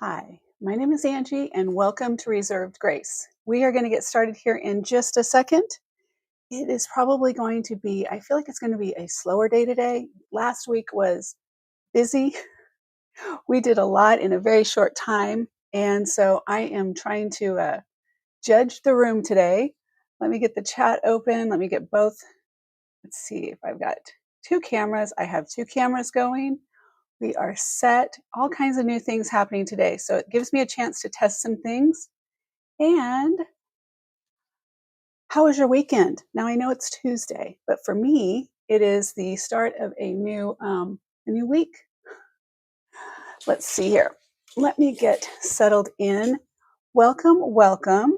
Hi, my name is Angie and welcome to Reserved Grace. We are going to get started here in just a second. It is probably going to be, I feel like it's going to be a slower day today. Last week was busy. We did a lot in a very short time. And so I am trying to judge the room today. Let me get the chat open. Let me get both. Let's see if I've got two cameras. I have two cameras going. We are set. All kinds of new things happening today. So it gives me a chance to test some things. And how was your weekend? Now I know it's Tuesday, but for me, it is the start of a new week. Let's see here. Let me get settled in. Welcome, welcome.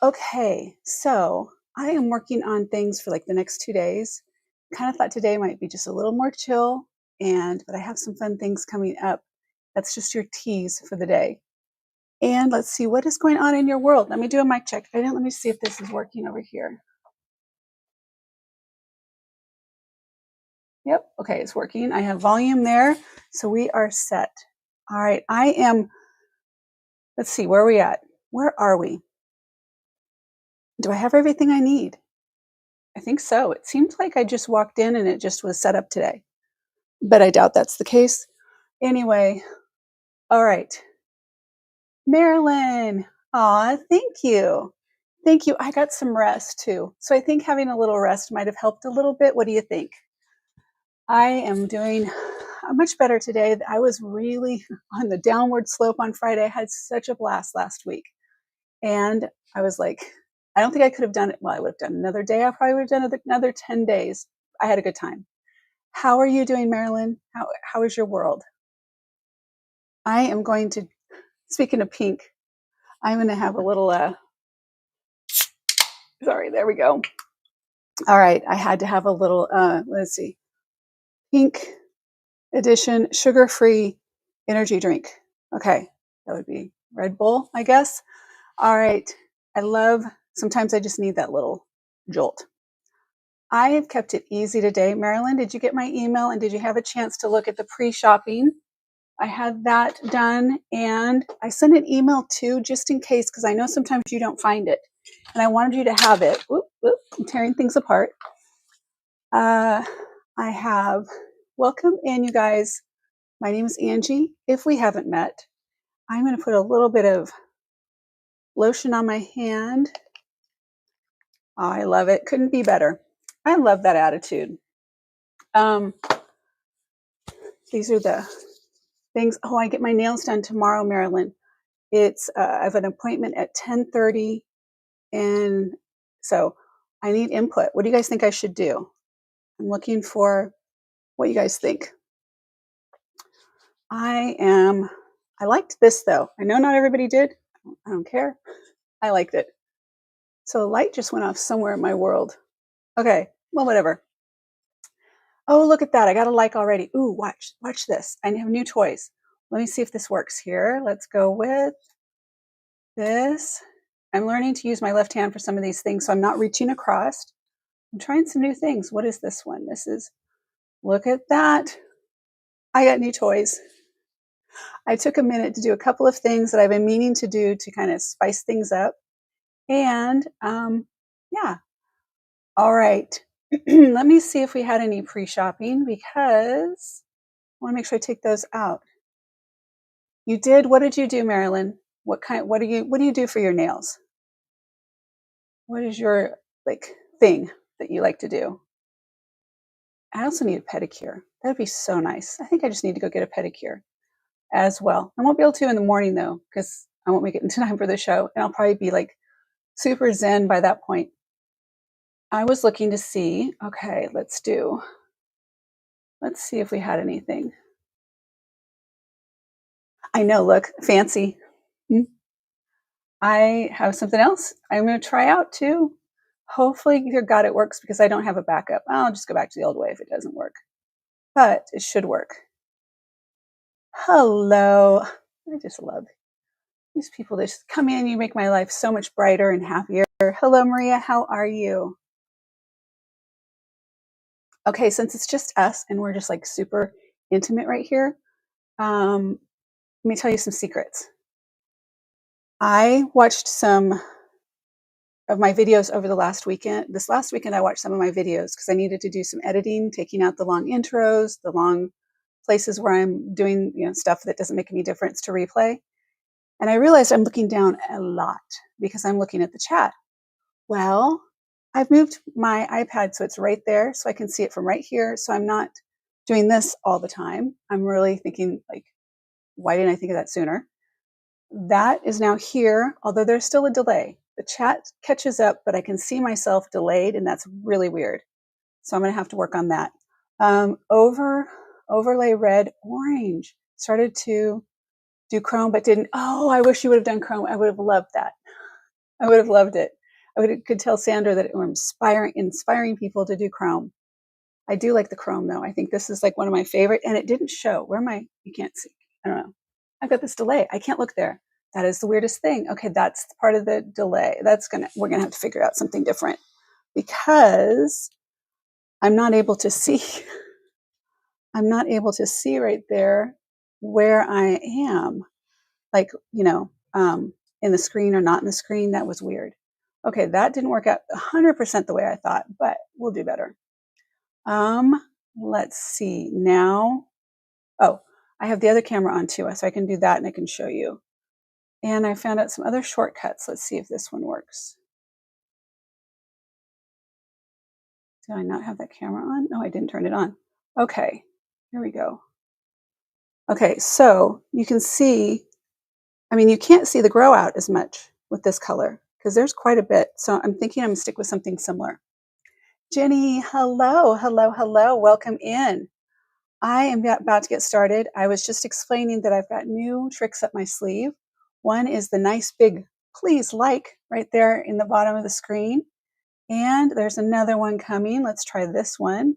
Okay. So I am working on things for like the next 2 days. Kind of thought today might be just a little more chill, but I have some fun things coming up. That's just your tease for the day. And let's see what is going on in your world. Let me do a mic check. Let me see if this is working over here. Yep. Okay, it's working. I have volume there. So we are set. All right. Let's see, where are we at? Where are we? Do I have everything I need? I think so. It seems like I just walked in and it just was set up today, but I doubt that's the case. Anyway, all right. Marilyn. Aw, thank you. Thank you. I got some rest too. So I think having a little rest might have helped a little bit. What do you think? I am doing much better today. I was really on the downward slope on Friday. I had such a blast last week. And I was like, I don't think I could have done it. Well, I would have done another day. I probably would have done another 10 days. I had a good time. How are you doing, Marilyn? How is your world? I am going to, speaking of pink, I'm going to have a little, sorry, there we go. All right, I had to have a little, let's see, pink edition sugar-free energy drink. Okay, that would be Red Bull, I guess. All right, sometimes I just need that little jolt. I have kept it easy today. Marilyn, did you get my email and did you have a chance to look at the pre-shopping? I had that done and I sent an email too, just in case, because I know sometimes you don't find it. And I wanted you to have it. I'm tearing things apart. I have, welcome in, you guys. My name is Angie. If we haven't met, I'm going to put a little bit of lotion on my hand. Oh, I love it. Couldn't be better. I love that attitude. These are the things. Oh, I get my nails done tomorrow, Marilyn. I have an appointment at 10:30, and so I need input. What do you guys think I should do? I'm looking for what you guys think. I liked this though. I know not everybody did. I don't care. I liked it. So a light just went off somewhere in my world. Okay, well, whatever. Oh, look at that. I got a like already. Ooh, watch this. I have new toys. Let me see if this works here. Let's go with this. I'm learning to use my left hand for some of these things, so I'm not reaching across. I'm trying some new things. What is this one? Look at that. I got new toys. I took a minute to do a couple of things that I've been meaning to do to kind of spice things up. And yeah. All right. Let me see if we had any pre-shopping because I want to make sure I take those out. You did? What did you do, Marilyn? What do you do for your nails? What is your thing that you like to do? I also need a pedicure. That'd be so nice. I think I just need to go get a pedicure as well. I won't be able to in the morning though, because I won't make it in time for the show. And I'll probably be like super zen by that point. I was looking to see, okay, let's see if we had anything. I know, look, fancy. I have something else I'm going to try out too. Hopefully your God it works because I don't have a backup. I'll just go back to the old way if it doesn't work. But it should work. Hello. I just love these people that just come in. You make my life so much brighter and happier. Hello, Maria. How are you? Okay, since it's just us and we're just like super intimate right here, Let me tell you some secrets. I watched some of my videos over the last weekend. This last weekend, I watched some of my videos because I needed to do some editing, taking out the long intros, the long places where I'm doing stuff that doesn't make any difference to replay. And I realized I'm looking down a lot because I'm looking at the chat. Well, I've moved my iPad so it's right there so I can see it from right here. So I'm not doing this all the time. I'm really thinking, like, why didn't I think of that sooner? That is now here, although there's still a delay. The chat catches up, but I can see myself delayed, and that's really weird. So I'm going to have to work on that. Overlay red, orange. Started to do Chrome, but didn't. Oh, I wish you would have done Chrome. I would have loved that. I would have loved it. Could tell Sandra that we're inspiring people to do Chrome. I do like the Chrome though. I think this is like one of my favorite, and it didn't show. Where am I? You can't see. I don't know. I've got this delay. I can't look there. That is the weirdest thing. Okay, that's part of the delay. We're gonna have to figure out something different because I'm not able to see. I'm not able to see right there where I am. Like, in the screen or not in the screen. That was weird. Okay, that didn't work out 100% the way I thought, but we'll do better. Let's see now. Oh, I have the other camera on too, so I can do that and I can show you. And I found out some other shortcuts. Let's see if this one works. Did I not have that camera on? No, I didn't turn it on. Okay, here we go. Okay, so you can see, you can't see the grow out as much with this color because there's quite a bit. So I'm thinking I'm gonna stick with something similar. Jenny, hello, hello, hello. Welcome in. I am about to get started. I was just explaining that I've got new tricks up my sleeve. One is the nice big please like right there in the bottom of the screen. And there's another one coming. Let's try this one.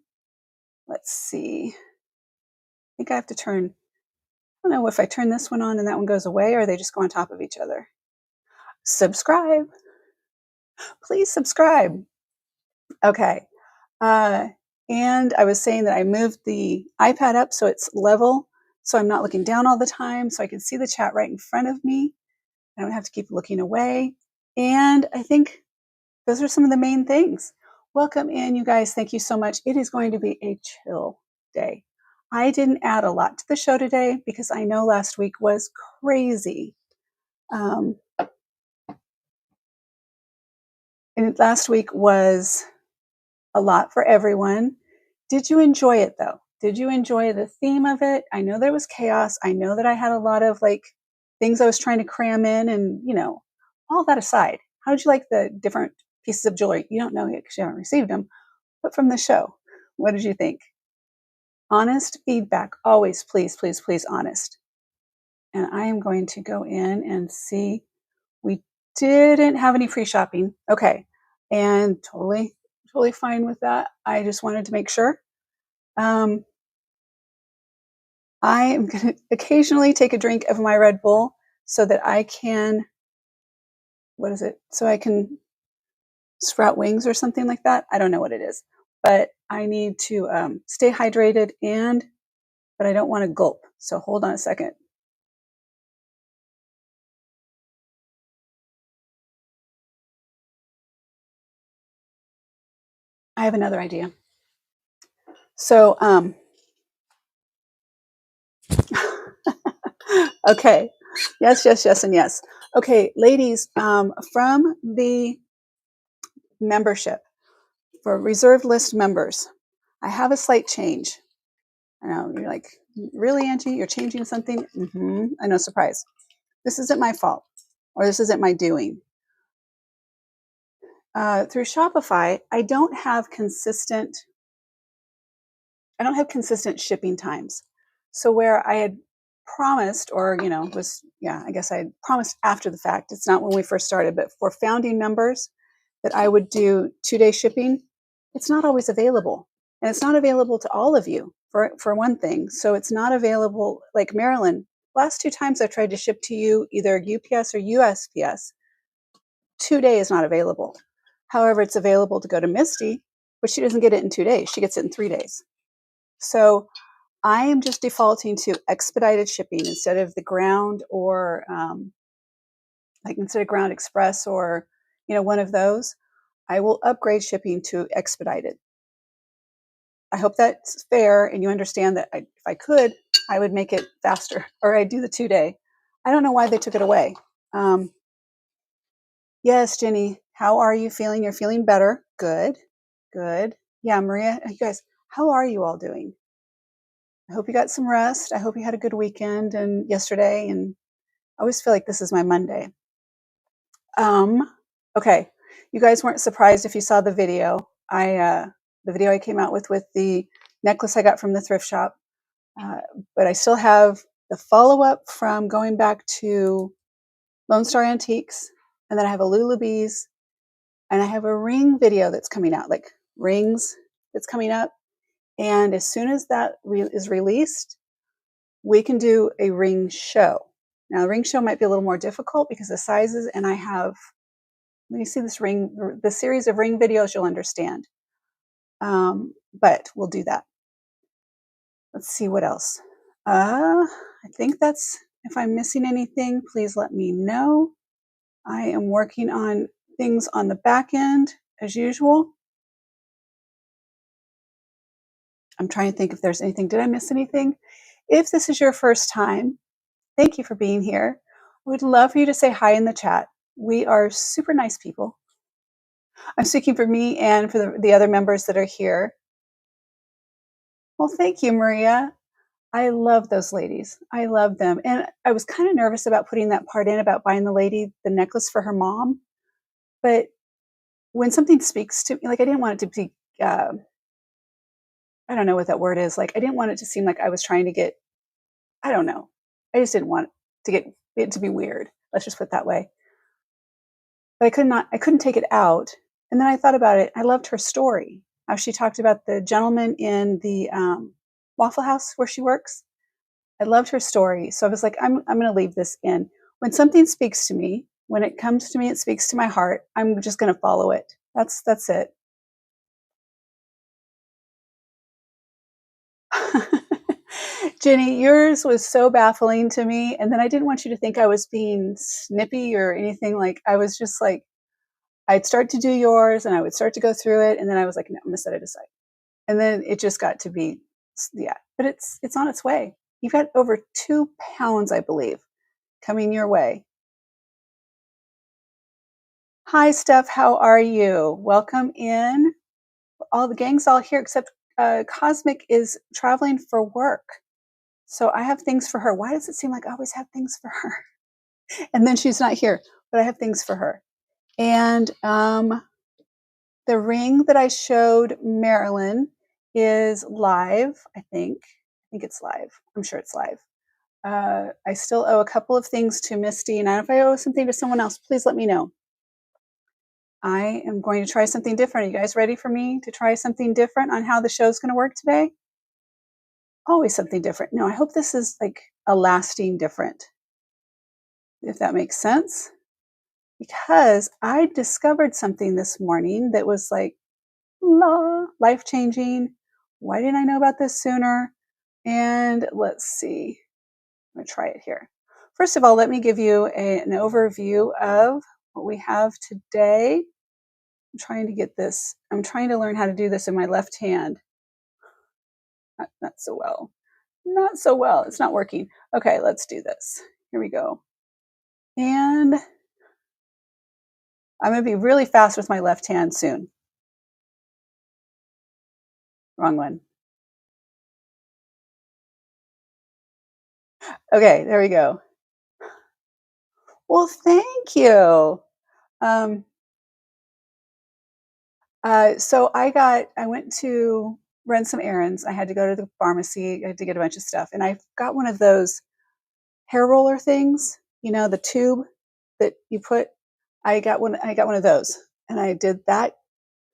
Let's see. I think I have to turn, I don't know if I turn this one on and that one goes away or they just go on top of each other. Subscribe. Please subscribe. Okay. And I was saying that I moved the iPad up so it's level, so I'm not looking down all the time, so I can see the chat right in front of me. I don't have to keep looking away. And I think those are some of the main things. Welcome in, you guys. Thank you so much. It is going to be a chill day. I didn't add a lot to the show today because I know last week was crazy. And last week was a lot for everyone. Did you enjoy it though? Did you enjoy the theme of it? I know there was chaos. I know that I had a lot of things I was trying to cram in and, all that aside, how did you like the different pieces of jewelry? You don't know yet because you haven't received them, but from the show, what did you think? Honest feedback, always, please, please, please, honest. And I am going to go in and see. We didn't have any pre-shopping. Okay. And totally fine with that. I just wanted to make sure. I am going to occasionally take a drink of my Red Bull so that I can, so I can sprout wings or something like that. I don't know what it is, but I need to stay hydrated but I don't want to gulp. So hold on a second. I have another idea. So, okay. Yes, yes, yes, and yes. Okay, ladies, from the membership for reserved list members, I have a slight change. I know you're like, really, Angie? You're changing something? I know, surprise. This isn't my fault, or this isn't my doing. Through Shopify, I don't have consistent shipping times. So where I had promised, or I guess I had promised after the fact. It's not when we first started, but for founding members that I would do 2-day shipping. It's not always available, and it's not available to all of you for one thing. So it's not available. Like Marilyn, last 2 times I tried to ship to you either UPS or USPS. 2-day is not available. However, it's available to go to Misty, but she doesn't get it in 2 days. She gets it in 3 days. So I am just defaulting to expedited shipping instead of the ground or like instead of ground express or, one of those. I will upgrade shipping to expedited. I hope that's fair and you understand that if I could, I would make it faster or I'd do the 2-day. I don't know why they took it away. Yes, Jenny, how are you feeling? You're feeling better. Good. Good. Yeah, Maria, you guys, how are you all doing? I hope you got some rest. I hope you had a good weekend and yesterday. And I always feel like this is my Monday. Okay. You guys weren't surprised if you saw the video. The video I came out with the necklace I got from the thrift shop. But I still have the follow-up from going back to Lone Star Antiques. And then I have a Lulu Bees. And I have a ring video that's coming out, like rings that's coming up. And as soon as that is released, we can do a ring show. Now, the ring show might be a little more difficult because of sizes, and I have, when you see the series of ring videos, you'll understand. But we'll do that. Let's see what else. I think that's, if I'm missing anything, please let me know. I am working on things on the back end as usual. I'm trying to think if there's anything. Did I miss anything? If this is your first time, thank you for being here. We'd love for you to say hi in the chat. We are super nice people. I'm speaking for me and for the other members that are here. Well, thank you, Maria. I love those ladies. I love them. And I was kind of nervous about putting that part in about buying the lady the necklace for her mom. But when something speaks to me, like I didn't want it to be, I don't know what that word is. Like I didn't want it to seem like I was trying to get, I don't know. I just didn't want to get it to be weird. Let's just put it that way. But I couldn't take it out. And then I thought about it. I loved her story. How she talked about the gentleman in the Waffle House where she works. I loved her story. So I was like, I'm going to leave this in. When something speaks to me, when it comes to me, it speaks to my heart. I'm just going to follow it. That's it. Jenny, yours was so baffling to me. And then I didn't want you to think I was being snippy or anything. Like I was just like, I'd start to do yours and I would start to go through it. And then I was like, no, I'm going to set it aside. And then it just got to be, yeah, but it's on its way. You've got over 2 pounds, I believe, coming your way. Hi, Steph. How are you? Welcome in. All the gang's all here except Cosmic is traveling for work. So I have things for her. Why does it seem like I always have things for her? And then she's not here, but I have things for her. And the ring that I showed Marilyn is live, I think. I think it's live. I'm sure it's live. I still owe a couple of things to Misty, and if I owe something to someone else, please let me know. I am going to try something different. Are you guys ready for me to try something different on how the show's going to work today? Always something different. No, I hope this is like a lasting different, if that makes sense. Because I discovered something this morning that was like, life-changing. Why didn't I know about this sooner? And let's see. I'm going to try it here. First of all, let me give you an overview of what we have today. I'm trying to get this. I'm trying to learn how to do this in my left hand. Not so well. Not so well. It's not working. Okay, let's do this. Here we go. And I'm going to be really fast with my left hand soon. Wrong one. Okay, there we go. Well, thank you. So I went to run some errands. I had to go to the pharmacy. I had to get a bunch of stuff. And I got one of those hair roller things, the tube that you put. I got one of those. And I did that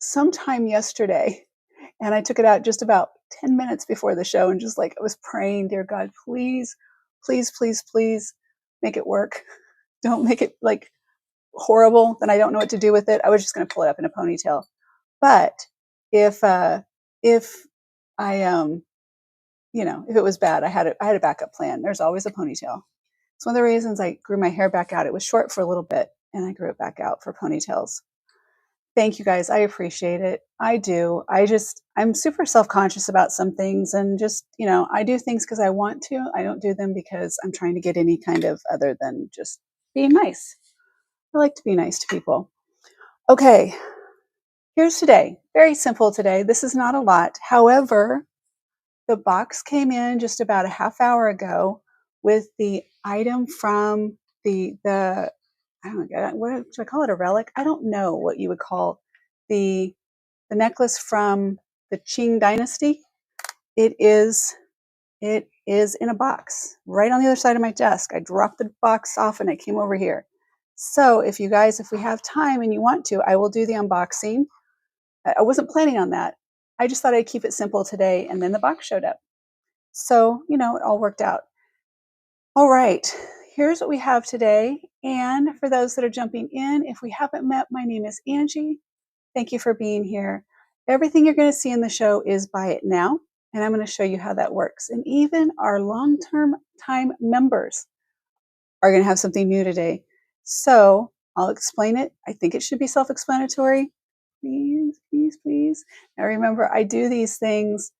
sometime yesterday. And I took it out just about 10 minutes before the show and just like I was praying, dear God, please, please, please, please make it work. Don't make it like horrible. Then I don't know what to do with it. I was just going to pull it up in a ponytail. But if I you know, if it was bad, I had a backup plan. There's always a ponytail. It's one of the reasons I grew my hair back out. It was short for a little bit, and I grew it back out for ponytails. Thank you guys. I appreciate it. I do. I'm super self-conscious about some things, and just, you know, I do things because I want to. I don't do them because I'm trying to get any kind of other than just being nice. I like to be nice to people. Okay, here's today. Very simple today. This is not a lot. However, the box came in just about a half hour ago with the item from the I don't know, what do I call it, a relic? I don't know what you would call the necklace from the Qing dynasty. It is in a box right on the other side of my desk. I dropped the box off and it came over here. So if you guys, if we have time and you want to, I will do the unboxing. I wasn't planning on that. I just thought I'd keep it simple today, and then the box showed up. So, you know, it all worked out. All right, here's what we have today. And for those that are jumping in, if we haven't met, my name is Angie. Thank you for being here. Everything you're going to see in the show is buy it now, and I'm going to show you how that works. And even our long-term time members are going to have something new today. So I'll explain it. I think it should be self-explanatory. Please, please, please. Now remember, I do these things.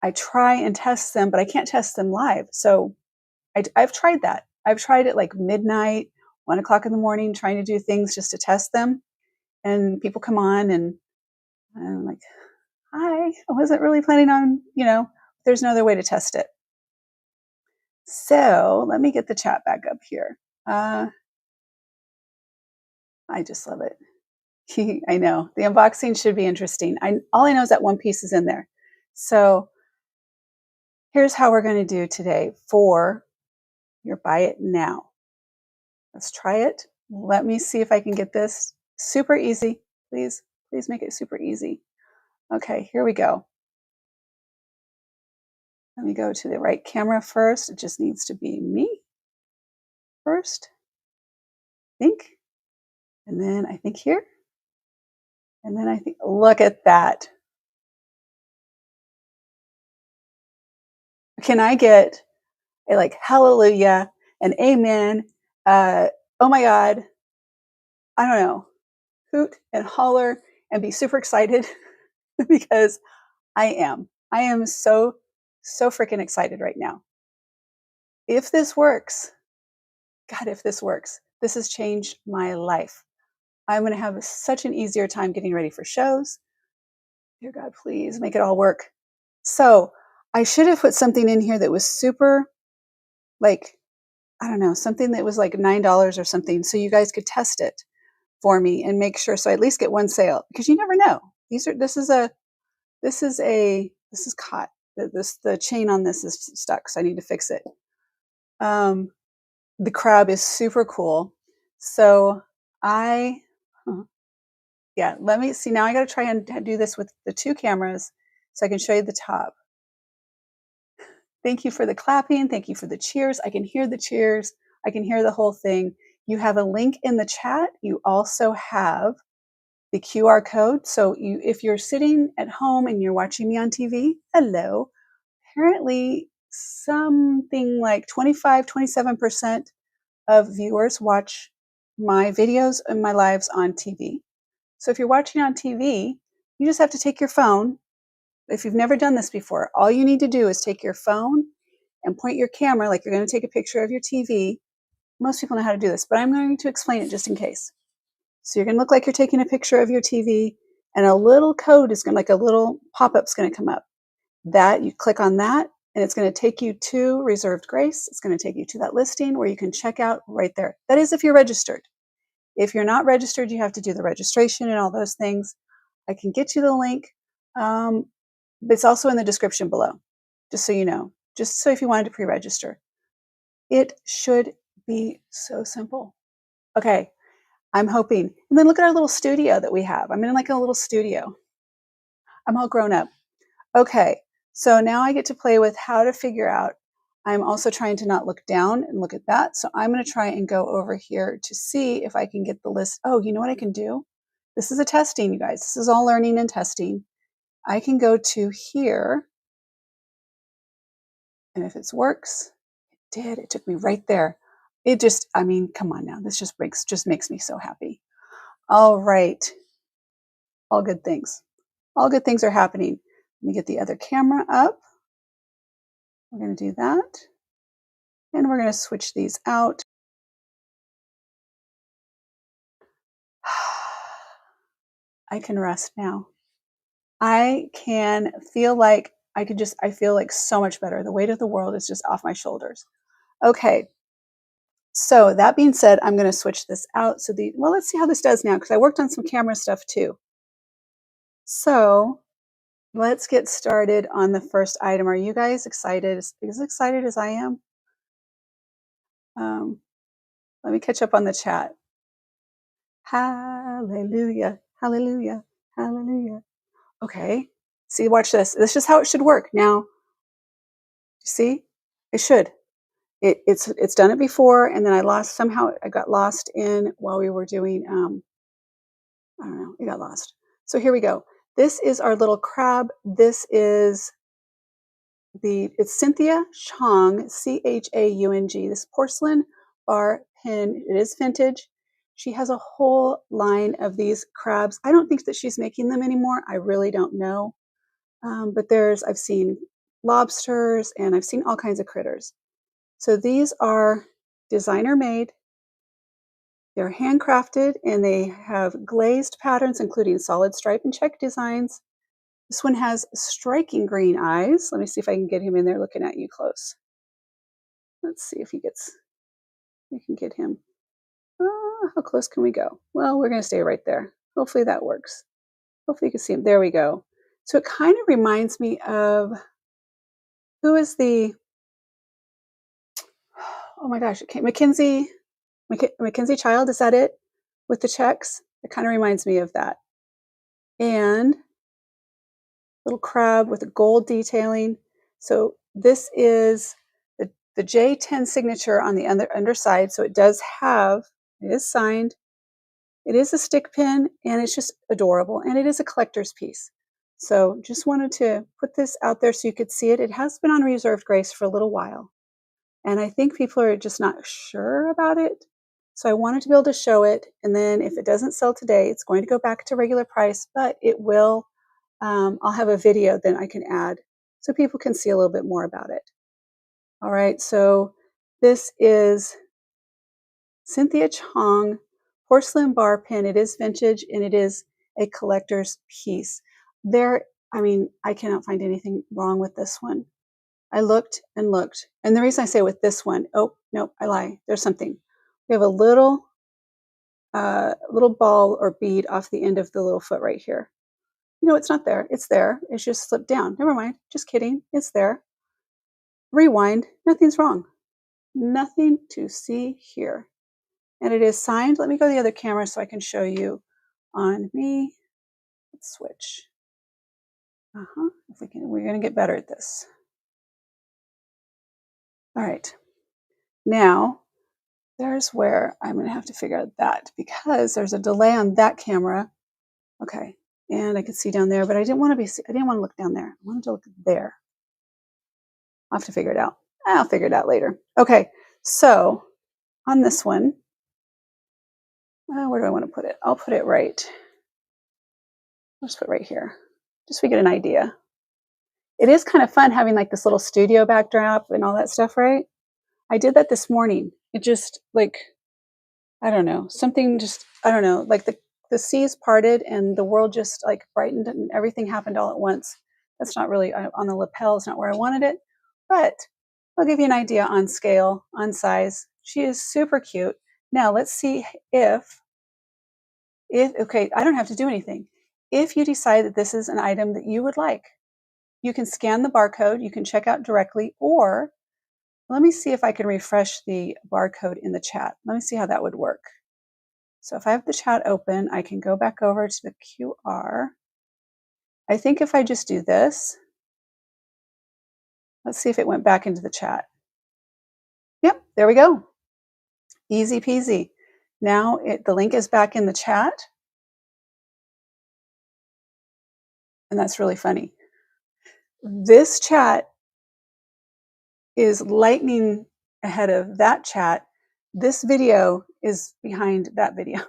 I try and test them, but I can't test them live. So I've tried that. I've tried it like midnight, 1 o'clock in the morning, trying to do things just to test them. And people come on and I'm like, hi, I wasn't really planning on, you know, there's no other way to test it. So let me get the chat back up here. I just love it. I know the unboxing should be interesting. All I know is that one piece is in there. So here's how we're going to do today for your buy it now. Let's try it. Let me see if I can get this super easy. Please, please make it super easy. Okay, here we go. Let me go to the right camera first. It just needs to be me first. I think. And then I think here. And then I think, look at that. Can I get a like hallelujah and amen? Oh my God. I don't know. Hoot and holler and be super excited because I am. I am so freaking excited right now. If this works, God, if this works, this has changed my life. I'm going to have such an easier time getting ready for shows. Dear God, please make it all work. So I should have put something in here that was super, like, I don't know, something that was like $9 or something, so you guys could test it for me and make sure, so I at least get one sale, because you never know. This is caught. The chain on this is stuck, so I need to fix it. The crab is super cool. So yeah, let me see. Now I got to try and do this with the two cameras so I can show you the top. Thank you for the clapping. Thank you for the cheers. I can hear the cheers. I can hear the whole thing. You have a link in the chat. You also have the QR code. So if you're sitting at home and you're watching me on TV, hello. Apparently something like 27% of viewers watch my videos and my lives on TV. So if you're watching on TV, you just have to take your phone. If you've never done this before, all you need to do is take your phone and point your camera like you're going to take a picture of your TV. Most people know how to do this, but I'm going to explain it just in case. So you're going to look like you're taking a picture of your TV, and a little code is going to, like a little pop-up is going to come up. That you click on that, and it's going to take you to Reserved Grace. It's going to take you to that listing where you can check out right there. That is if you're registered. If you're not registered, you have to do the registration and all those things. I can get you the link. It's also in the description below, just so you know, just so if you wanted to pre-register. It should be so simple. Okay, I'm hoping. And then look at our little studio that we have. I'm in like a little studio. I'm all grown up. Okay, so now I get to play with how to figure out. I'm also trying to not look down and look at that. So I'm going to try and go over here to see if I can get the list. Oh, you know what I can do? This is a testing, you guys. This is all learning and testing. I can go to here And if it works, it did. It took me right there. It just, I mean, come on now. This just makes me so happy. All right. All good things. All good things are happening. Let me get the other camera up. We're going to do that. And we're going to switch these out. I can rest now. I can feel like I feel like so much better. The weight of the world is just off my shoulders. Okay. So that being said, I'm going to switch this out. Well, let's see how this does now, because I worked on some camera stuff too. So let's get started on the first item. Are you guys excited? As excited as I am? Let me catch up on the chat. Hallelujah, hallelujah, hallelujah. Okay, see, watch this. This is how it should work. Now, see, it should. It's done it before, and then I got lost in while we were doing, I don't know, it got lost. So here we go. This is our little crab. This is it's Cynthia Chuang, Chaung. This porcelain bar pin. It is vintage. She has a whole line of these crabs. I don't think that she's making them anymore. I really don't know. But I've seen lobsters and I've seen all kinds of critters. So these are designer made. They're handcrafted and they have glazed patterns, including solid stripe and check designs. This one has striking green eyes. Let me see if I can get him in there looking at you close. Let's see if we can get him. How close can we go? Well, we're going to stay right there. Hopefully that works. Hopefully you can see him. There we go. So it kind of reminds me of, who is the, oh my gosh, Mackenzie Child, is that it? With the checks? It kind of reminds me of that. And little crab with a gold detailing. So this is the J10 signature on the underside. So it is signed. It is a stick pin and it's just adorable. And it is a collector's piece. So just wanted to put this out there so you could see it. It has been on reserved grace for a little while. And I think people are just not sure about it. So I wanted to be able to show it. And then if it doesn't sell today, it's going to go back to regular price, but it will, I'll have a video that I can add so people can see a little bit more about it. All right, so this is Cynthia Chuang porcelain bar pin. It is vintage and it is a collector's piece. I cannot find anything wrong with this one. I looked and looked. And the reason I say with this one, oh, no, I lie. There's something. We have a little ball or bead off the end of the little foot right here. It's not there. It's there. It's just slipped down. Never mind. Just kidding. It's there. Rewind. Nothing's wrong. Nothing to see here. And it is signed. Let me go to the other camera so I can show you on me. Let's switch. If we can, we're going to get better at this. All right. Now, there's where I'm going to have to figure out that, because there's a delay on that camera. Okay. And I could see down there, but I didn't want to look down there. I wanted to look there. I'll have to figure it out. I'll figure it out later. Okay. So on this one, where do I want to put it? I'll put it right. Let's put it right here, just so we get an idea. It is kind of fun having like this little studio backdrop and all that stuff, right? I did that this morning. It just like, I don't know, like the seas parted and the world just like brightened and everything happened all at once. That's not really on the lapel, it's not where I wanted it, but I'll give you an idea on scale, on size. She is super cute. Now let's see if okay, I don't have to do anything. If you decide that this is an item that you would like, you can scan the barcode, you can check out directly, or let me see if I can refresh the barcode in the chat. Let me see how that would work. So if I have the chat open, I can go back over to the QR. I think if I just do this, let's see if it went back into the chat. Yep, there we go. Easy peasy. Now the link is back in the chat. And that's really funny. This chat is lightning ahead of that chat. This video is behind that video.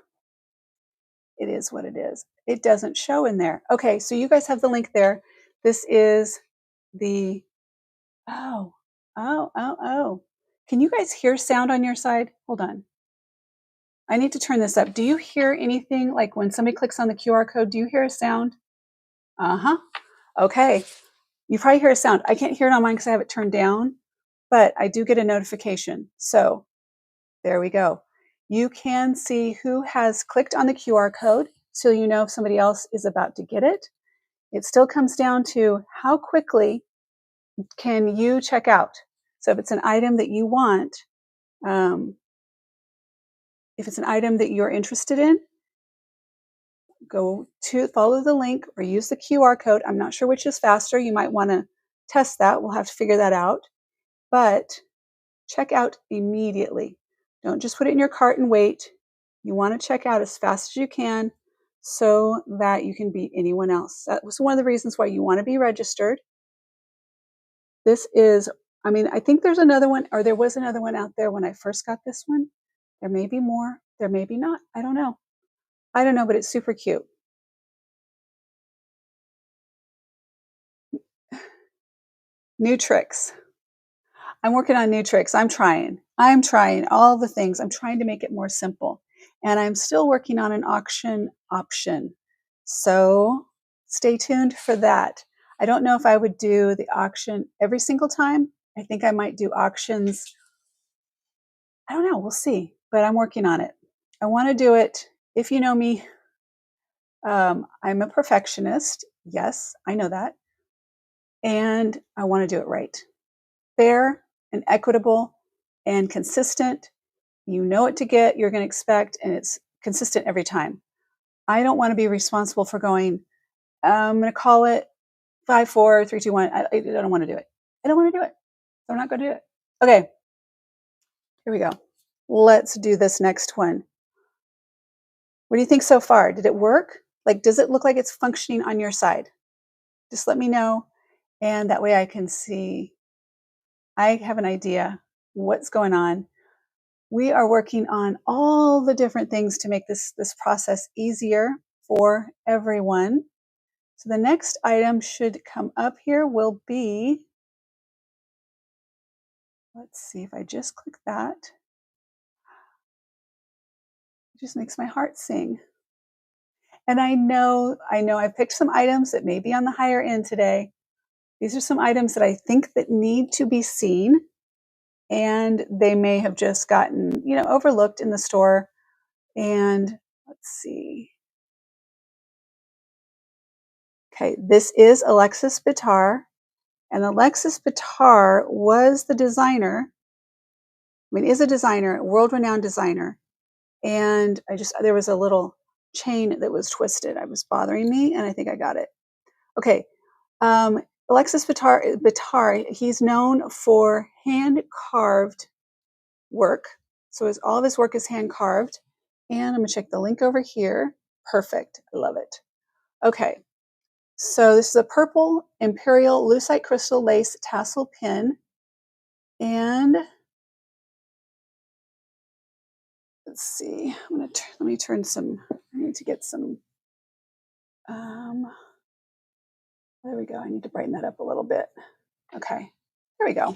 It is what it is. It doesn't show in there. Okay, so you guys have the link there. This is the, oh. Can you guys hear sound on your side? Hold on. I need to turn this up. Do you hear anything like when somebody clicks on the QR code? Do you hear a sound? Uh-huh. Okay. You probably hear a sound. I can't hear it on mine because I have it turned down, but I do get a notification. So there we go. You can see who has clicked on the QR code so you know if somebody else is about to get it. It still comes down to how quickly can you check out. So if it's an item that you want, if it's an item that you're interested in, go to follow the link or use the QR code. I'm not sure which is faster. You might want to test that. We'll have to figure that out. But check out immediately. Don't just put it in your cart and wait. You want to check out as fast as you can so that you can beat anyone else. That was one of the reasons why you want to be registered. This is, I mean, I think there's another one, or there was another one out there when I first got this one. There may be more. There may be not. I don't know. I don't know, but it's super cute. New tricks. I'm working on new tricks. I'm trying all the things. I'm trying to make it more simple. And I'm still working on an auction option. So stay tuned for that. I don't know if I would do the auction every single time. I think I might do auctions. I don't know. We'll see. But I'm working on it. I want to do it. If you know me, I'm a perfectionist. Yes, I know that. And I want to do it right. Fair and equitable and consistent. You know what to get, you're going to expect, and it's consistent every time. I don't want to be responsible for going, I'm going to call it 5, 4, 3, 2, 1. I don't want to do it. I don't want to do it. So I'm not going to do it. Okay. Here we go. Let's do this next one. What do you think so far? Did it work? Like, does it look like it's functioning on your side? Just let me know. And that way I can see, I have an idea what's going on. We are working on all the different things to make this process easier for everyone. So the next item should come up here will be, let's see if I just click that. It just makes my heart sing. And I know I've picked some items that may be on the higher end today. These are some items that I think that need to be seen, and they may have just gotten, overlooked in the store. And let's see. Okay, this is Alexis Bittar. And Alexis Bittar was the designer, is a designer, world-renowned designer. And there was a little chain that was twisted. It was bothering me, and I think I got it. Okay. Alexis Bittar, he's known for hand-carved work. So all of his work is hand-carved. And I'm going to check the link over here. Perfect. I love it. Okay. So this is a purple Imperial Lucite crystal lace tassel pin. And let's see, let me turn some, I need to get some, there we go. I need to brighten that up a little bit. Okay, there we go.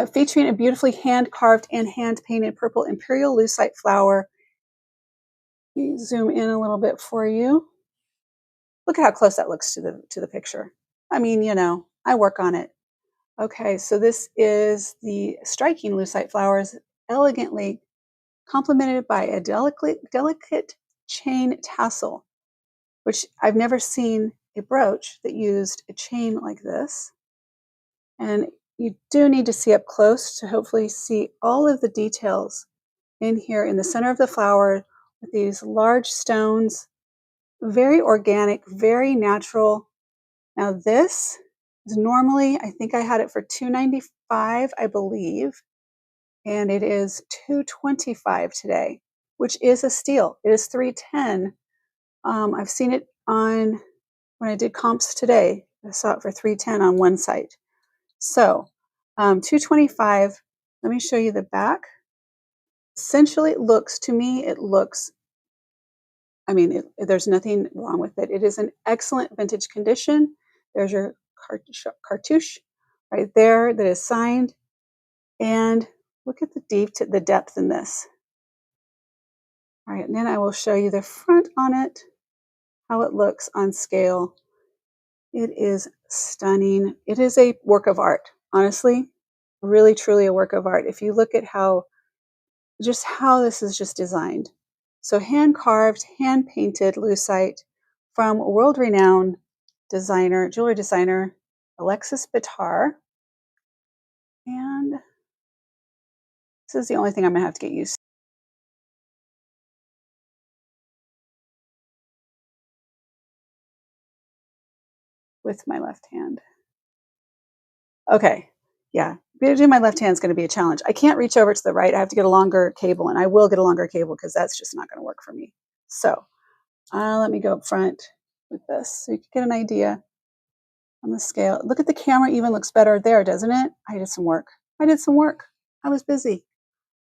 Featuring a beautifully hand-carved and hand-painted purple Imperial Lucite flower. Let me zoom in a little bit for you. Look at how close that looks to the picture. I mean, I work on it. Okay, so this is the striking Lucite flowers, elegantly complemented by a delicate chain tassel, which I've never seen a brooch that used a chain like this. And you do need to see up close to hopefully see all of the details in here in the center of the flower with these large stones, very organic, very natural. Now this is normally, I think I had it for $295, I believe, and it is $225 today, which is a steal. It is $310. I've seen it on, when I did comps today, I saw it for $310 on one site. So $2.25. Let me show you the back. Essentially, it looks, to me, it looks, I mean, there's nothing wrong with it. It is an excellent vintage condition. There's your cartouche right there that is signed. And look at the depth in this. All right, and then I will show you the front on it, how it looks on scale. It is stunning. It is a work of art, honestly, really, truly a work of art. If you look at how this is just designed. So hand carved, hand painted lucite from world-renowned designer, jewelry designer, Alexis Bittar. And this is the only thing I'm gonna have to get used to. With my left hand. Okay, yeah, doing my left hand is going to be a challenge. I can't reach over to the right. I have to get a longer cable, and I will get a longer cable because that's just not going to work for me. So let me go up front with this so you can get an idea on the scale. Look at the camera, even looks better there, doesn't it? I did some work. I was busy.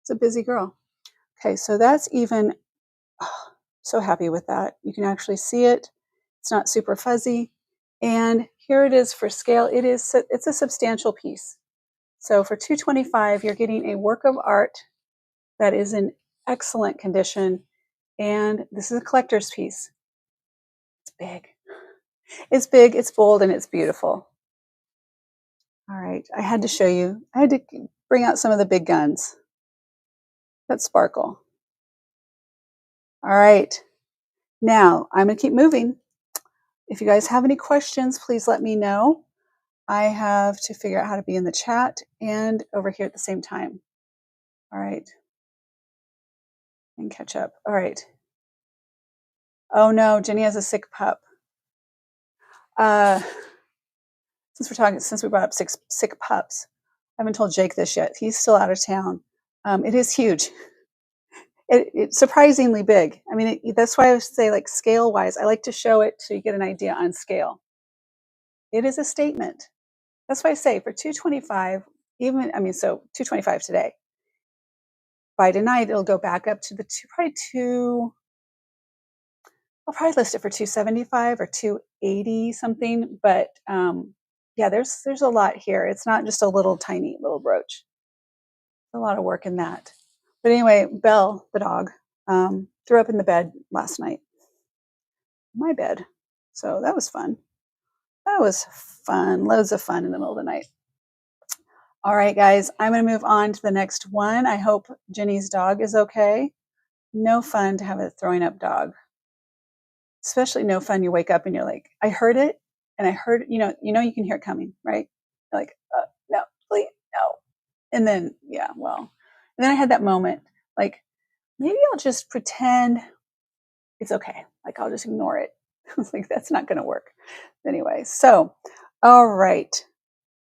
It's a busy girl. Okay, so that's even, so happy with that. You can actually see it. It's not super fuzzy. And here it is for scale. It's a substantial piece. So for $2.25, you're getting a work of art that is in excellent condition. And this is a collector's piece. It's big. It's big, it's bold, and it's beautiful. All right, I had to show you. I had to bring out some of the big guns that sparkle. All right, now I'm going to keep moving. If you guys have any questions, please let me know. I have to figure out how to be in the chat and over here at the same time. All right. And catch up. All right. Oh no, Jenny has a sick pup. Since we brought up sick pups, I haven't told Jake this yet. He's still out of town. It is huge. It's surprisingly big. I mean, that's why I say, like, scale wise, I like to show it so you get an idea on scale. It is a statement. That's why I say for $2.25, so $2.25 today. By tonight, it'll go back up to I'll probably list it for $2.75 or $2.80 something. But yeah, there's a lot here. It's not just a little tiny little brooch. There's a lot of work in that. But anyway, Belle, the dog, threw up in the bed last night. My bed. So that was fun. Loads of fun in the middle of the night. All right, guys, I'm going to move on to the next one. I hope Jenny's dog is okay. No fun to have a throwing up dog. Especially no fun. You wake up and you're like, I heard it, and I heard, you can hear it coming, right? You're like, no, please, no. And then, yeah, well, and then I had that moment, like, maybe I'll just pretend it's okay. Like, I'll just ignore it. I was like, that's not going to work. Anyway, so, all right.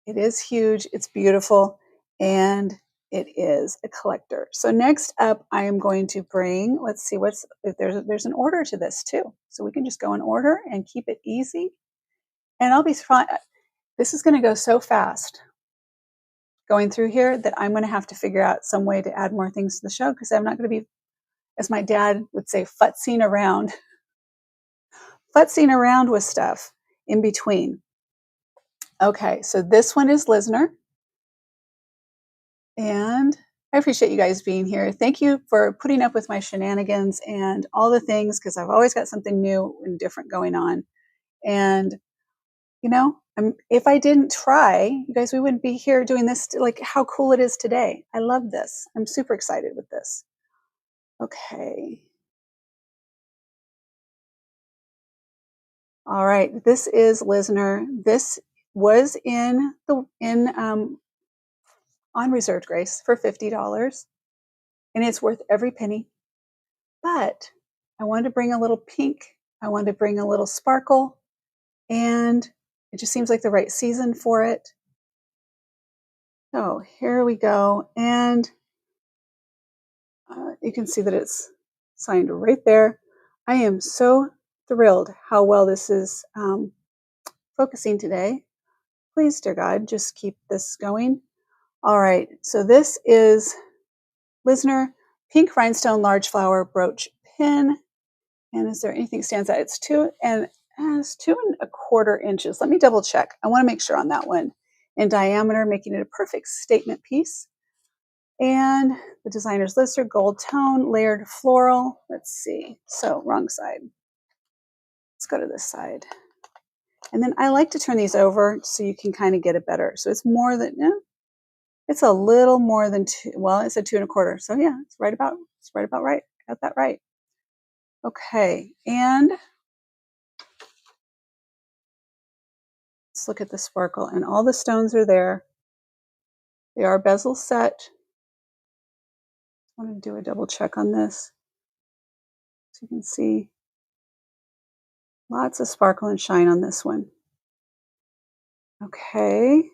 It is huge. It's beautiful. And it is a collector. So next up, I am going to bring, let's see if there's an order to this too. So we can just go in order and keep it easy. And I'll be fine. This is going to go so fast going through here that I'm going to have to figure out some way to add more things to the show, because I'm not going to be, as my dad would say, futzing around with stuff in between. Okay, so this one is Lisner. And I appreciate you guys being here. Thank you for putting up with my shenanigans and all the things, because I've always got something new and different going on. And, if I didn't try, you guys, we wouldn't be here doing this, like how cool it is today. I love this. I'm super excited with this. Okay. All right. This is Lisner. This was on reserved grace for $50, and it's worth every penny. But I wanted to bring a little pink. I wanted to bring a little sparkle, and it just seems like the right season for it. So here we go. And you can see that it's signed right there. I am so thrilled how well this is focusing today. Please, dear God, just keep this going. All right, so this is Lisner Pink Rhinestone Large Flower Brooch Pin. And is there anything stands out? It's 2.25 inches. Let me double check. I want to make sure on that one. In diameter, making it a perfect statement piece. And the designer's Lister, Goldtone, layered floral. Let's see. So wrong side. Let's go to this side. And then I like to turn these over so you can kind of get it better. So it's more than, it's a little more than two. Well, it's a 2.25. So yeah, it's right about right. Got that right. Okay, and let's look at the sparkle. And all the stones are there. They are bezel set. I want to do a double check on this. So you can see lots of sparkle and shine on this one. Okay.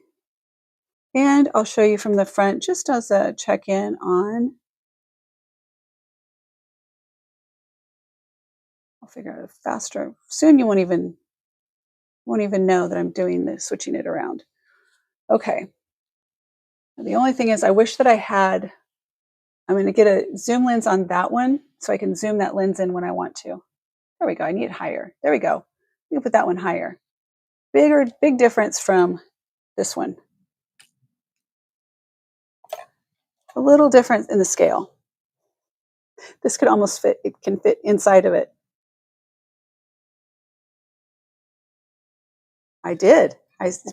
And I'll show you from the front just as a check-in on. I'll figure out it faster. Soon you won't even know that I'm doing this, switching it around. Okay. And the only thing is I wish that I had, I'm going to get a zoom lens on that one so I can zoom that lens in when I want to. There we go. I need it higher. There we go. We can put that one higher. Big difference from this one. A little difference in the scale. This could almost fit, it can fit inside of it. I did.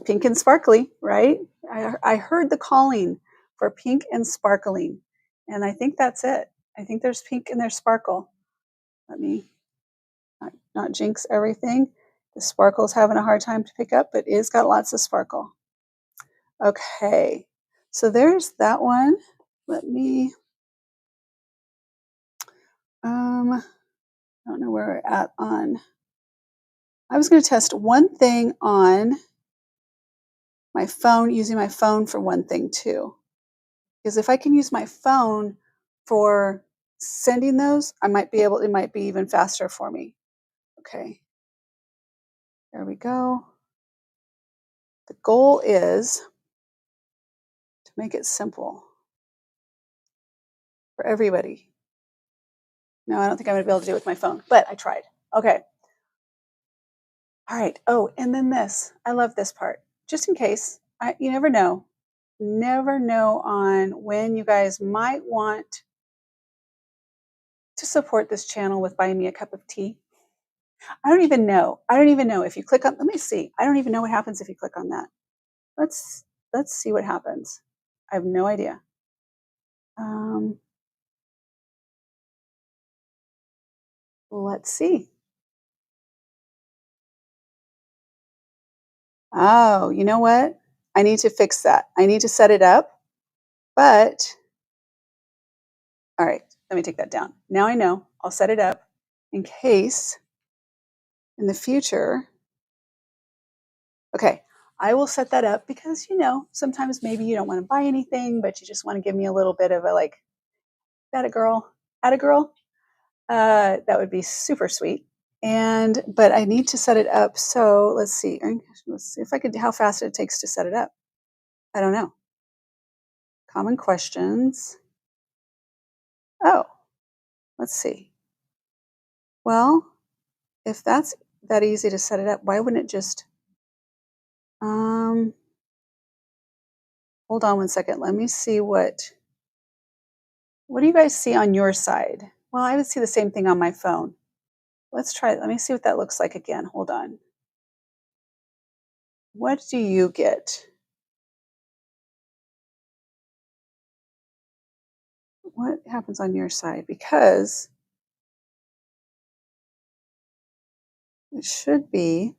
Pink and sparkly, right? I heard the calling for pink and sparkling. And I think that's it. I think there's pink and there's sparkle. Let me not jinx everything. The sparkle's having a hard time to pick up, but it's got lots of sparkle. Okay, so there's that one. Let me, I don't know where we're at on. I was going to test one thing on my phone, using my phone for one thing too. Because if I can use my phone for sending those, it might be even faster for me. Okay, there we go. The goal is to make it simple for everybody. No, I don't think I'm going to be able to do it with my phone, but I tried. Okay. All right. Oh, and then this. I love this part. Just in case, you never know. Never know on when you guys might want to support this channel with buying me a cup of tea. I don't even know if you click on, let me see. I don't even know what happens if you click on that. Let's see what happens. I have no idea. Let's see. Oh, you know what? I need to fix that. I need to set it up, but all right, let me take that down. Now I know. I'll set it up in case in the future. Okay, I will set that up because, sometimes maybe you don't want to buy anything, but you just want to give me a little bit of a like, that a girl, at a girl. That would be super sweet. But I need to set it up. So let's see if I could, how fast it takes to set it up. I don't know. Common questions. Oh, let's see. Well, if that's that easy to set it up, why wouldn't it just, hold on one second. Let me see what do you guys see on your side? Well, I would see the same thing on my phone. Let's try it. Let me see what that looks like again. Hold on. What do you get? What happens on your side? Because it should be,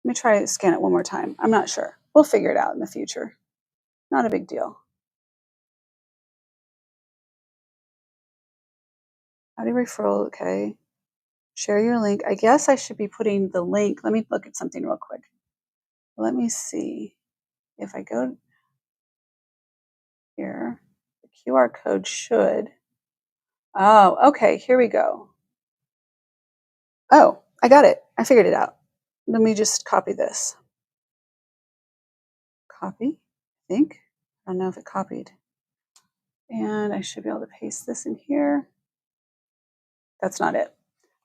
let me try to scan it one more time. I'm not sure. We'll figure it out in the future. Not a big deal. How do you referral? Okay. Share your link. I guess I should be putting the link. Let me look at something real quick. Let me see if I go here. The QR code should. Oh, okay. Here we go. Oh, I got it. I figured it out. Let me just copy this. Copy, I think. don't know if it copied. And I should be able to paste this in here. That's not it.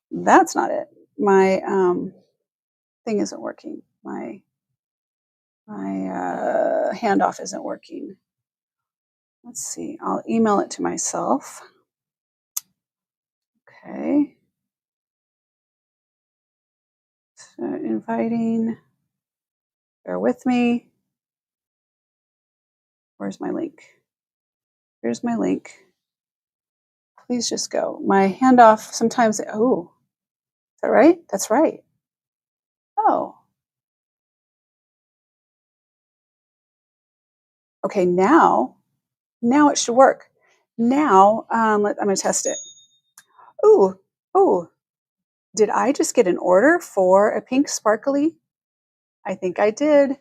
That's not it. My thing isn't working. My handoff isn't working. Let's see. I'll email it to myself. Okay. So inviting. Bear with me. Where's my link? Here's my link. Please just go. My handoff sometimes. Oh, is that right? That's right. Oh. Okay, now it should work. Now, I'm going to test it. Ooh, did I just get an order for a pink sparkly? I think I did.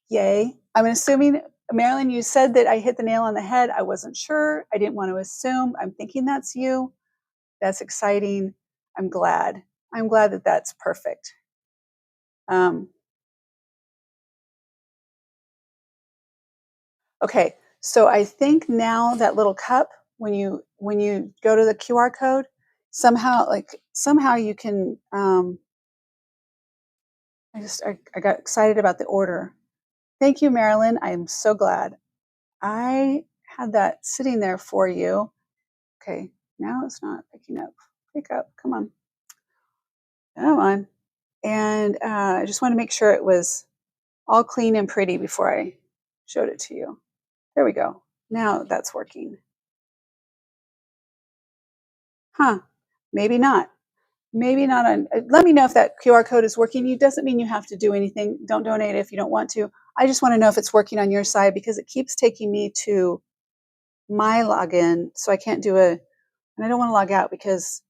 Yay. I'm assuming, Marilyn, you said that I hit the nail on the head. I wasn't sure. I didn't want to assume. I'm thinking that's you. That's exciting. I'm glad. I'm glad that that's perfect. Okay, so I think now that little cup, when you go to the QR code, somehow you can. I got excited about the order. Thank you, Marilyn. I'm so glad. I had that sitting there for you. Okay, now it's not picking up. Pick up, come on. Come on. And I just want to make sure it was all clean and pretty before I showed it to you. There we go. Now that's working. Huh, maybe not. Maybe not on, let me know if that QR code is working. It doesn't mean you have to do anything. Don't donate if you don't want to. I just want to know if it's working on your side because it keeps taking me to my login. So I can't do and I don't want to log out because,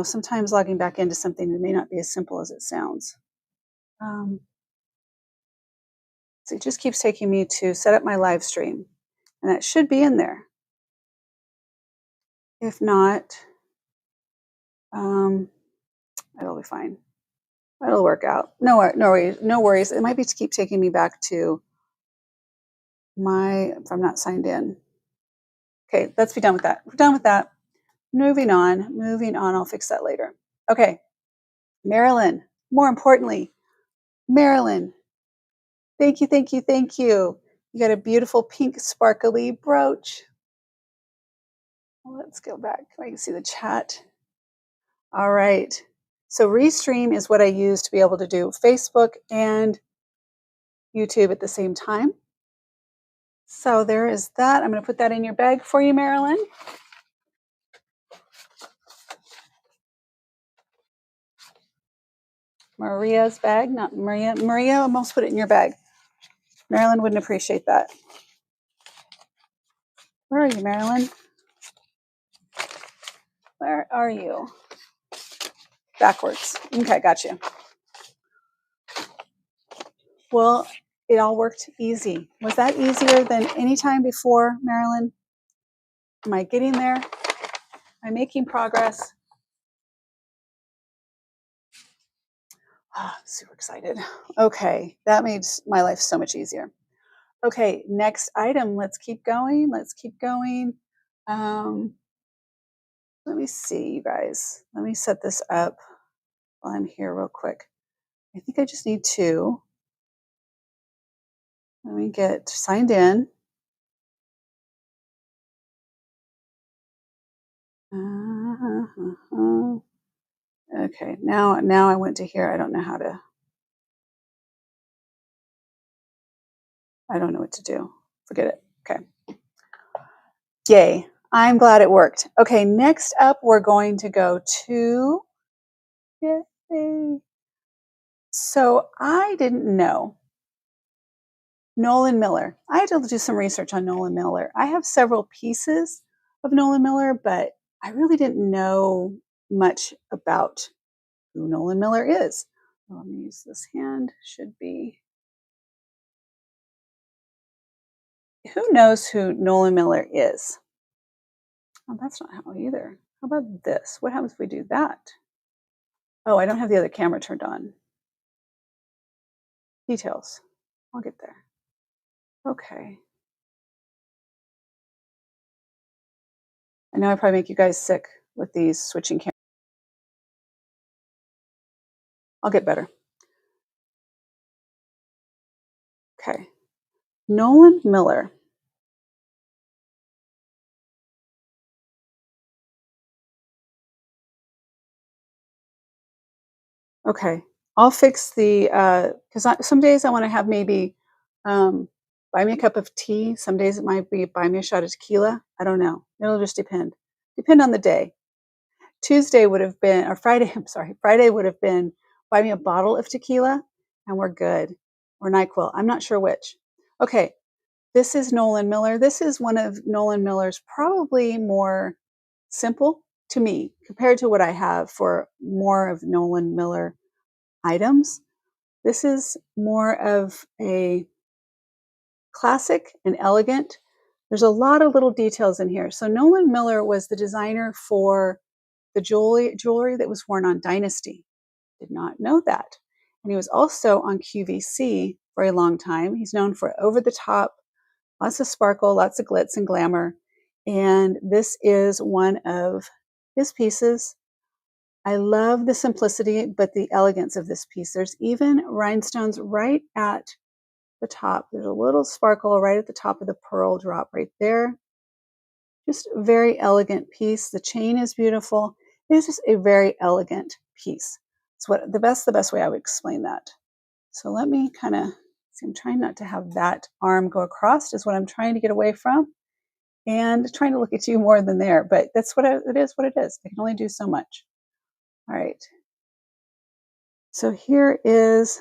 sometimes logging back into something, it may not be as simple as it sounds. So it just keeps taking me to set up my live stream and that should be in there. If not, it'll be fine. It'll work out. No worries. It might be to keep taking me back to if I'm not signed in. Okay, let's be done with that. We're done with that. Moving on. I'll fix that later. Okay, Marilyn. More importantly, Marilyn. Thank you. You got a beautiful pink sparkly brooch. Let's go back. I can see the chat. All right. So Restream is what I use to be able to do Facebook and YouTube at the same time. So there is that. I'm going to put that in your bag for you, Marilyn. Maria's bag, not Maria. Maria, almost put it in your bag. Marilyn wouldn't appreciate that. Where are you, Marilyn? Where are you? Backwards. Okay, got you. Well, it all worked easy. Was that easier than any time before, Marilyn? Am I getting there? Am I making progress? Oh, super excited. Okay, that made my life so much easier. Okay, next item. Let's keep going. Let me see, you guys. Let me set this up while I'm here real quick. I think I just need to. Let me get signed in. Okay, now I went to here. I don't know what to do. Forget it. Okay. Yay. I'm glad it worked. Okay, next up, we're going to go to, yay. So I didn't know Nolan Miller. I had to do some research on Nolan Miller. I have several pieces of Nolan Miller, but I really didn't know much about who Nolan Miller is. Let me use this hand. Should be. Who knows who Nolan Miller is? Oh, that's not how either. How about this? What happens if we do that? Oh, I don't have the other camera turned on. Details. I'll get there. Okay. I know I probably make you guys sick with these switching cameras. I'll get better. Okay. Nolan Miller. Okay. I'll fix the, because some days I want to have maybe um, buy me a cup of tea. Some days it might be buy me a shot of tequila. I don't know. It'll just depend. Depend on the day. Tuesday would have been, or Friday, I'm sorry, Friday would have been buy me a bottle of tequila and we're good. Or NyQuil. I'm not sure which. Okay. This is Nolan Miller. This is one of Nolan Miller's probably more simple to me compared to what I have for more of Nolan Miller items. This is more of a classic and elegant. There's a lot of little details in here. So Nolan Miller was the designer for the jewelry that was worn on Dynasty. Did not know that. And he was also on QVC for a long time. He's known for over the top, lots of sparkle, lots of glitz and glamour. And this is one of his pieces. I love the simplicity, but the elegance of this piece. There's even rhinestones right at the top. There's a little sparkle right at the top of the pearl drop right there. Just a very elegant piece. The chain is beautiful. It is just a very elegant piece. It's what the best way I would explain that. So let me kind of see. I'm trying not to have that arm go across is what I'm trying to get away from, and trying to look at you more than there. But that's it is what it is. I can only do so much. All right. So here is,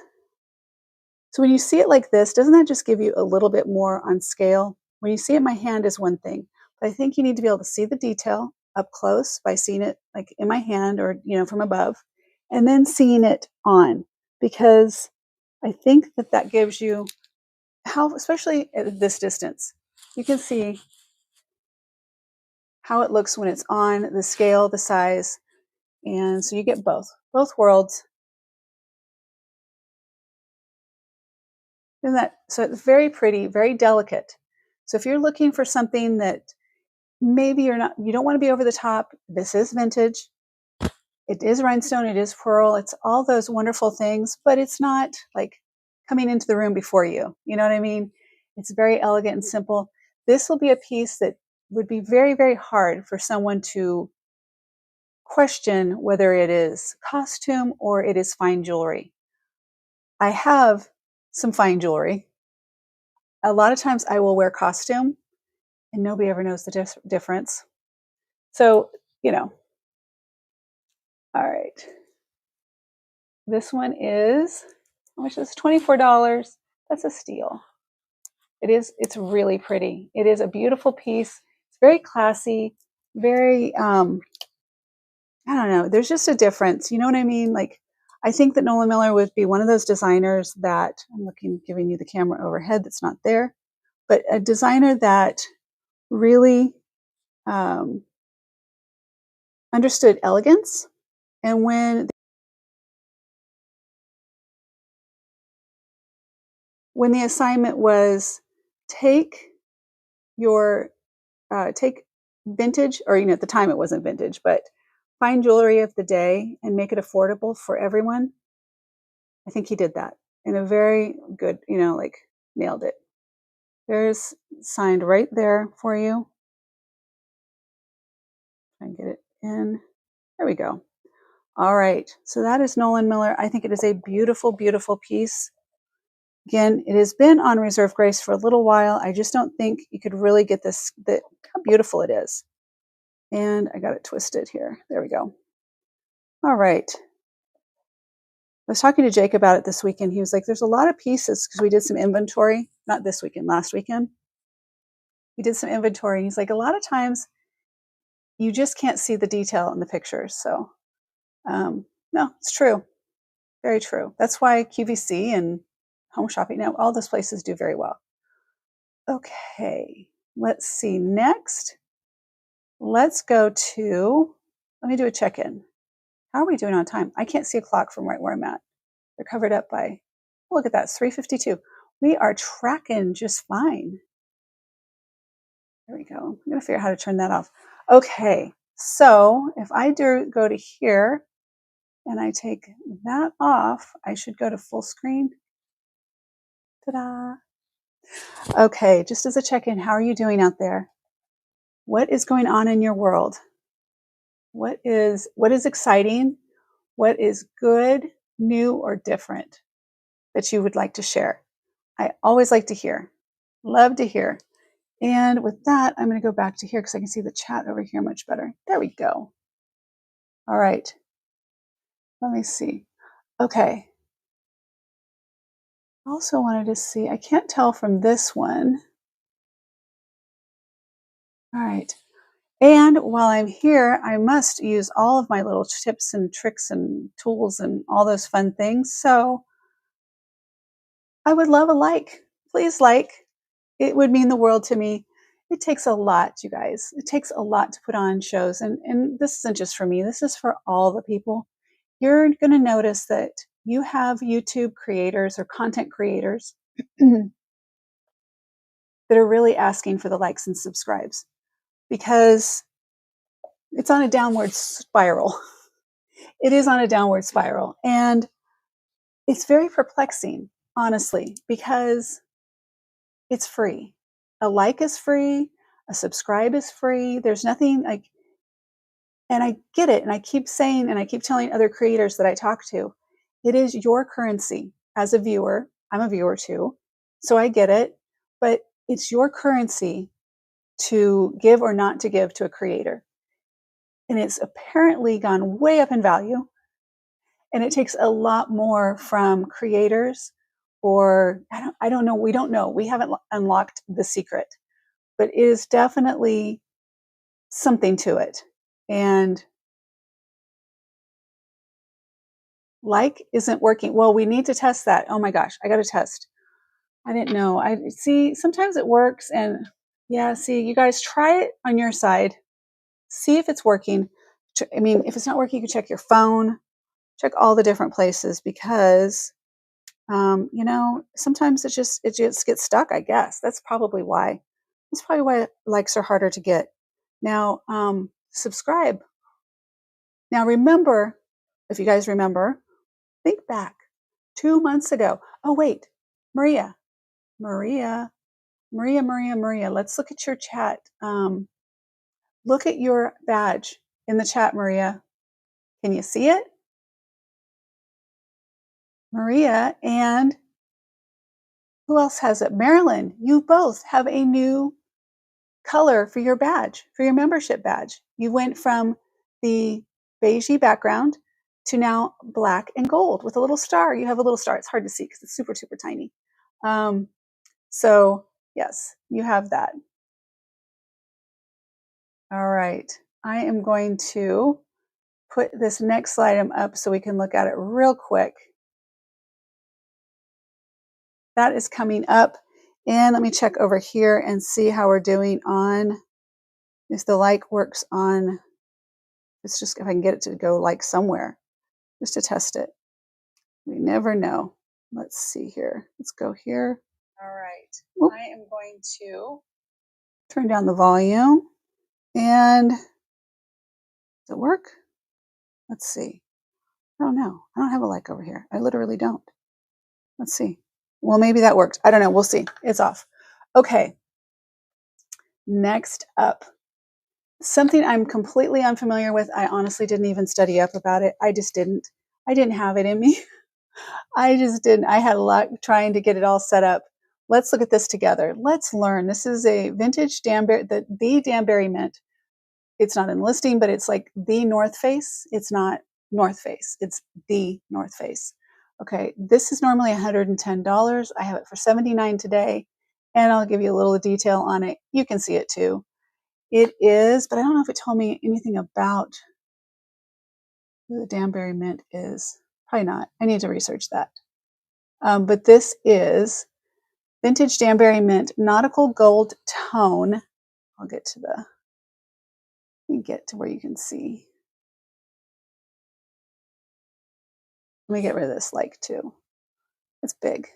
so when you see it like this, doesn't that just give you a little bit more on scale? When you see it in my hand is one thing, but I think you need to be able to see the detail up close by seeing it like in my hand or, from above, and then seeing it on, because I think that gives you how, especially at this distance, you can see how it looks when it's on, the scale, the size, and so you get both worlds. Isn't that so? It's very pretty, very delicate. So if you're looking for something that maybe you don't want to be over the top, this is vintage. It is rhinestone, it is pearl, it's all those wonderful things, but it's not like coming into the room before you. You know what I mean? It's very elegant and simple. This will be a piece that would be very, very hard for someone to question whether it is costume or it is fine jewelry. I have some fine jewelry. A lot of times I will wear costume and nobody ever knows the difference. So, all right. This one is, how much is this? $24. That's a steal. It's really pretty. It is a beautiful piece. It's very classy, very, I don't know. There's just a difference. You know what I mean? Like, I think that Nolan Miller would be one of those designers that, giving you the camera overhead that's not there, but a designer that really understood elegance. And when the assignment was take vintage, or at the time it wasn't vintage, but fine jewelry of the day and make it affordable for everyone, I think he did that in a very good, nailed it. There's signed right there for you. Try and get it in. There we go. All right. So that is Nolan Miller. I think it is a beautiful, beautiful piece. Again, it has been on Reserve Grace for a little while. I just don't think you could really get how beautiful it is. And I got it twisted here. There we go. All right. I was talking to Jake about it this weekend. He was like, there's a lot of pieces because we did some inventory, not this weekend, last weekend. We did some inventory. He's like, a lot of times you just can't see the detail in the pictures. So, no, it's true. Very true. That's why QVC and Home Shopping Now, all those places do very well. Okay, let's see. Next, let's go to, let me do a check-in. How are we doing on time? I can't see a clock from right where I'm at. They're covered up by, look at that, it's 3:52. We are tracking just fine. There we go. I'm going to figure out how to turn that off. Okay, so if I go to here and I take that off, I should go to full screen. Ta-da! Okay, just as a check-in, how are you doing out there? What is going on in your world? What is exciting? What is good, new, or different that you would like to share? I always like to hear. Love to hear. And with that, I'm going to go back to here because I can see the chat over here much better. There we go. All right. Let me see. Okay. Also wanted to see, I can't tell from this one. All right. And while I'm here, I must use all of my little tips and tricks and tools and all those fun things. So I would love a like. Please like. It would mean the world to me. It takes a lot, you guys. It takes a lot to put on shows. And this isn't just for me. This is for all the people. You're going to notice that you have YouTube creators or content creators that are really asking for the likes and subscribes because it's on a downward spiral. It is on a downward spiral. And it's very perplexing, honestly, because it's free. A like is free. A subscribe is free. There's nothing like, and I get it. And I keep saying, and I keep telling other creators that I talk to, it is your currency as a viewer. I'm a viewer too. So I get it. But it's your currency to give or not to give to a creator. And it's apparently gone way up in value. And it takes a lot more from creators, or I don't know. We don't know. We haven't unlocked the secret, but it is definitely something to it. And like isn't working. Well, we need to test that. Oh my gosh, I got to test. I didn't know. I see sometimes it works, and yeah, see, you guys try it on your side. See if it's working. I mean, if it's not working, you can check your phone, check all the different places because sometimes it just gets stuck, I guess. That's probably why. That's probably why likes are harder to get. Now, subscribe. Now, remember, if you guys remember, think back 2 months ago. Oh, wait, Maria. Let's look at your chat. Look at your badge in the chat, Maria. Can you see it? Maria and who else has it? Marilyn, you both have a new color for your badge, for your membership badge. You went from the beigey background to now black and gold with a little star. You have a little star. It's hard to see because it's super, super tiny. So yes, you have that. All right. I am going to put this next item up so we can look at it real quick. That is coming up. And let me check over here and see how we're doing on, if the like works on, it's just if I can get it to go like somewhere, just to test it. We never know. Let's see here. Let's go here. All right. Oop. I am going to turn down the volume. And does it work? Let's see. I don't know. I don't have a like over here. I literally don't. Let's see. Well, maybe that worked. I don't know. We'll see. It's off. Okay. Next up, something I'm completely unfamiliar with. I honestly didn't even study up about it. I just didn't. I didn't have it in me. I just didn't. I had a lot trying to get it all set up. Let's look at this together. Let's learn. This is a vintage Danbury, the Danbury mint. It's not in listing, but it's like the North Face. It's not North Face. It's the North Face. Okay, this is normally $110. I have it for $79 today, and I'll give you a little detail on it. You can see it too. It is, but I don't know if it told me anything about who the Danbury mint is. Probably not. I need to research that. But this is vintage Danbury mint, Nautical Goldtone. I'll get to where you can see. Let me get rid of this like too. It's big.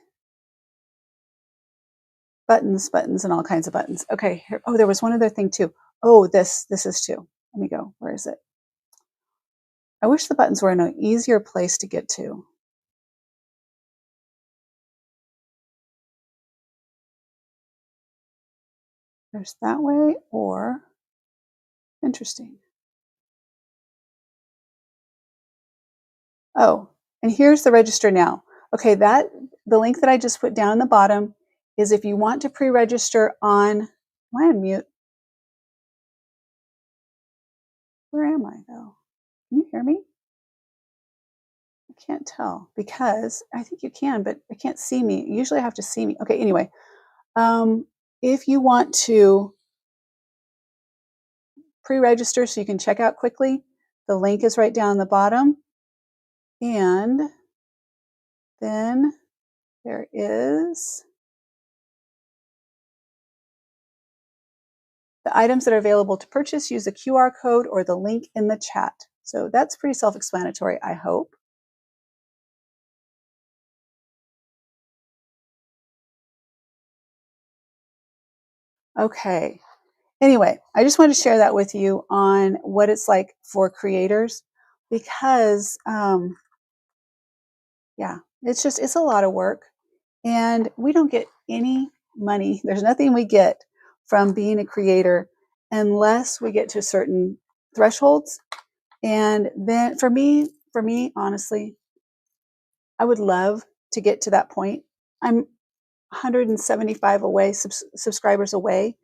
buttons, buttons, and all kinds of buttons. Okay, here, oh, there was one other thing too. Oh, this is too. Let me go. Where is it? I wish the buttons were in an easier place to get to. There's that way, or interesting. Oh, and here's the register now. Okay, the link that I just put down in the bottom is if you want to pre-register on, am I on mute? Where am I though? Can you hear me? I can't tell because I think you can, but I can't see me. Usually I have to see me. Okay, anyway, if you want to pre-register so you can check out quickly, the link is right down the bottom. And then there is the items that are available to purchase. Use the QR code or the link in the chat. So that's pretty self-explanatory, I hope. Okay. Anyway, I just wanted to share that with you on what it's like for creators because, yeah, it's a lot of work and we don't get any money. There's nothing we get from being a creator unless we get to certain thresholds. And then for me, honestly, I would love to get to that point. I'm 175 subscribers away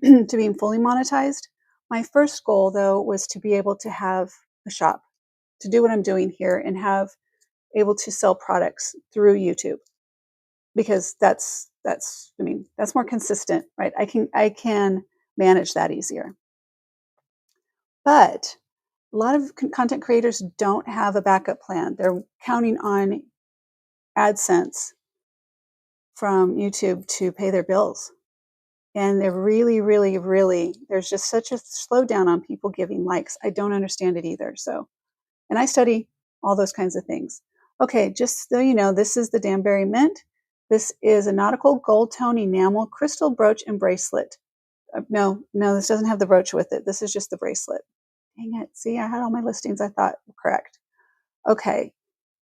to being fully monetized. My first goal, though, was to be able to have a shop, to do what I'm doing here, and have able to sell products through YouTube, because that's more consistent, right? I can manage that easier. But a lot of content creators don't have a backup plan. They're counting on AdSense from YouTube to pay their bills. And they're really, there's just such a slowdown on people giving likes. I don't understand it either. So, and I study all those kinds of things. Okay, just so you know, this is the Danbury Mint. This is a Nautical Goldtone Enamel Crystal Brooch and Bracelet. No, this doesn't have the brooch with it. This is just the bracelet. Dang it. See, I had all my listings I thought were correct. Okay,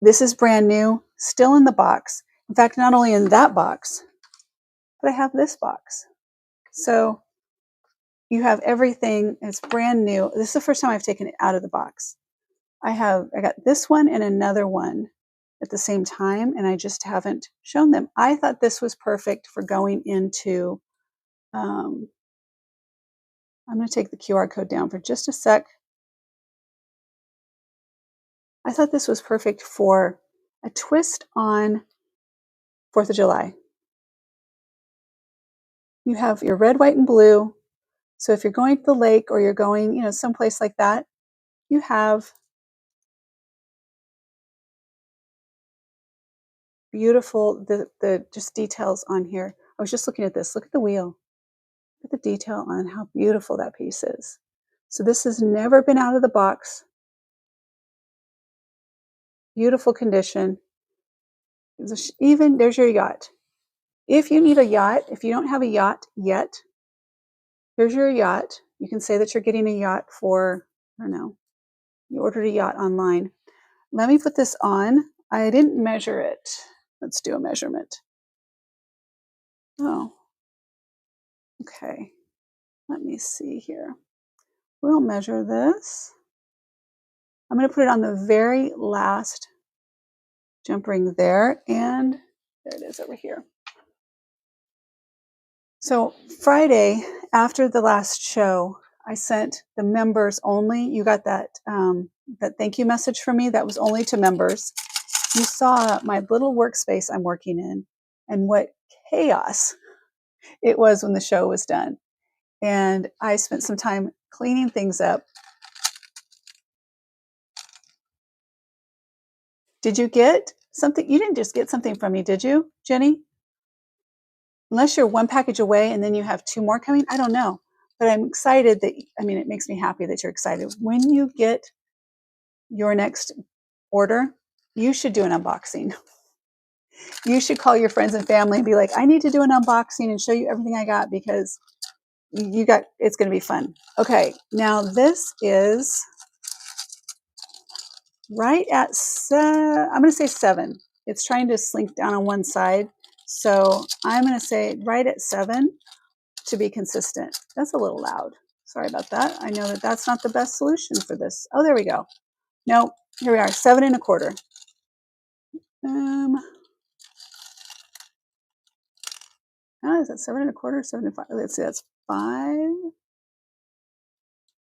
this is brand new, still in the box. In fact, not only in that box, but I have this box. So you have everything. It's brand new. This is the first time I've taken it out of the box. I got this one and another one at the same time, and I just haven't shown them. I thought this was perfect for going into, I'm going to take the QR code down for just a sec. I thought this was perfect for a twist on 4th of July. You have your red, white, and blue. So if you're going to the lake or you're going, someplace like that, you have beautiful, the just details on here. I was just looking at this. Look at the wheel. Look at the detail on how beautiful that piece is. So this has never been out of the box. Beautiful condition. Even there's your yacht. If you need a yacht, if you don't have a yacht yet, here's your yacht. You can say that you're getting a yacht for, I don't know, you ordered a yacht online. Let me put this on. I didn't measure it. Let's do a measurement. Oh, okay. Let me see here. We'll measure this. I'm going to put it on the very last jump ring there, and there it is over here. So Friday, after the last show, I sent the members only. You got that thank you message from me. That was only to members. You saw my little workspace I'm working in, and what chaos it was when the show was done. And I spent some time cleaning things up. Did you get something? You didn't just get something from me, did you, Jenny? Unless you're one package away and then you have 2 more coming, I don't know. But I'm excited that, it makes me happy that you're excited. When you get your next order, you should do an unboxing. You should call your friends and family and be like, I need to do an unboxing and show you everything I got because it's going to be fun. Okay, now this is right at, I'm going to say 7. It's trying to slink down on one side. So I'm going to say right at 7 to be consistent. That's a little loud. Sorry about that. I know that that's not the best solution for this. Oh, there we go. No, here we are, 7 1/4. Is that 7 1/4, 7 5? Let's see, that's 5.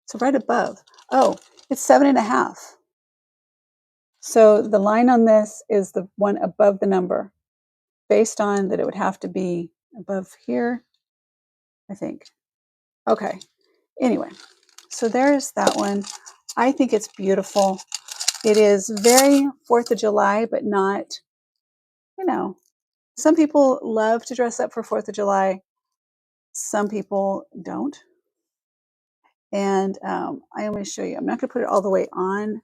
So right above. Oh, it's 7 1/2. So the line on this is the one above the number, based on that it would have to be above here, I think. Okay. Anyway, so there's that one. I think it's beautiful. It is very 4th of July, but not, some people love to dress up for 4th of July. Some people don't. And I am going to show you. I'm not going to put it all the way on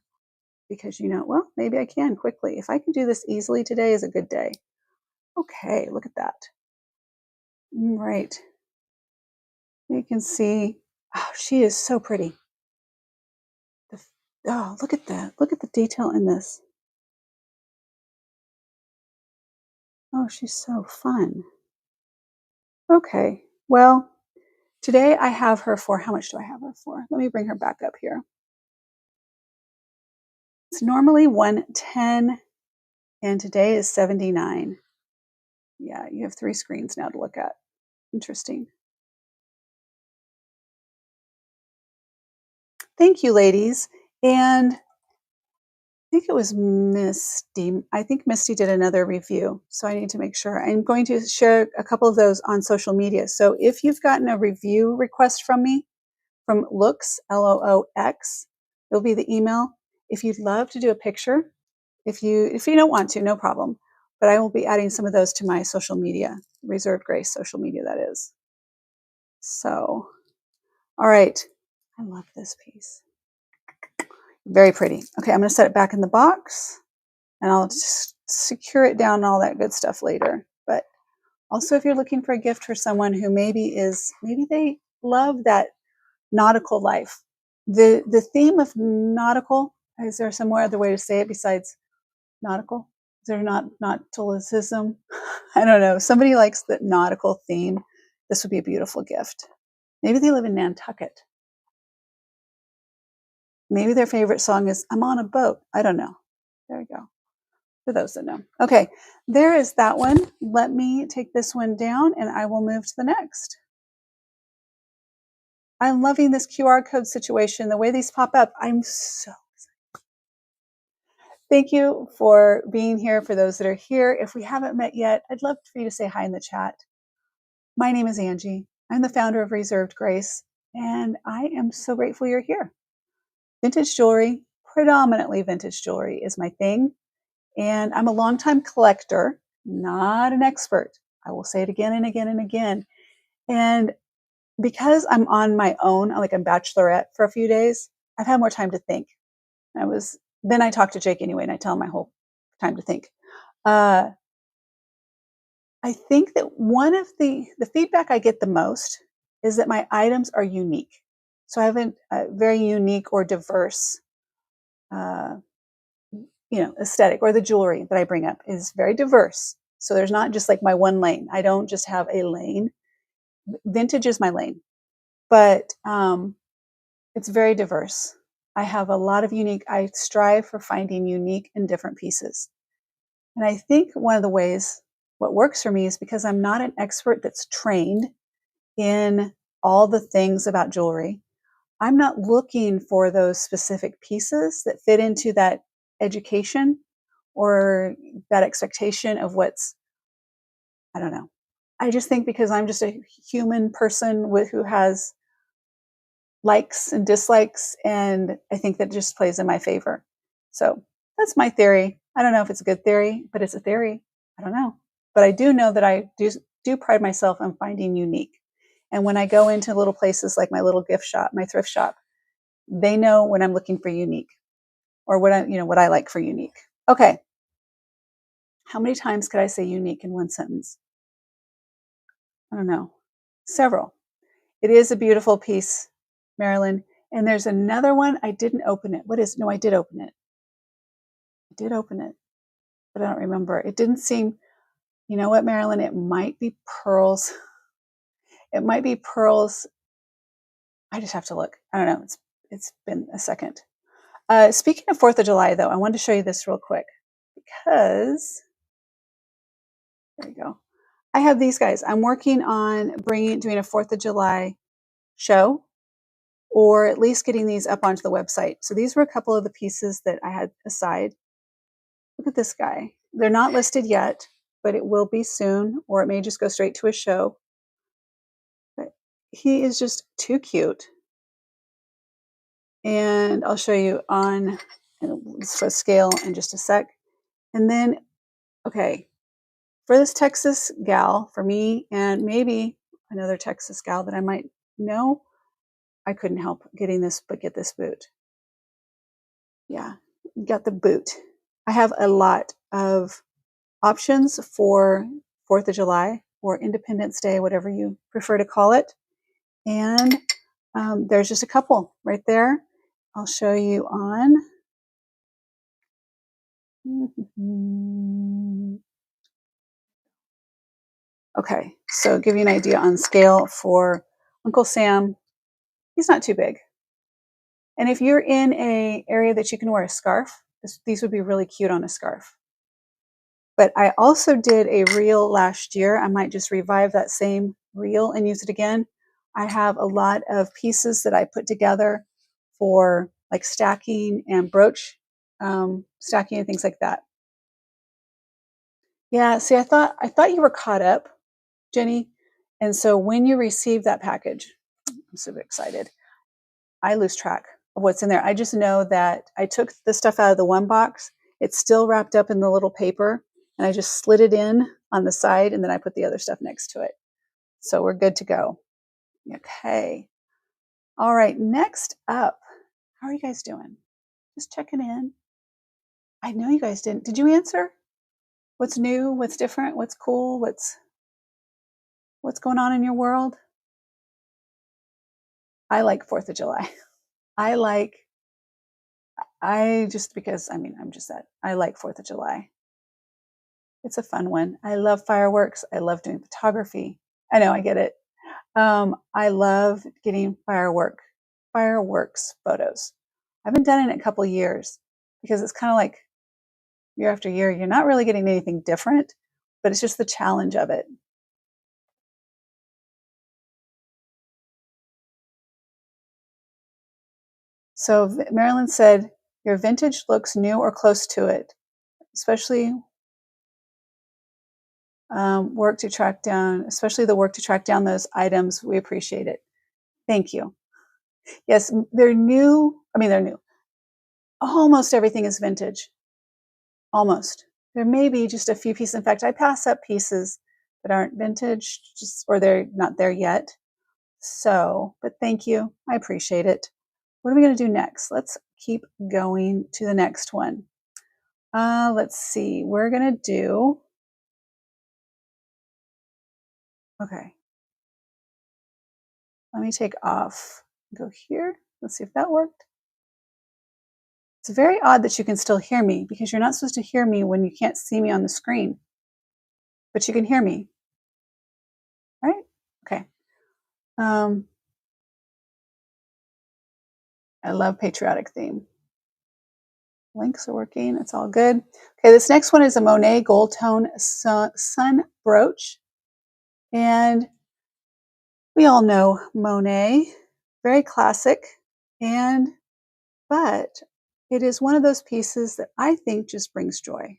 because, well, maybe I can quickly. If I can do this easily, today is a good day. Okay, look at that. Right. You can see, oh, she is so pretty. Oh, look at that. Look at the detail in this. Oh, she's so fun. Okay, well, today I have her for, how much do I have her for? Let me bring her back up here. It's normally 110 and today is 79. Yeah, you have 3 screens now to look at. Interesting. Thank you, ladies. And I think it was Misty. I think Misty did another review, so I need to make sure. I'm going to share a couple of those on social media. So if you've gotten a review request from me, from Loox, Loox, it'll be the email. If you'd love to do a picture, if you don't want to, no problem. But I will be adding some of those to my social media, Reserved Grace social media, that is. So, all right. I love this piece. Very pretty. Okay, I'm going to set it back in the box and I'll just secure it down and all that good stuff later. But also, if you're looking for a gift for someone who maybe they love that nautical life. The theme of nautical, is there some other way to say it besides nautical? Is there not nauticism? I don't know. Somebody likes the nautical theme. This would be a beautiful gift. Maybe they live in Nantucket. Maybe their favorite song is I'm on a boat. I don't know. There we go. For those that know. Okay, there is that one. Let me take this one down and I will move to the next. I'm loving this QR code situation. The way these pop up, I'm so excited. Thank you for being here. For those that are here, if we haven't met yet, I'd love for you to say hi in the chat. My name is Angie. I'm the founder of Reserved Grace, and I am so grateful you're here. Vintage jewelry, predominantly vintage jewelry, is my thing. And I'm a longtime collector, not an expert. I will say it again and again and again. And because I'm on my own, like a bachelorette for a few days, I've had more time to think. Then I talk to Jake anyway, and I tell him my whole time to think. I think that one of the feedback I get the most is that my items are unique. So I have a very unique or diverse, aesthetic, or the jewelry that I bring up is very diverse. So there's not just like my one lane. I don't just have a lane. Vintage is my lane, but it's very diverse. I have a lot of unique. I strive for finding unique and different pieces. And I think one of the ways what works for me is because I'm not an expert that's trained in all the things about jewelry. I'm not looking for those specific pieces that fit into that education or that expectation of I don't know. I just think because I'm just a human person who has likes and dislikes, and I think that just plays in my favor. So that's my theory. I don't know if it's a good theory, but it's a theory. I don't know. But I do know that I do pride myself on finding unique. And when I go into little places like my little gift shop, my thrift shop, they know when I'm looking for unique or what I like for unique. Okay. How many times could I say unique in one sentence? I don't know. Several. It is a beautiful piece, Marilyn. And there's another one. I didn't open it. What is? No, I did open it. I did open it, but I don't remember. It didn't seem. You know what, Marilyn? It might be pearls. It might be pearls. I just have to look. I don't know. It's been a second. Speaking of 4th of July, though, I wanted to show you this real quick because there you go. I have these guys. I'm working on doing a 4th of July show, or at least getting these up onto the website. So these were a couple of the pieces that I had aside. Look at this guy. They're not listed yet, but it will be soon, or it may just go straight to a show. But he is just too cute. And I'll show you on for scale in just a sec. And then, okay, for this Texas gal, for me, and maybe another Texas gal that I might know, I couldn't help getting this, but get this boot. Yeah, got the boot. I have a lot of options for 4th of July or Independence Day, whatever you prefer to call it. And there's just a couple right there. I'll show you on. Okay, so give you an idea on scale for Uncle Sam. He's not too big. And if you're in an area that you can wear a scarf, these would be really cute on a scarf. But I also did a reel last year. I might just revive that same reel and use it again. I have a lot of pieces that I put together for like stacking and brooch stacking and things like that. Yeah, see, I thought you were caught up, Jenny. And so when you receive that package, I'm super excited. I lose track of what's in there. I just know that I took the stuff out of the one box. It's still wrapped up in the little paper, and I just slid it in on the side, and then I put the other stuff next to it. So we're good to go. Okay. All right, next up, how are you guys doing? Just checking in. I know you guys didn't. Did you answer? What's new? What's different? What's cool? What's going on in your world? I like 4th of July. Because I'm just that. I like 4th of July. It's a fun one. I love fireworks. I love doing photography. I know, I get it. I love getting fireworks photos. I haven't done it in a couple of years because it's kind of like year after year, you're not really getting anything different, but it's just the challenge of it. So Marilyn said, your vintage looks new or close to it, especially work to track down, especially the work to track down those items. We appreciate it. Thank you. Yes, they're new. They're new. Almost everything is vintage. Almost. There may be just a few pieces. In fact, I pass up pieces that aren't vintage, or they're not there yet. So, but thank you. I appreciate it. What are we going to do next? Let's keep going to the next one. Let's see. We're going to do. Okay. Let me take off. Go here. Let's see if that worked. It's very odd that you can still hear me because you're not supposed to hear me when you can't see me on the screen, but you can hear me. Right? Okay. I love patriotic theme. Links are working. It's all good. Okay, this next one is a Monet Goldtone Sun Brooch. And we all know Monet, very classic, but it is one of those pieces that I think just brings joy.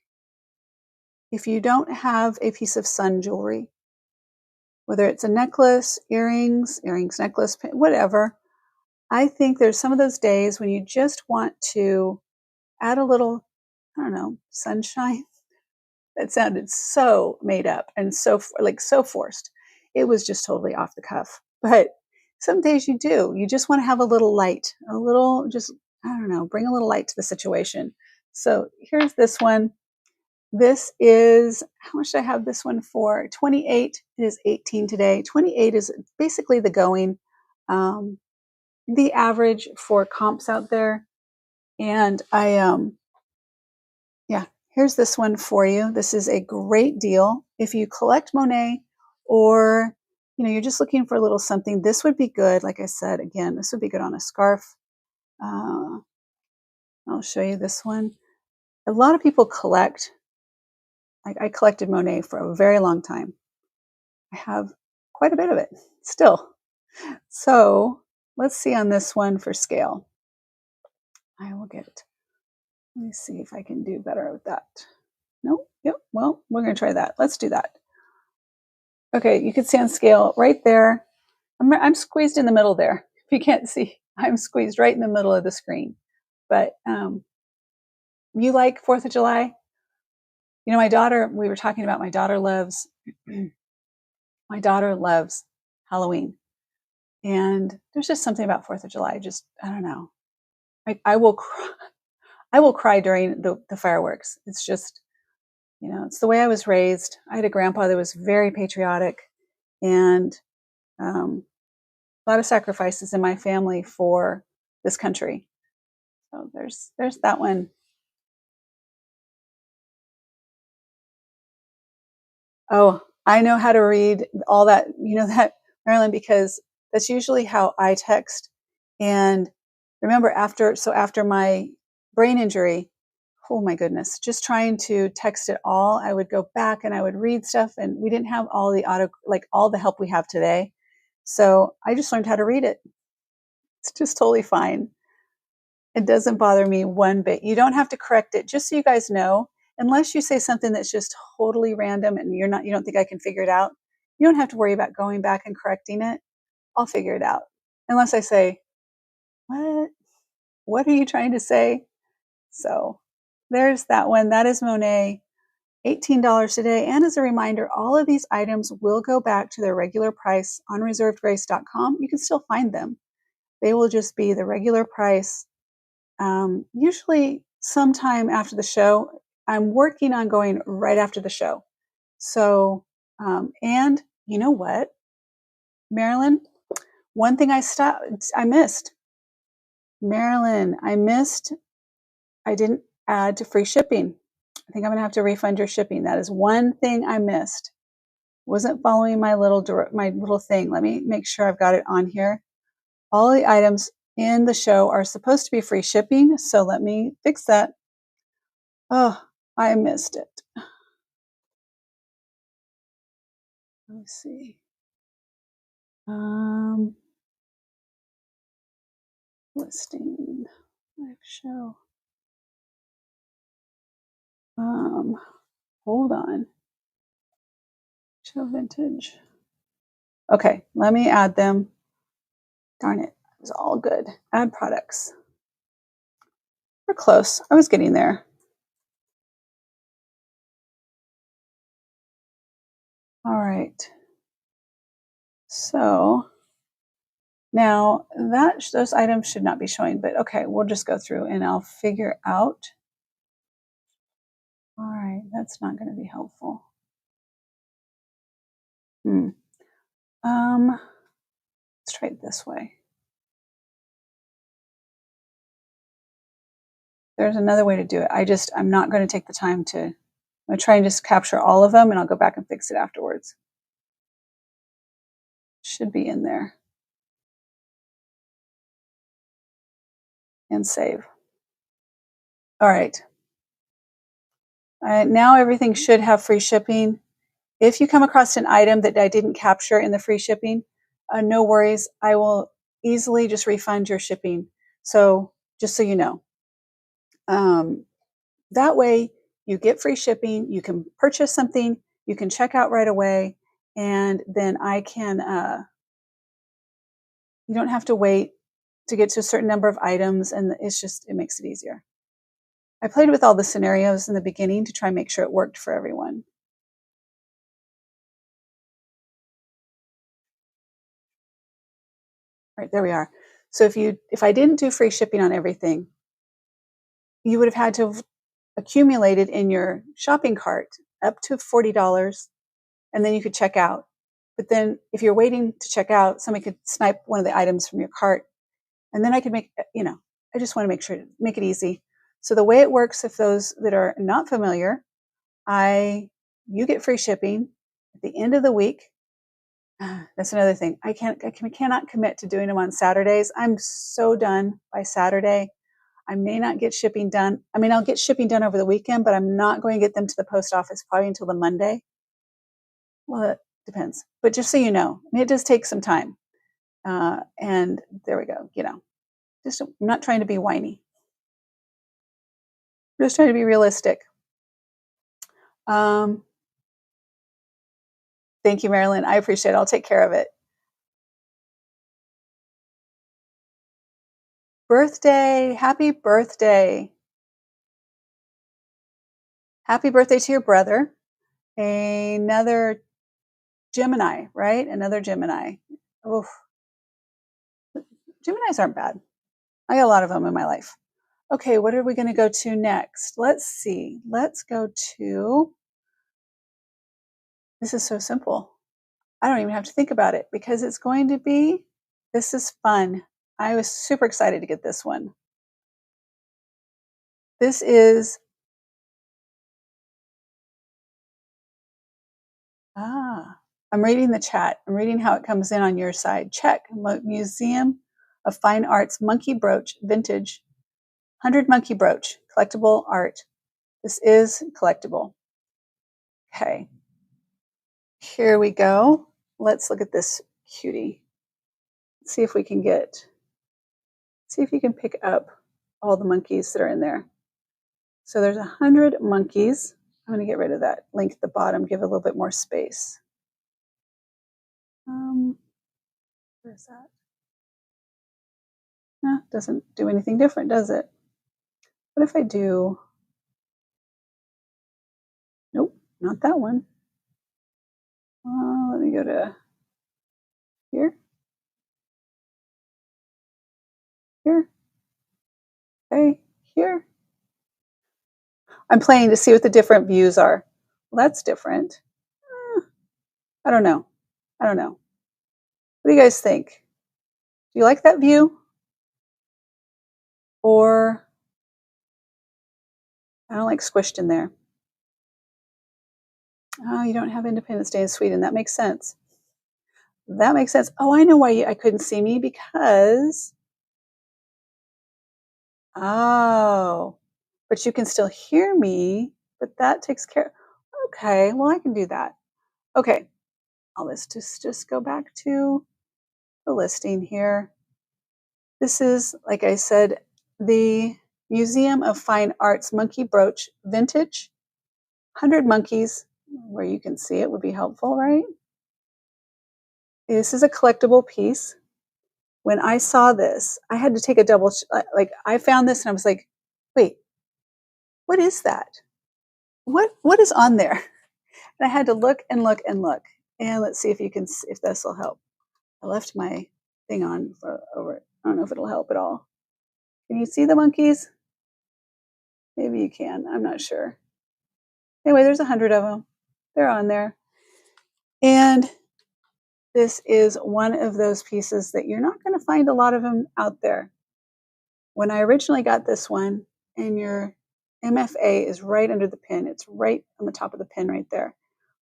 If you don't have a piece of sun jewelry, whether it's a necklace, earrings, necklace, whatever, I think there's some of those days when you just want to add a little, I don't know, sunshine. That sounded so made up and so forced. It was just totally off the cuff. But some days you do. You just want to have a little light, I don't know, bring a little light to the situation. So here's this one. This is, how much did I have this one for? 28. It is 18 today. 28 is basically the going, the average for comps out there. And yeah, here's this one for you. This is a great deal. If you collect Monet, or you're just looking for a little something, this would be good. Like I said, again, this would be good on a scarf. I'll show you this one. A lot of people collect. I collected Monet for a very long time. I have quite a bit of it still. So let's see on this one for scale. I will get it. Let me see if I can do better with that. Nope. Yep. Well, we're going to try that. Let's do that. Okay, you can see on scale right there. I'm squeezed in the middle there. If you can't see, I'm squeezed right in the middle of the screen. But you like 4th of July? My daughter, we were talking about my daughter loves Halloween. And there's just something about 4th of July. Just, I don't know. I will cry. I will cry during the fireworks. It's just, it's the way I was raised. I had a grandpa that was very patriotic, and a lot of sacrifices in my family for this country. So there's that one. Oh, I know how to read all that, that, Marilyn, because that's usually how I text. And remember, after my brain injury, oh my goodness, just trying to text it all, I would go back and I would read stuff, and we didn't have all the help we have today. So I just learned how to read it. It's just totally fine. It doesn't bother me one bit. You don't have to correct it, just so you guys know. Unless you say something that's just totally random and you don't think I can figure it out, you don't have to worry about going back and correcting it. I'll figure it out. Unless I say, what are you trying to say? So there's that one. That is Monet, $18 today. And as a reminder, all of these items will go back to their regular price on reservedgrace.com. You can still find them. They will just be the regular price. Usually sometime after the show. I'm working on going right after the show. So, and you know what, Marilyn, one thing I missed. Marilyn, I didn't add to free shipping. I think I'm going to have to refund your shipping. That is one thing I missed. Wasn't following my little thing. Let me make sure I've got it on here. All the items in the show are supposed to be free shipping, so let me fix that. Oh, I missed it. Let me see. Listing, live show. Hold on. Show vintage. Okay, let me add them. Darn it, it was all good. Add products. We're close. I was getting there. All right. So now those items should not be showing, but okay, we'll just go through and I'll figure out. All right, that's not going to be helpful. Let's try it this way. There's another way to do it. I'm not going to take the time to, I'm going to try and just capture all of them, and I'll go back and fix it afterwards. Should be in there. And save. All right. Now everything should have free shipping. If you come across an item that I didn't capture in the free shipping, no worries. I will easily just refund your shipping. So just so you know. That way you get free shipping, you can purchase something, you can check out right away, and then I can, you don't have to wait to get to a certain number of items, and it makes it easier. I played with all the scenarios in the beginning to try and make sure it worked for everyone. All right, there we are. So if I didn't do free shipping on everything, you would have had to have accumulated in your shopping cart up to $40, and then you could check out. But then if you're waiting to check out, somebody could snipe one of the items from your cart, and then I could make, I just want to make sure to make it easy. So the way it works, if those that are not familiar, you get free shipping at the end of the week. That's another thing. I cannot commit to doing them on Saturdays. I'm so done by Saturday. I may not get shipping done. I mean, I'll get shipping done over the weekend, but I'm not going to get them to the post office probably until the Monday. Well, it depends. But just so you know, I mean, it does take some time. And there we go. I'm not trying to be whiny. I'm just trying to be realistic. Thank you, Marilyn. I appreciate it. I'll take care of it. Birthday. Happy birthday. Happy birthday to your brother. Another Gemini, right? Another Gemini. Oof. Geminis aren't bad. I got a lot of them in my life. Okay, what are we going to go to next? Let's see. Let's go to, this is so simple. I don't even have to think about it because it's going to be, this is fun. I was super excited to get this one. This is, I'm reading the chat. I'm reading how it comes in on your side. Check, Museum of Fine Arts Monkey Brooch, Vintage, 100 Monkey Brooch, collectible art. This is collectible. Okay, here we go. Let's look at this cutie. Let's see if we can see if you can pick up all the monkeys that are in there. So there's 100 monkeys. I'm going to get rid of that link at the bottom, give it a little bit more space. Where's that? No, doesn't do anything different, does it? What if I do? Nope, not that one. Let me go to here. Here. Okay, here. I'm playing to see what the different views are. Well, that's different. I don't know. What do you guys think? Do you like that view? Or I don't like squished in there. Oh, you don't have Independence Day in Sweden. That makes sense. That makes sense. Oh, I know why I couldn't see me, because but you can still hear me, but that takes care. Okay, well, I can do that. Okay, let's just go back to the listing here. This is, like I said, the Museum of Fine Arts Monkey Brooch Vintage. 100 monkeys, where you can see it would be helpful, right? This is a collectible piece. When I saw this, I had to take a double, I found this and I was like, wait, what is that? What is on there? And I had to look and look and look. And let's see if this will help. I left my thing on over it. I don't know if it'll help at all. Can you see the monkeys? Maybe you can. I'm not sure. Anyway, there's 100 of them. They're on there. And this is one of those pieces that you're not going to find a lot of them out there. When I originally got this one, and your MFA is right under the pin. It's right on the top of the pin right there.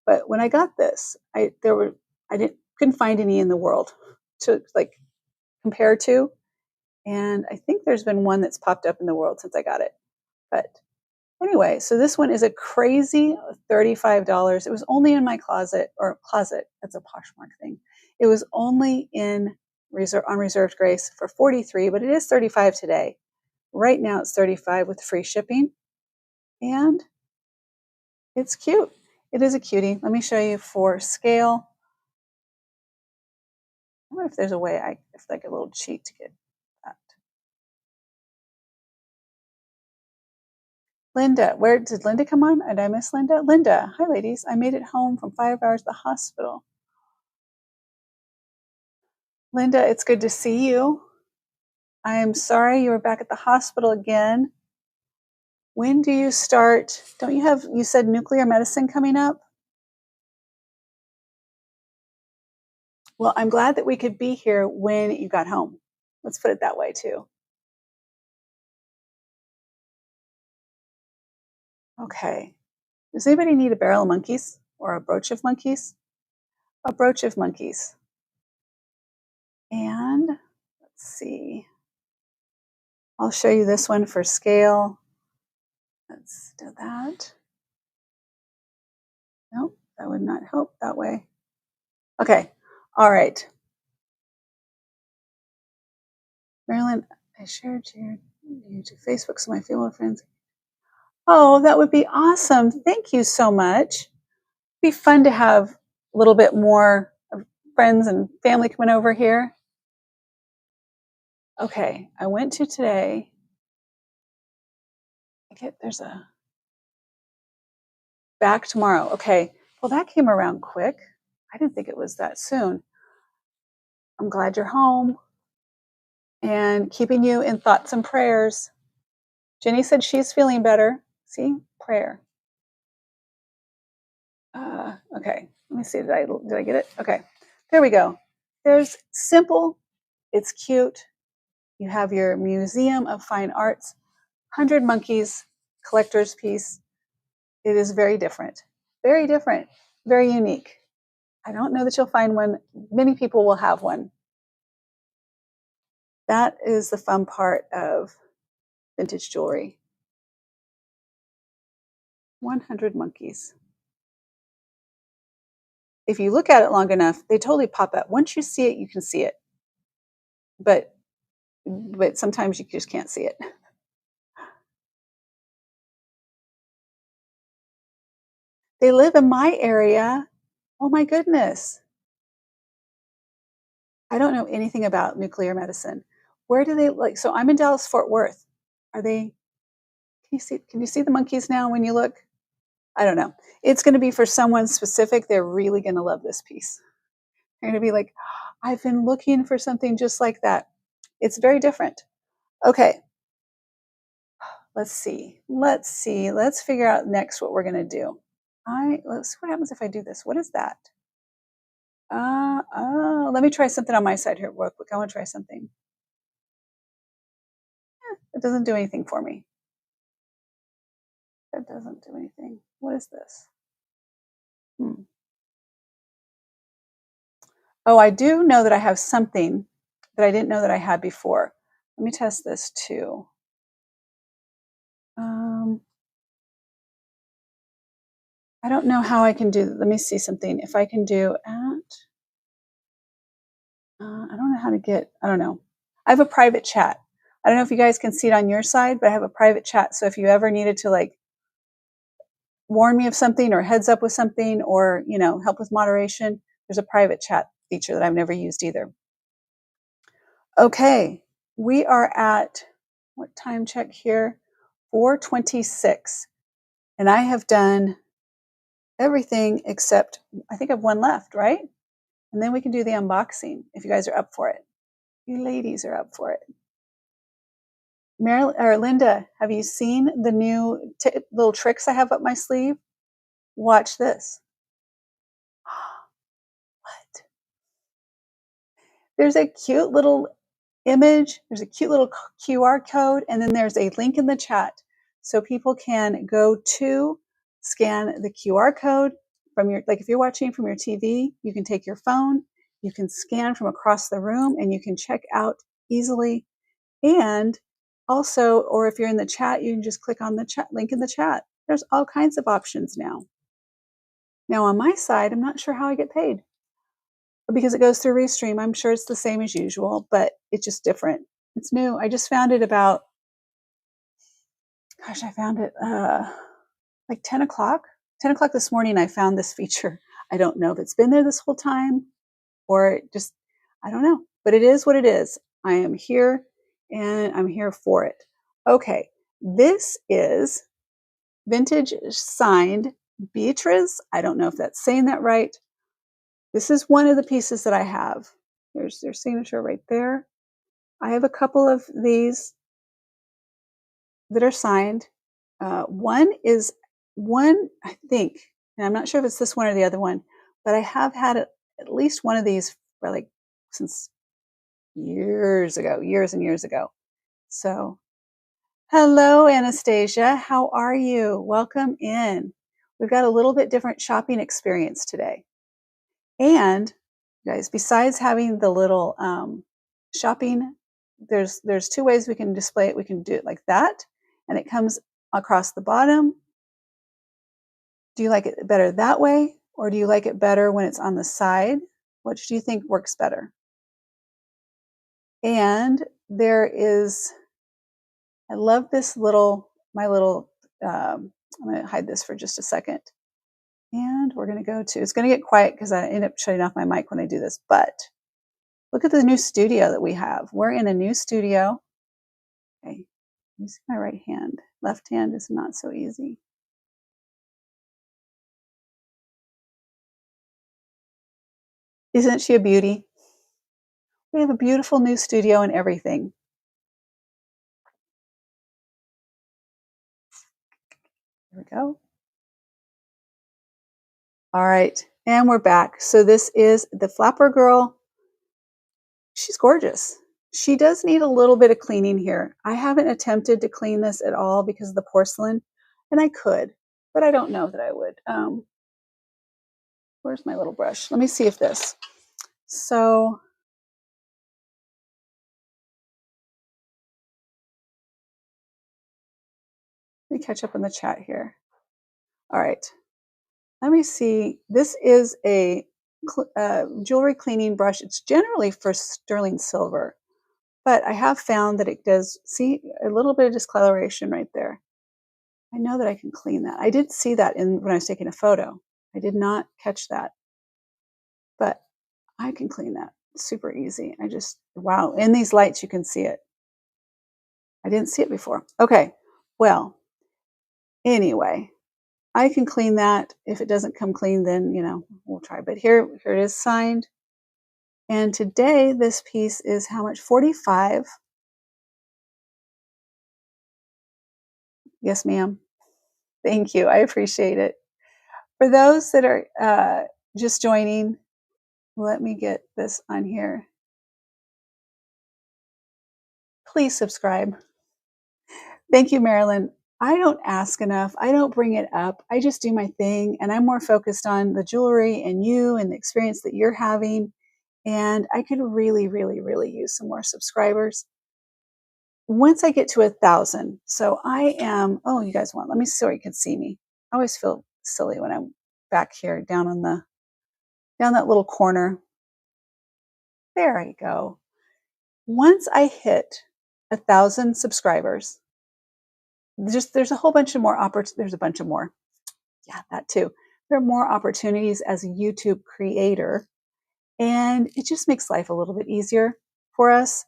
But when I got this, I couldn't find any in the world to compare to. And I think there's been one that's popped up in the world since I got it. But anyway, so this one is a crazy $35. It was only in my closet, that's a Poshmark thing. It was only on Reserved Grace for $43, but it is $35 today. Right now it's $35 with free shipping. And it's cute. It is a cutie. Let me show you for scale. I wonder if there's a way if like a little cheat to get that. Linda, where did Linda come on? Did I miss Linda? Linda, hi ladies. I made it home from 5 hours at the hospital. Linda, it's good to see you. I am sorry you were back at the hospital again. When do you start? Don't you have, you said nuclear medicine coming up? Well, I'm glad that we could be here when you got home. Let's put it that way too. Okay. Does anybody need a barrel of monkeys or a brooch of monkeys? A brooch of monkeys. And let's see. I'll show you this one for scale. Let's do that. Nope, that would not help that way. Okay. All right. Marilyn, I shared you to Facebook so my female friends. Oh, that would be awesome. Thank you so much. It'd be fun to have a little bit more of friends and family coming over here. Okay, I went to today. There's a back tomorrow. Okay, well, that came around quick. I didn't think it was that soon. I'm glad you're home and keeping you in thoughts and prayers. Jenny said she's feeling better. See, prayer. Okay, let me see. Did I get it? Okay, there we go. There's simple. It's cute. You have your Museum of Fine Arts, 100 Monkeys collector's piece. It is very different, very unique. I don't know that you'll find one. Many people will have one. That is the fun part of vintage jewelry. 100 monkeys. If you look at it long enough, they totally pop up. Once you see it, you can see it. But sometimes you just can't see it. They live in my area. Oh my goodness. I don't know anything about nuclear medicine. Where do they like? So I'm in Dallas, Fort Worth. Are they? Can you see the monkeys now when you look? I don't know. It's going to be for someone specific. They're really going to love this piece. They're going to be like, I've been looking for something just like that. It's very different. Okay. Let's see. Let's figure out next what we're going to do. Let's see what happens if I do this. What is that? Let me try something on my side here real quick. I want to try something. It doesn't do anything for me. That doesn't do anything. What is this? Oh, I do know that I have something that I didn't know that I had before. Let me test this too. I don't know how I can do. Let me see something. If I can do at, I don't know how to get. I don't know. I have a private chat. I don't know if you guys can see it on your side, but I have a private chat. So if you ever needed to like warn me of something or heads up with something or help with moderation, there's a private chat feature that I've never used either. Okay, we are at what time check here? 4:26, and I have done everything except I think I have one left, right? And then we can do the unboxing if you guys are up for it. You ladies are up for it. Marilyn or Linda, have you seen the new little tricks I have up my sleeve? Watch this. What? There's a cute little image. There's a cute little QR code, and then there's a link in the chat so people can go to scan the QR code from your, like if you're watching from your TV, you can take your phone, you can scan from across the room, and you can check out easily. And also, or if you're in the chat, you can just click on the chat link in the chat. There's all kinds of options now. Now on my side, I'm not sure how I get paid because it goes through Restream. I'm sure it's the same as usual, but it's just different. It's new. I just found it about, I found it like 10 o'clock. 10 o'clock this morning, I found this feature. I don't know if it's been there this whole time or just, I don't know, but it is what it is. I am here and I'm here for it. Okay, this is vintage signed Beatriz. I don't know if that's saying that right. This is one of the pieces that I have. There's their signature right there. I have a couple of these that are signed. one, I think, and I'm not sure if it's this one or the other one, but I have had at least one of these for like since years and years ago. So, hello, Anastasia. How are you? Welcome in. We've got a little bit different shopping experience today. And guys, besides having the little shopping, there's two ways we can display it. We can do it like that, and it comes across the bottom. Do you like it better that way, or do you like it better when it's on the side? Which do you think works better? And there is, I love this little, I'm going to hide this for just a second. And we're going to go to, it's going to get quiet because I end up shutting off my mic when I do this, but look at the new studio that we have. We're in a new studio. Okay, you see my right hand. Left hand is not so easy. Isn't she a beauty? We have a beautiful new studio and everything. There we go. All right, and we're back. So this is the Flapper Girl. She's gorgeous. She does need a little bit of cleaning here. I haven't attempted to clean this at all because of the porcelain, and I could, but I don't know that I would. Where's my little brush? Let me see if this. So let me catch up in the chat here. All right. Let me see. This is a jewelry cleaning brush. It's generally for sterling silver, but I have found that it does, see, a little bit of discoloration right there. I know that I can clean that. I did see that when I was taking a photo. I did not catch that, but I can clean that. It's super easy. Wow. In these lights, you can see it. I didn't see it before. Okay. Well, anyway, I can clean that. If it doesn't come clean, then, we'll try. But here it is signed. And today, this piece is how much? 45. Yes, ma'am. Thank you. I appreciate it. For those that are just joining, let me get this on here. Please subscribe. Thank you, Marilyn. I don't ask enough. I don't bring it up. I just do my thing. And I'm more focused on the jewelry and you and the experience that you're having. And I could really, really, really use some more subscribers. Once I get to 1,000, so I am, oh, you guys let me see so you can see me. I always feel silly when I'm back here down that little corner. There I go. Once I hit 1,000 subscribers, there's a whole bunch of more there's a bunch of more. Yeah, that too. There are more opportunities as a YouTube creator, and it just makes life a little bit easier for us.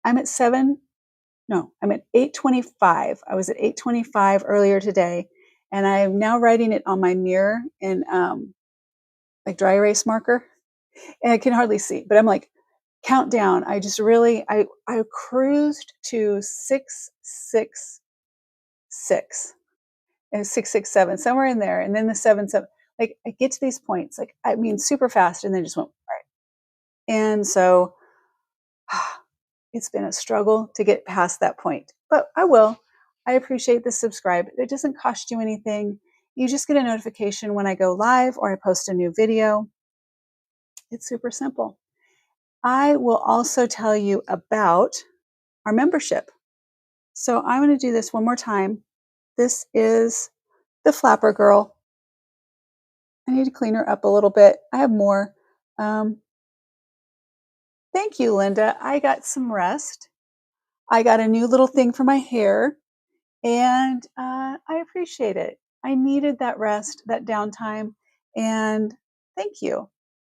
I'm at 825. I was at 825 earlier today, and I'm now writing it on my mirror in like dry erase marker, and I can hardly see, but I'm like, countdown. I just really, I cruised to 666 and 667, somewhere in there, and then the 77. Like I get to these points, like I mean, super fast, and then just went right. And so it's been a struggle to get past that point, but I will. I appreciate the subscribe. It doesn't cost you anything. You just get a notification when I go live or I post a new video. It's super simple. I will also tell you about our membership. So I'm going to do this one more time. This is the Flapper Girl. I need to clean her up a little bit. I have more. Thank you, Linda. I got some rest. I got a new little thing for my hair, and I appreciate it. I needed that rest, that downtime, and thank you.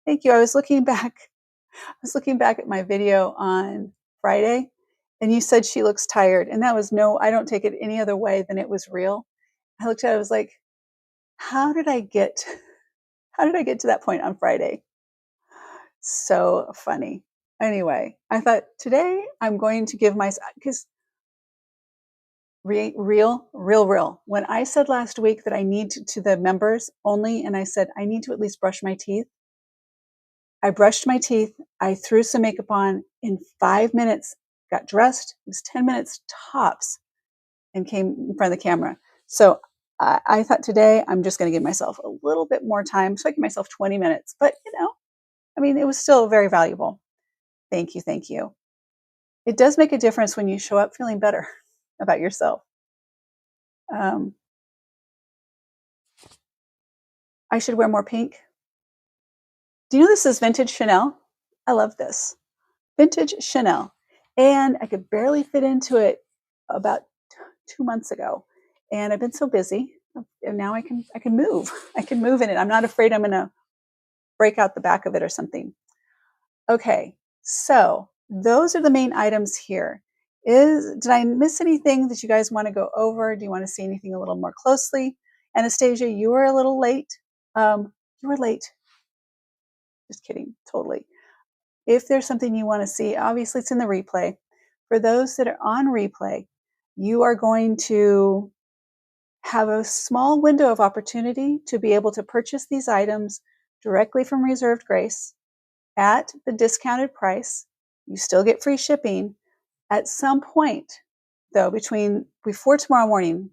Thank you. I was looking back at my video on Friday, and you said she looks tired, and that was I don't take it any other way than it was real. I looked at it, I was like, how did I get to that point on Friday? So funny. Anyway, I thought today I'm going to give myself, because Real. When I said last week that I need to the members only, and I said I need to at least brush my teeth, I brushed my teeth, I threw some makeup on in 5 minutes, got dressed, it was 10 minutes tops, and came in front of the camera. So I thought today I'm just going to give myself a little bit more time. So I give myself 20 minutes, but I mean, it was still very valuable. Thank you. Thank you. It does make a difference when you show up feeling better about yourself. I should wear more pink. Do you know this is vintage Chanel? I love this. Vintage Chanel. And I could barely fit into it about 2 months ago. And I've been so busy. And now I can move. I can move in it. I'm not afraid I'm going to break out the back of it or something. Okay. So those are the main items here. Did I miss anything that you guys want to go over? Do you want to see anything a little more closely? Anastasia, you were a little late. You were late. Just kidding. Totally. If there's something you want to see, obviously it's in the replay. For those that are on replay, you are going to have a small window of opportunity to be able to purchase these items directly from Reserved Grace at the discounted price. You still get free shipping. At some point, though, before tomorrow morning,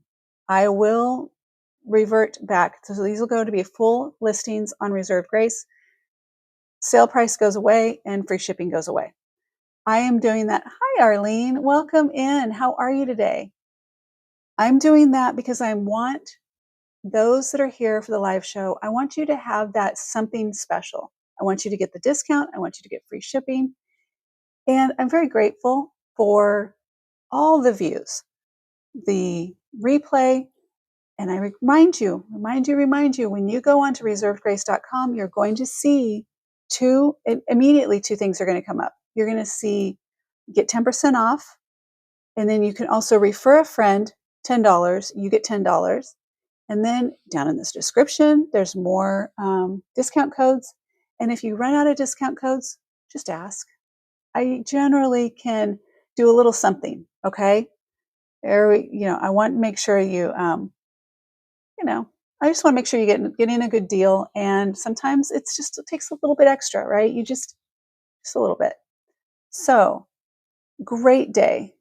I will revert back. So these will go to be full listings on Reserved Grace. Sale price goes away and free shipping goes away. I am doing that. Hi, Arlene. Welcome in. How are you today? I'm doing that because I want those that are here for the live show, I want you to have that something special. I want you to get the discount. I want you to get free shipping. And I'm very grateful for all the views, the replay. And I remind you, when you go onto reservedgrace.com, you're going to see immediately two things are going to come up. You're going to see get 10% off. And then you can also refer a friend, $10, you get $10. And then down in this description, there's more discount codes. And if you run out of discount codes, just ask. I generally can do a little something. Okay. I want to make sure I just want to make sure you get in a good deal. And sometimes it takes a little bit extra, right? Just a little bit. So great day.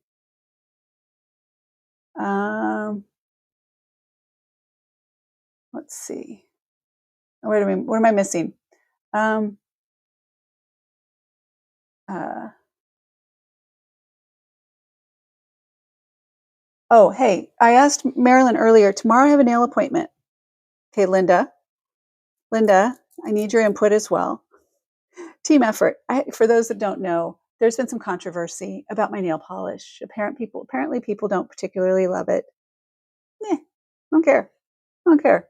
Let's see. What am I missing? Oh, hey, I asked Marilyn earlier, tomorrow I have a nail appointment. Okay, Linda, I need your input as well. Team effort. For those that don't know, there's been some controversy about my nail polish. Apparently people don't particularly love it. Don't care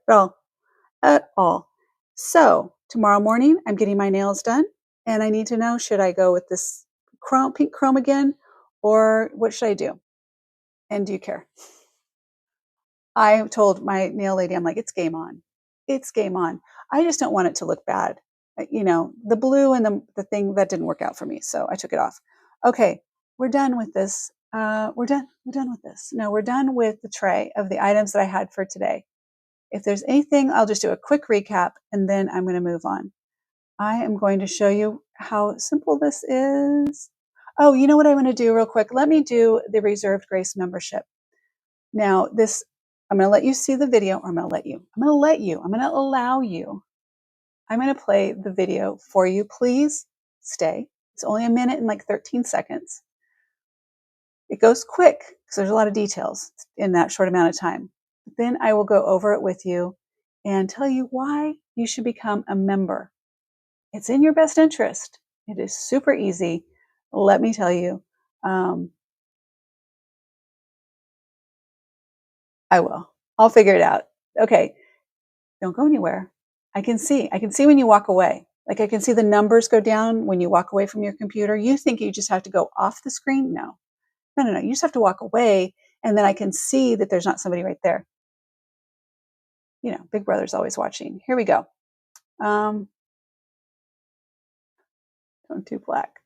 at all. So tomorrow morning, I'm getting my nails done, and I need to know, should I go with this pink chrome again, or what should I do? And do you care? I told my nail lady, I'm like, it's game on. It's game on. I just don't want it to look bad. The blue and the thing that didn't work out for me. So I took it off. Okay, we're done with this. We're done with this. No, we're done with the tray of the items that I had for today. If there's anything, I'll just do a quick recap and then I'm going to move on. I am going to show you how simple this is. Oh, you know what I'm going to do real quick? Let me do the Reserved Grace membership. Now, I'm going to let you see the video, or I'm going to allow you. I'm going to play the video for you. Please stay. It's only a minute and like 13 seconds. It goes quick because there's a lot of details in that short amount of time. Then I will go over it with you and tell you why you should become a member. It's in your best interest. It is super easy. Let me tell you. I will. I'll figure it out. Okay. Don't go anywhere. I can see when you walk away. Like I can see the numbers go down when you walk away from your computer. You think you just have to go off the screen? No. You just have to walk away, and then I can see that there's not somebody right there. Big Brother's always watching. Here we go. Don't do black.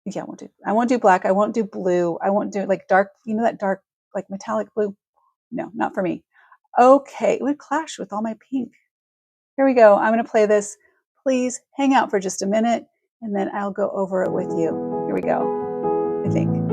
Yeah, I won't do black. I won't do blue. I won't do like dark, that dark like metallic blue. No, not for me. Okay, it would clash with all my pink. Here we go. I'm going to play this. Please hang out for just a minute, and then I'll go over it with you. Here we go, I think.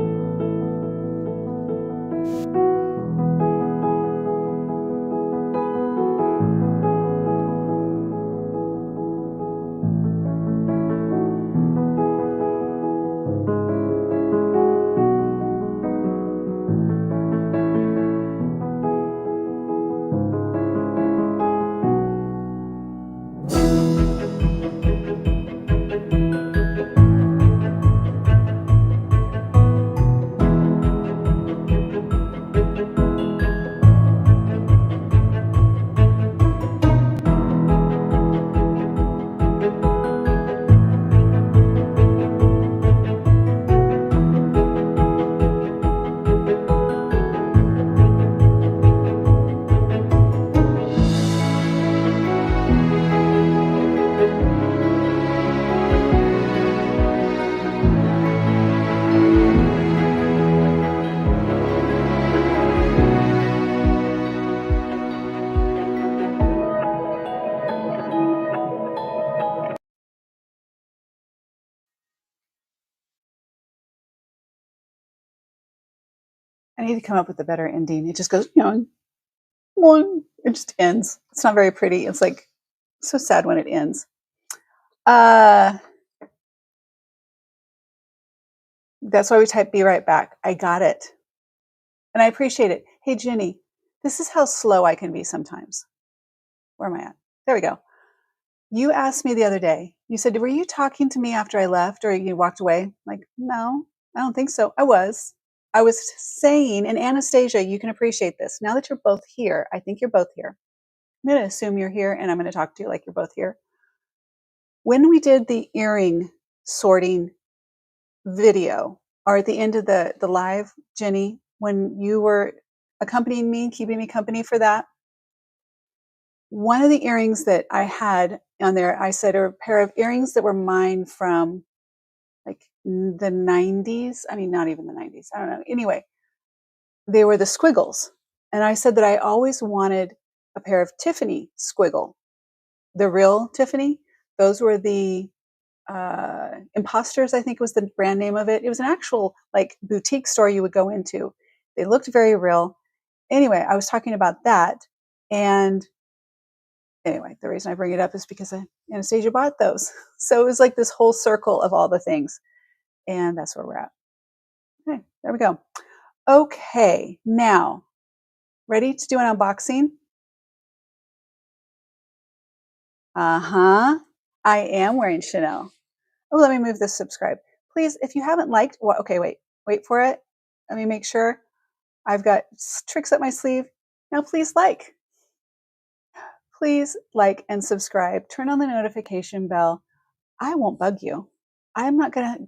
I need to come up with a better ending. It just goes, it just ends. It's not very pretty. It's like so sad when it ends. That's why we type be right back. I got it. And I appreciate it. Hey, Jenny, this is how slow I can be sometimes. Where am I at? There we go. You asked me the other day, you said, were you talking to me after I left or you walked away? I'm like, no, I don't think so. I was saying, and Anastasia, you can appreciate this. Now that you're both here, I think you're both here. I'm going to assume you're here and I'm going to talk to you like you're both here. When we did the earring sorting video, or at the end of the live, Jenny, when you were accompanying me, keeping me company for that, one of the earrings that I had on there, I said, are a pair of earrings that were mine from like the 90s. I mean, not even the 90s. I don't know. Anyway, they were the squiggles. And I said that I always wanted a pair of Tiffany squiggle, the real Tiffany. Those were the Imposters, I think was the brand name of it. It was an actual like boutique store you would go into. They looked very real. Anyway, I was talking about that. And anyway, the reason I bring it up is because Anastasia bought those. So it was like this whole circle of all the things. And that's where we're at. Okay, there we go. Okay, now, ready to do an unboxing? Uh-huh. I am wearing Chanel. Oh, let me move this subscribe. Please, if you haven't liked, well, okay, wait for it. Let me make sure. I've got tricks up my sleeve. Now, please like. Please like and subscribe. Turn on the notification bell. I won't bug you. I'm not gonna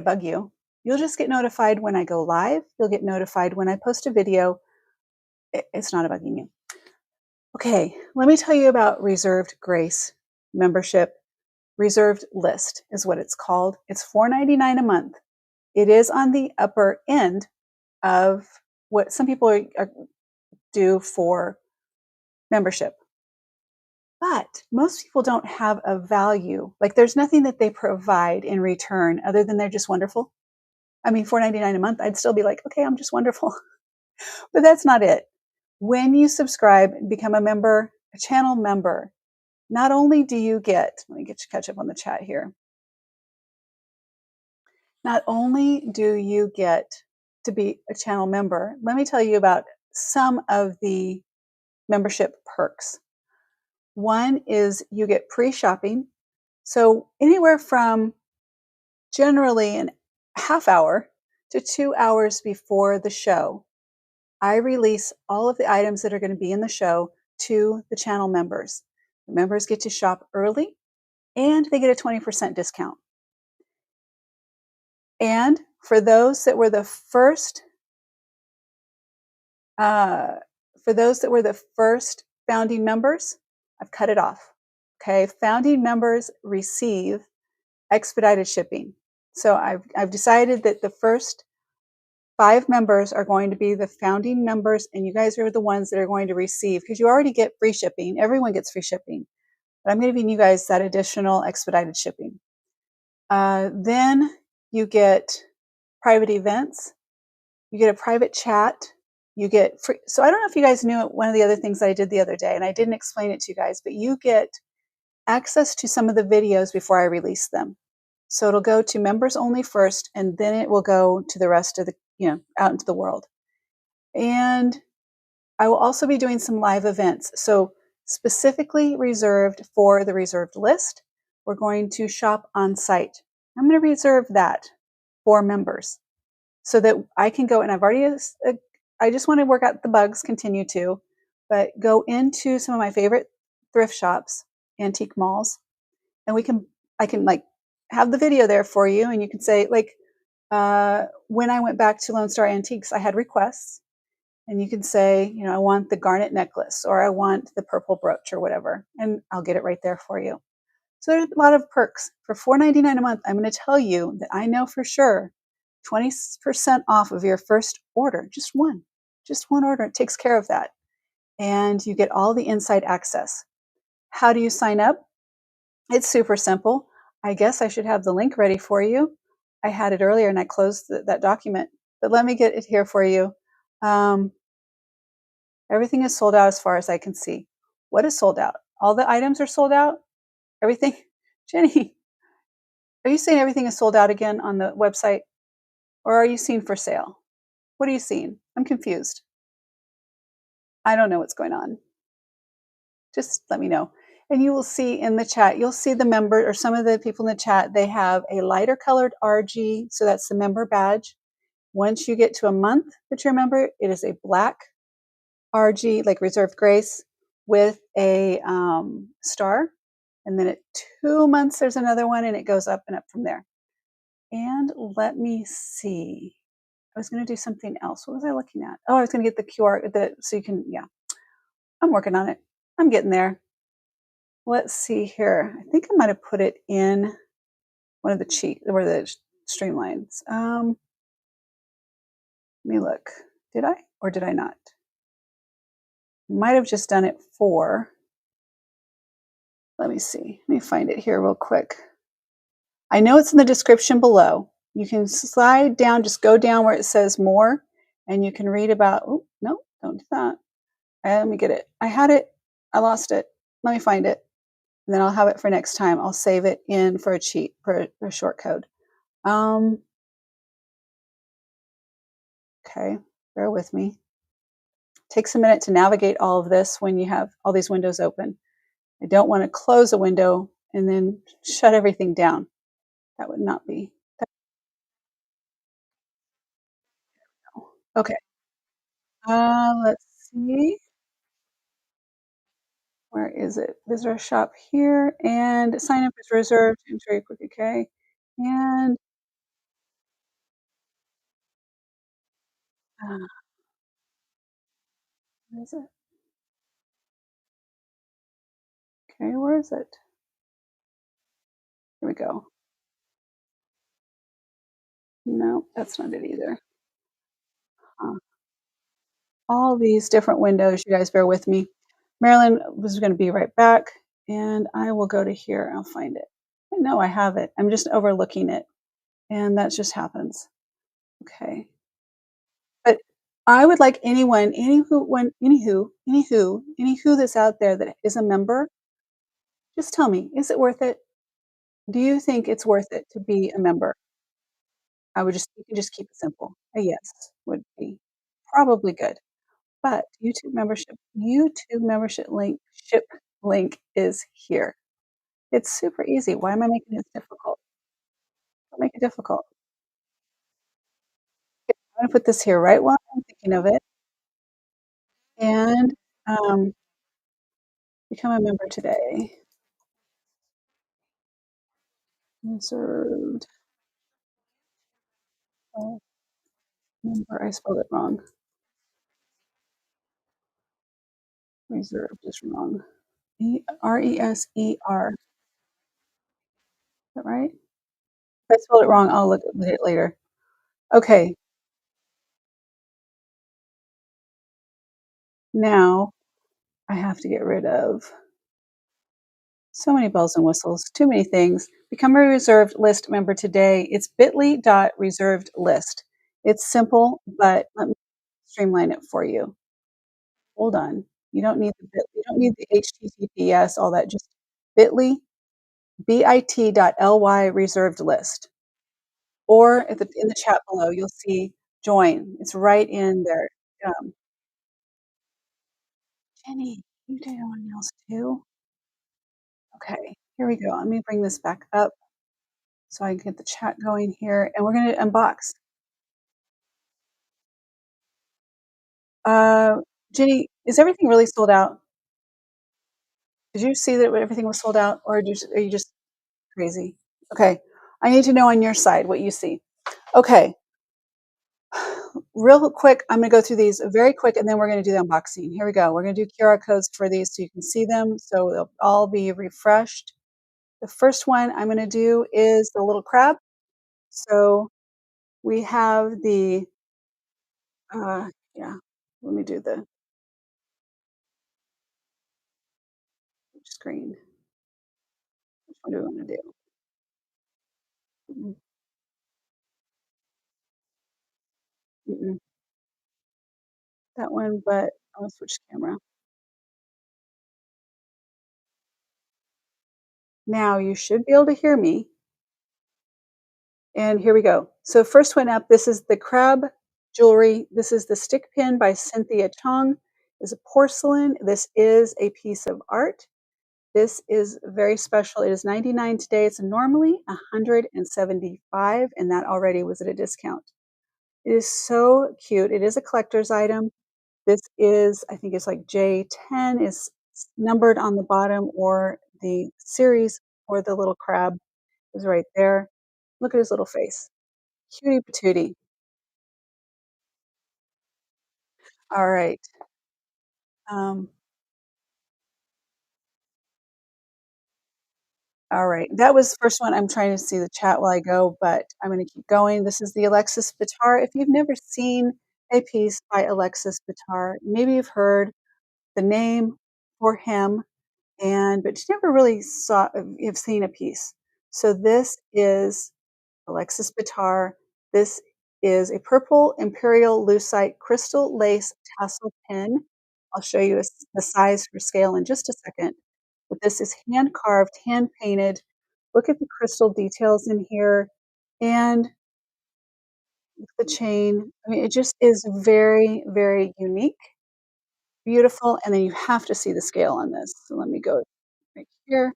bug you. You'll just get notified when I go live. You'll get notified when I post a video. It's not bugging you. Okay, let me tell you about Reserved Grace membership. Reserved List is what it's called. It's $4.99 a month. It is on the upper end of what some people do for membership. But most people don't have a value. Like there's nothing that they provide in return other than they're just wonderful. I mean, $4.99 a month, I'd still be like, okay, I'm just wonderful. But that's not it. When you subscribe and become a member, a channel member, not only do you get, let me catch up on the chat here. Not only do you get to be a channel member, let me tell you about some of the membership perks. One is you get pre-shopping. So anywhere from generally a half hour to 2 hours before the show, I release all of the items that are going to be in the show to the channel members. The members get to shop early and they get a 20% discount. And for those that were the first, founding members, I've cut it off. Okay, founding members receive expedited shipping. So I've decided that the first 5 members are going to be the founding members, and you guys are the ones that are going to receive, because you already get free shipping. Everyone gets free shipping. But I'm giving you guys that additional expedited shipping. Then you get private events. You get a private chat. You get free. So I don't know if you guys knew it, one of the other things I did the other day, and I didn't explain it to you guys, but you get access to some of the videos before I release them. So it'll go to members only first, and then it will go to the rest of the, out into the world. And I will also be doing some live events. So specifically reserved for the reserved list, we're going to shop on site. I'm going to reserve that for members so that I can go, and I just want to work out the bugs, continue to, but go into some of my favorite thrift shops, antique malls, and I can like have the video there for you, and you can say, like, when I went back to Lone Star Antiques, I had requests, and you can say, I want the garnet necklace, or I want the purple brooch, or whatever, and I'll get it right there for you. So there's a lot of perks. For $4.99 a month, I'm going to tell you that I know for sure 20% off of your first order. Just one order. It takes care of that. And you get all the inside access. How do you sign up? It's super simple. I guess I should have the link ready for you. I had it earlier and I closed that document, but let me get it here for you. Everything is sold out as far as I can see. What is sold out? All the items are sold out? Everything? Jenny, are you saying everything is sold out again on the website? Or are you seeing for sale? What are you seeing? I'm confused. I don't know what's going on. Just let me know. And you will see in the chat, you'll see the member, or some of the people in the chat, they have a lighter colored RG. So that's the member badge. Once you get to a month that you're a member, it is a black RG, like reserved grace, with a star. And then at 2 months, there's another one, and it goes up and up from there. And let me see. I was going to do something else. What was I looking at? Oh, I was going to get the QR, so you can, yeah. I'm working on it. I'm getting there. Let's see here. I think I might have put it in one of the streamlines. Let me look. Did I or did I not? Might have just done it for. Let me see. Let me find it here real quick. I know it's in the description below. You can slide down, just go down where it says more, and you can read about. Oh, no, don't do that. Let me get it. I had it. I lost it. Let me find it. And then I'll have it for next time. I'll save it in for a cheat, for a short code. Okay, bear with me. It takes a minute to navigate all of this when you have all these windows open. I don't want to close a window and then shut everything down. That would not be. Okay. Let's see. Where is it? Visitor shop here, and sign up is reserved. Enter your quick, okay. And where is it? Okay, where is it? Here we go. No, that's not it either. All these different windows. You guys bear with me. Marilyn was going to be right back, and I will go to here. I'll find it. I know I have it. I'm just overlooking it, and that just happens. Okay. But I would like anyone, anywho that's out there that is a member, just tell me, is it worth it? Do you think it's worth it to be a member? You can just keep it simple. A yes would be probably good. But YouTube membership link is here. It's super easy. Why am I making it difficult? Don't make it difficult. I'm gonna put this here right while I'm thinking of it, and, um, become a member today. Reserved, member, I spelled it wrong. Reserved is wrong. Reser. Is that right? If I spelled it wrong, I'll look at it later. Okay. Now I have to get rid of so many bells and whistles, too many things. Become a reserved list member today. It's bit.ly.reserved list. It's simple, but let me streamline it for you. Hold on. You don't need the HTTPS, all that. Just bit.ly, bit.ly reserved list. Or at in the chat below, you'll see join. It's right in there. Um, Jenny, you do your nails too? Okay, here we go. Let me bring this back up so I can get the chat going here, and we're gonna unbox. Uh, Jenny, is everything really sold out? Did you see that everything was sold out, or are you just crazy? Okay, I need to know on your side what you see. Okay, real quick, I'm gonna go through these very quick, and then we're gonna do the unboxing. Here we go. We're gonna do QR codes for these so you can see them, so they'll all be refreshed. The first one I'm gonna do is the little crab. So we have the, yeah, let me do the screen. Which one do we wanna do? Mm, mm-mm, that one, but I'll switch camera. Now you should be able to hear me, and here we go. So first one up, this is the crab jewelry. This is the stick pin by Cynthia Chuang. Is a porcelain. This is a piece of art. This is very special. It is 99 today. It's normally 175, and that already was at a discount. It is so cute. It is a collector's item. This is, I think it's like J10 is numbered on the bottom, or the series, or the little crab is right there. Look at his little face. Cutie patootie. All right. Um, all right. That was the first one. I'm trying to see the chat while I go, but I'm going to keep going. This is the Alexis Bittar. If you've never seen a piece by Alexis Bittar, maybe you've heard the name or him, but you never really you've seen a piece. So this is Alexis Bittar. This is a purple Imperial Lucite crystal lace tassel pin. I'll show you the size for scale in just a second. But this is hand carved, hand painted. Look at the crystal details in here, and the chain. I mean, it just is very, very unique, beautiful. And then you have to see the scale on this. So let me go right here.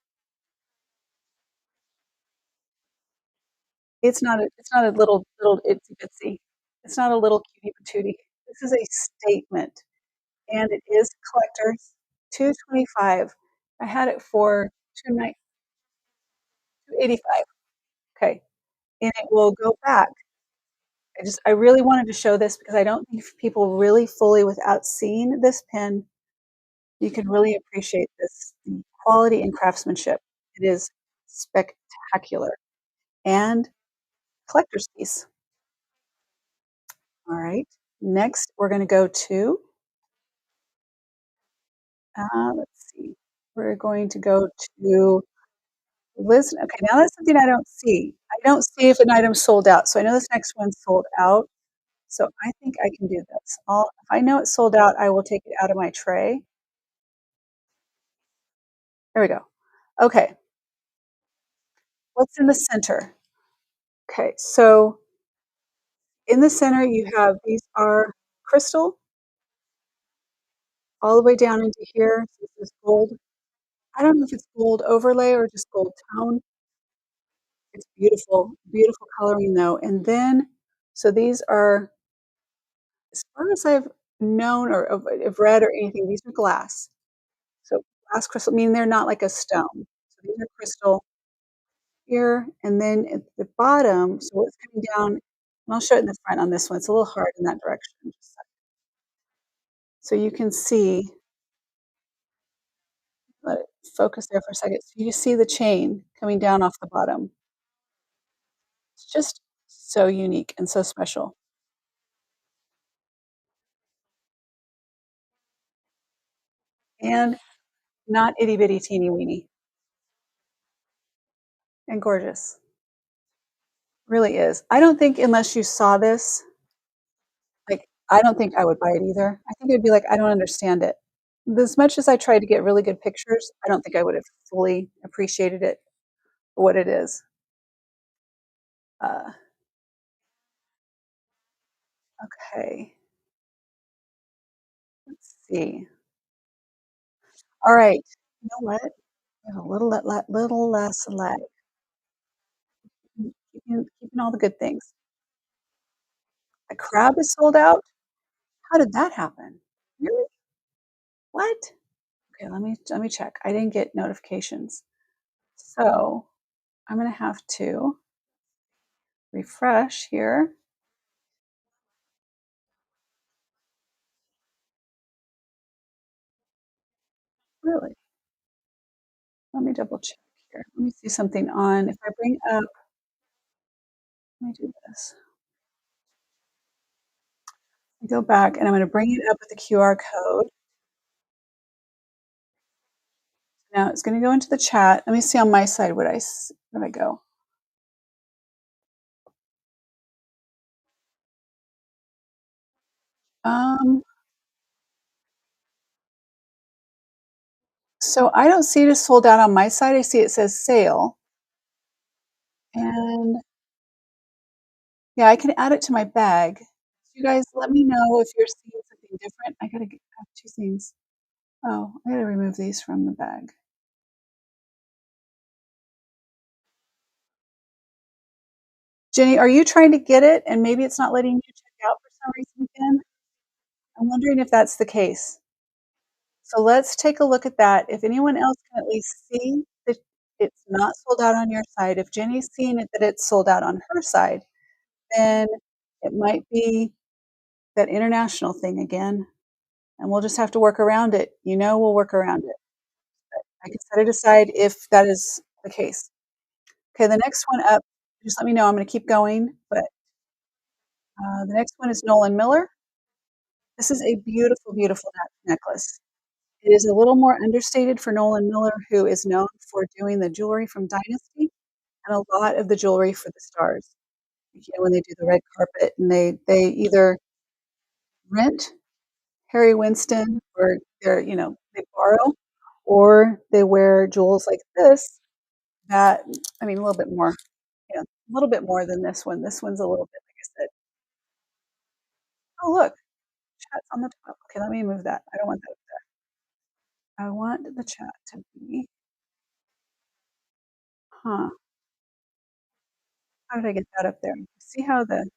It's not a little itsy bitsy. It's not a little cutie patootie. This is a statement, and it is collector's, 225. I had it for 285. Okay, and it will go back. I really wanted to show this because I don't think people really fully, without seeing this pin, you can really appreciate this, the quality and craftsmanship. It is spectacular, and collector's piece. All right. Next, we're gonna go to, let's see, we're going to go to Lisner. Okay, now that's something I don't see. I don't see if an item's sold out, so I know this next one's sold out, so I think I can do this. If I know it's sold out, I will take it out of my tray. There we go. Okay, what's in the center? Okay, so in the center, you have, these are crystal all the way down into here. So this is gold. I don't know if it's gold overlay or just gold tone. It's beautiful, beautiful coloring though. And then, so these are, as far as I've known or have read or anything, these are glass. So glass crystal, meaning they're not like a stone. So these are crystal here, and then at the bottom, so what's coming down, and I'll show it in the front on this one. It's a little hard in that direction. So you can see, let it focus there for a second. So you see the chain coming down off the bottom. It's just so unique and so special. and not itty bitty teeny weeny and gorgeous. Really is. I don't think unless you saw this, like, I don't think I would buy it either. I think it'd be like, I don't understand it. As much as I tried to get really good pictures, I don't think I would have fully appreciated it for what it is. Uh, okay, let's see. All right. You know what? We have a little less lag. Keeping all the good things. A crab is sold out? How did that happen? Really? What? Okay, let me check. I didn't get notifications. So, I'm gonna have to refresh here. Really? Let me double check here. Let me see something on if I bring up let me do this. Go back and I'm gonna bring it up with the QR code. Now it's gonna go into the chat. Let me see on my side what I go. Um, so I don't see it as sold out on my side. I see it says sale. And yeah, I can add it to my bag. You guys let me know if you're seeing something different. I have two things. Oh, I gotta remove these from the bag. Jenny, are you trying to get it and maybe it's not letting you check out for some reason again? I'm wondering if that's the case. So let's take a look at that. If anyone else can at least see that it's not sold out on your side, if Jenny's seeing it that it's sold out on her side, then it might be that international thing again, and we'll just have to work around it. You know, we'll work around it. I can set it aside if that is the case. Okay, the next one up, just let me know. I'm going to keep going, but the next one is Nolan Miller. This is a beautiful, beautiful necklace. It is a little more understated for Nolan Miller, who is known for doing the jewelry from Dynasty and a lot of the jewelry for the stars. You know, when they do the red carpet and they either rent Harry Winston or they borrow or they wear jewels like this that I mean, a little bit more, a little bit more than this one. This one's a little bit, like I said. Oh, look, chat's on the top. Okay, let me move that. I don't want that up there. I want the chat to be, huh? How did I get that up there? See how the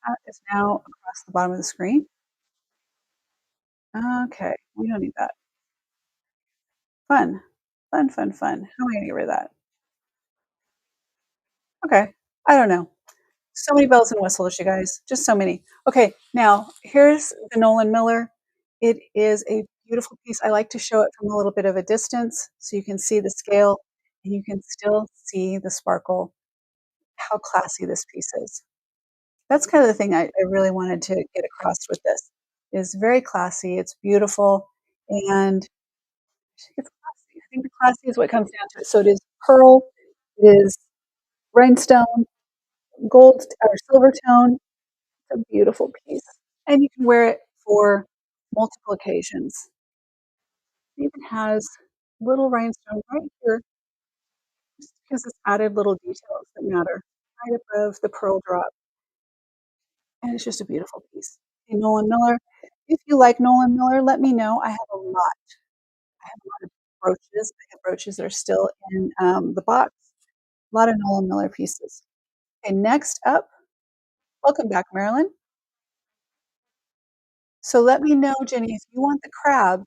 chat is now across the bottom of the screen? Okay, we don't need that. Fun, fun, fun, fun. How am I gonna get rid of that? Okay, I don't know. So many bells and whistles, you guys. Just so many. Okay, now here's the Nolan Miller. It is a beautiful piece. I like to show it from a little bit of a distance so you can see the scale and you can still see the sparkle, how classy this piece is. That's kind of the thing I really wanted to get across with this. It's very classy, it's beautiful, and I think it's classy. I think the classy is what comes down to it. So it is pearl, it is rhinestone, gold or silver tone. It's a beautiful piece, and you can wear it for multiple occasions. It even has little rhinestone right here, just because it's added little details that matter, right above the pearl drop, and it's just a beautiful piece. Hey, Nolan Miller, if you like Nolan Miller, let me know. I have a lot. I have a lot of brooches. I have brooches that are still in the box. A lot of Nolan Miller pieces. Okay, next up, welcome back, Marilyn. So let me know, Jenny, if you want the crab,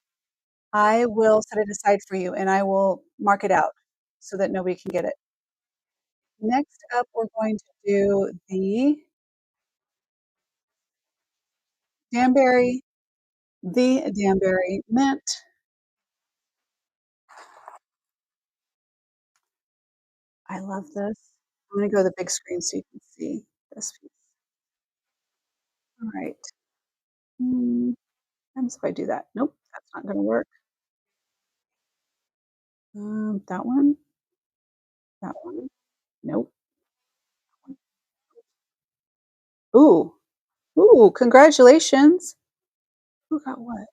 I will set it aside for you and I will mark it out so that nobody can get it. Next up, we're going to do the Danbury, the Danbury Mint. I love this. I'm going to go to the big screen so you can see this piece. All right. What happens if I do that? Nope, that's not gonna work. That one, that one. Nope. Ooh, ooh, congratulations. Who got what?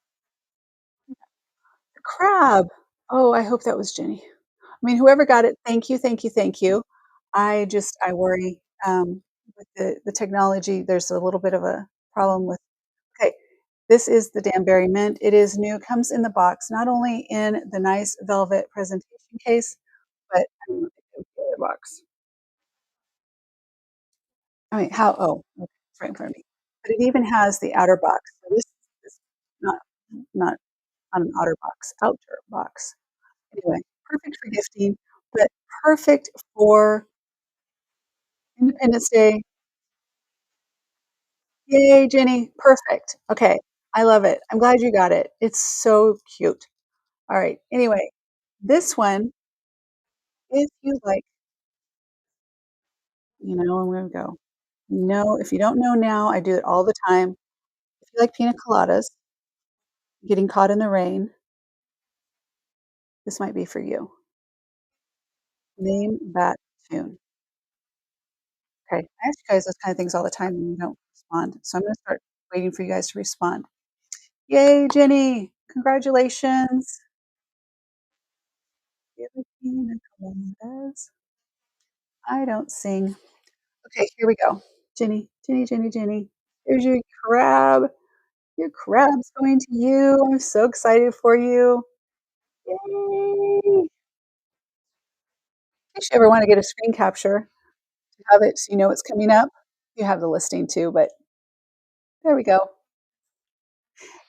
The crab. Oh, I hope that was Jenny. I mean, whoever got it, thank you, thank you, thank you. I worry, with the technology, there's a little bit of a problem with okay, this is the Danbury mint. It is new, comes in the box, not only in the nice velvet presentation case, but I don't know if it goes in the other box. I mean, how okay, it's right in front of me. But it even has the outer box. So this is not not not an outer box. Anyway, perfect for gifting, but perfect for Independence Day. Yay, Jenny, perfect. Okay, I love it. I'm glad you got it. It's so cute. All right, anyway, this one, if you like I'm gonna go. If you don't know now, I do it all the time. If you like pina coladas, getting caught in the rain, this might be for you. Name that tune. Okay, I ask you guys those kind of things all the time and you don't respond, so I'm gonna start waiting for you guys to respond. Yay, Jenny! Congratulations. Pina coladas. I don't sing. Okay, here we go. Jenny, Jenny, Jenny, Jenny. Here's your crab. Your crab's going to you. I'm so excited for you. Yay! If you ever want to get a screen capture, have it so you know what's coming up. You have the listing too, but there we go.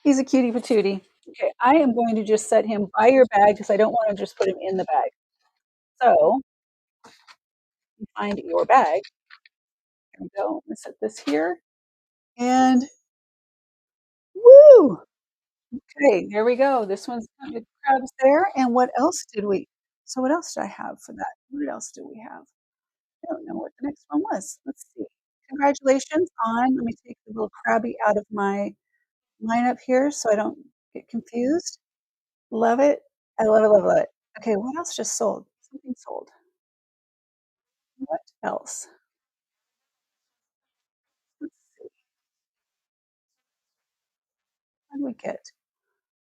He's a cutie patootie. Okay, I am going to just set him by your bag because I don't want to just put him in the bag. So you find your bag. There we go. I'm gonna set this here. And woo! Okay, there we go. This one's the crabs there. And what else did we? So what else did I have for that? What else do we have? I don't know what the next one was. Let's see. Congratulations on. Let me take the little crabby out of my lineup here so I don't get confused. Love it. I love it, love it, love it. Okay, what else just sold? Something sold. What else? Let's see. What did we get?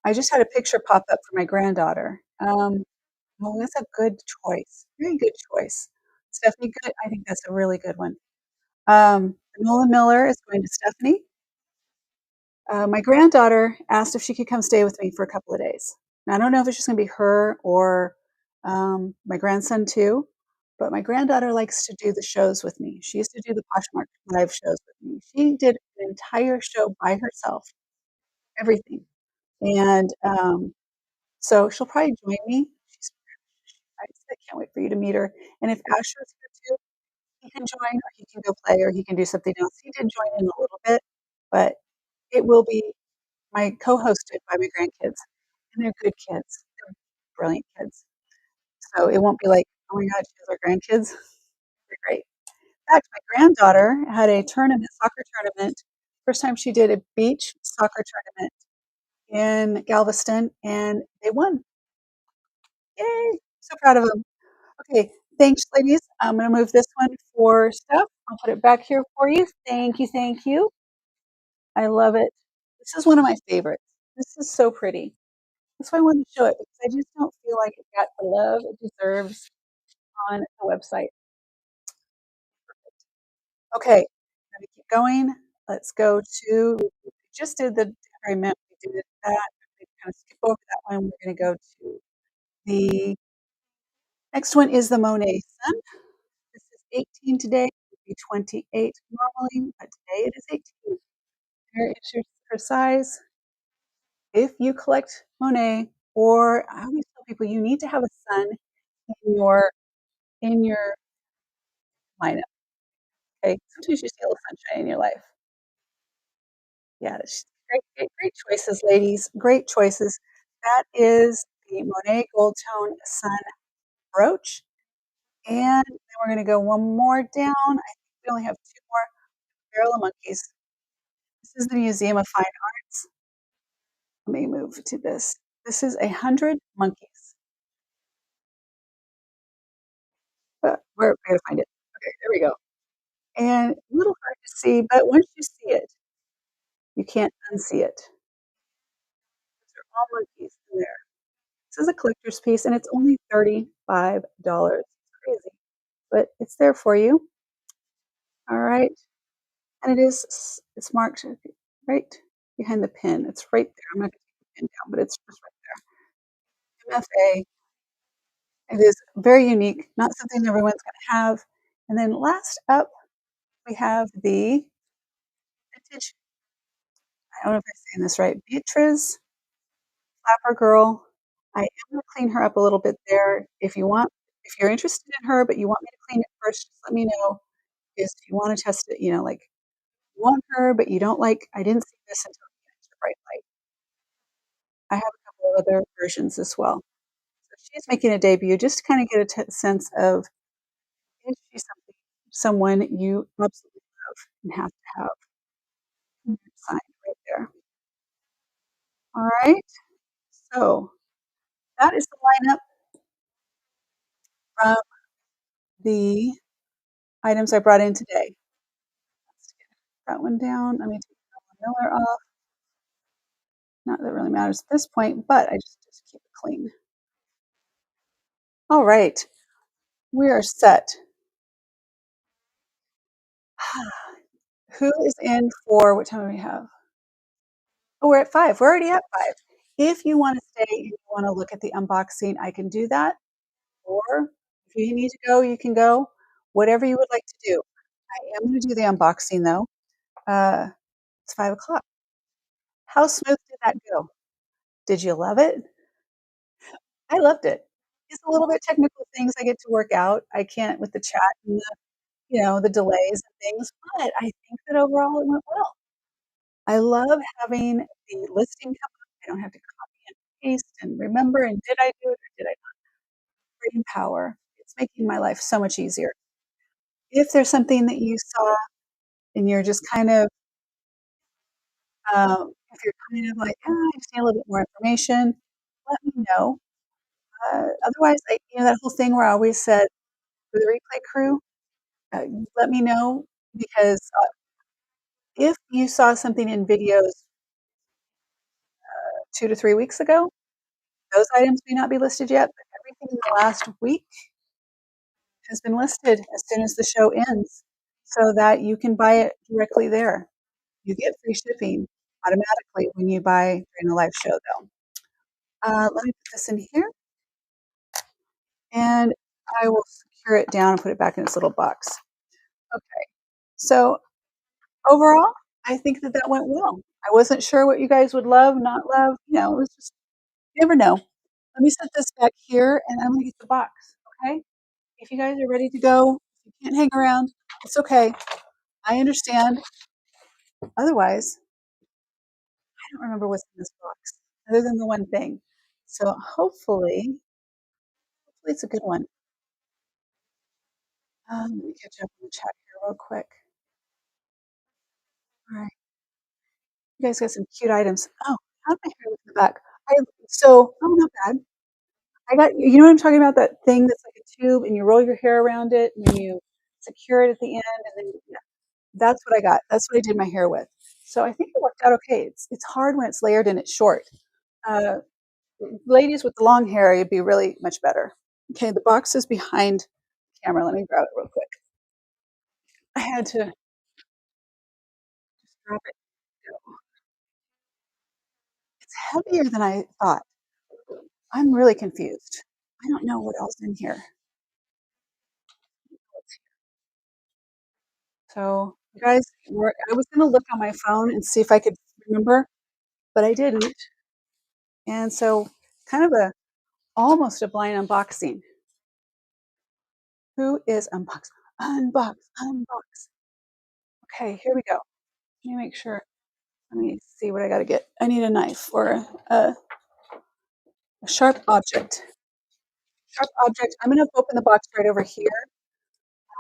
I just had a picture pop up for my granddaughter. Oh, that's a good choice. Very good choice. Stephanie, good. I think that's a really good one. Nolan Miller is going to Stephanie. My granddaughter asked if she could come stay with me for a couple of days. Now, I don't know if it's just going to be her or my grandson too, but my granddaughter likes to do the shows with me. She used to do the Poshmark live shows with me. She did an entire show by herself, everything. And so she'll probably join me. I can't wait for you to meet her. And if Asher's here too, he can join or he can go play or he can do something else. He did join in a little bit, but it will be my co-hosted by my grandkids, and they're good kids. They're brilliant kids. So it won't be like, "Oh my god, she has our grandkids." They're great. In fact, my granddaughter had a tournament, soccer tournament. First time she did a beach soccer tournament in Galveston, and they won. Yay! So proud of them. Okay, thanks, ladies. I'm gonna move this one for stuff. I'll put it back here for you. Thank you, thank you. I love it. This is one of my favorites. This is so pretty. That's why I wanted to show it because I just don't feel like it got the love it deserves on the website. Okay, gonna keep going. Let's go to we just did the experiment. We did that. We kind of skip over that one. We're gonna go to the next one is the Monet Sun. This is 18 today. It would be 28 normally, but today it is 18. There is her size. If you collect Monet, or I always tell people you need to have a sun in your lineup. Okay, sometimes you just need a little sunshine in your life. Yeah, great, great, great choices, ladies. Great choices. That is the Monet Goldtone Sun Brooch. And then we're going to go one more down. I think we only have two more Barrel of Monkeys. This is the Museum of Fine Arts. Let me move to this. This is 100 monkeys. But where I gotta find it. Okay, there we go. And a little hard to see, but once you see it, you can't unsee it. They're all monkeys in there. This is a collector's piece, and it's only $35. It's crazy, but it's there for you. All right, and it's marked right behind the pin. It's right there. I'm not gonna take the pin down, but it's just right there. MFA. It is very unique, not something everyone's gonna have. And then last up, we have the vintage. I don't know if I'm saying this right. Beatriz Flapper Girl. I am gonna clean her up a little bit there. If you're interested in her, but you want me to clean it first, just let me know. Because if you wanna test it, like, you want her, but you don't like I didn't see this until the extra bright light. I have a couple of other versions as well. So she's making a debut just to kinda get a sense of, is she someone you absolutely love and have to have signed right there. Alright, so that is the lineup from the items I brought in today. Let's get that one down. Let me take that one Miller off. Not that it really matters at this point, but I just keep it clean. All right, we are set. Who is in for what time do we have? Oh, we're at 5. We're already at 5. If you wanna stay and you wanna look at the unboxing, I can do that, or if you need to go, you can go. Whatever you would like to do. I am gonna do the unboxing, though. Uh, it's 5 o'clock. How smooth did that go? Did you love it? I loved it. Just a little bit technical things I get to work out. I can't with the chat and the delays and things, but I think that overall it went well. I love having the listing come up. I don't have to copy and paste and remember, and did I do it or did I not? Brain power. It's making my life so much easier. If there's something that you saw and you're just kind of, if you're kind of like, I just need a little bit more information, let me know. Otherwise, that whole thing where I always said for the replay crew, let me know because if you saw something in videos 2 to 3 weeks ago, those items may not be listed yet, but everything in the last week has been listed as soon as the show ends so that you can buy it directly there. You get free shipping automatically when you buy during the live show, though. Let me put this in here, and I will secure it down and put it back in its little box. Okay. So overall, I think that that went well. I wasn't sure what you guys would love, not love. It was just you never know. Let me set this back here, and I'm gonna get the box. Okay. If you guys are ready to go, if you can't hang around, it's okay. I understand. Otherwise, I don't remember what's in this box other than the one thing. So hopefully it's a good one. Let me catch up in the chat here real quick. All right. You guys got some cute items. Oh, how did my hair look in the back? Not bad. I got you know what I'm talking about? That thing that's like a tube and you roll your hair around it and you secure it at the end and then yeah, that's what I got. That's what I did my hair with. So I think it worked out okay. It's hard when it's layered and it's short. Uh, ladies with the long hair, it'd be really much better. Okay, the box is behind the camera. Let me grab it real quick. I had to just drop it. It's heavier than I thought. I'm really confused. I don't know what else in here. So, you guys, I was gonna look on my phone and see if I could remember, but I didn't. And so, kind of almost a blind unboxing. Who is unbox? Unbox, unbox. Okay, here we go. Let me make sure. Let me see what I gotta get. I need a knife or a sharp object. Sharp object. I'm gonna open the box right over here.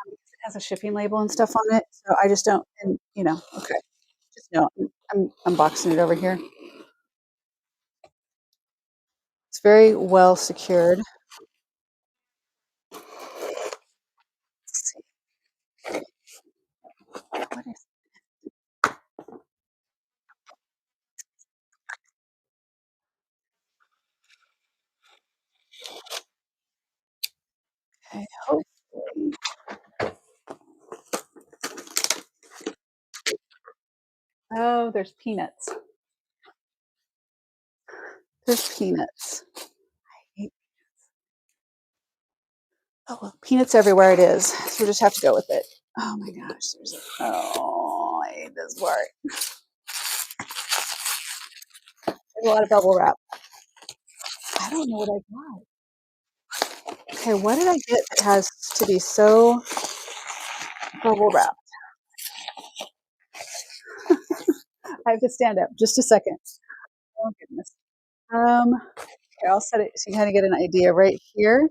It has a shipping label and stuff on it, so I just don't. And okay, just know I'm unboxing it over here. It's very well secured. Let's see. What is okay, hopefully. Oh, there's peanuts. There's peanuts. Oh, well, peanuts everywhere it is. So we just have to go with it. Oh my gosh. Oh, I hate this part. There's a lot of bubble wrap. I don't know what I got. Okay, what did I get that has to be so bubble wrapped? I have to stand up just a second. Oh goodness. Here, I'll set it so you kind of get an idea right here.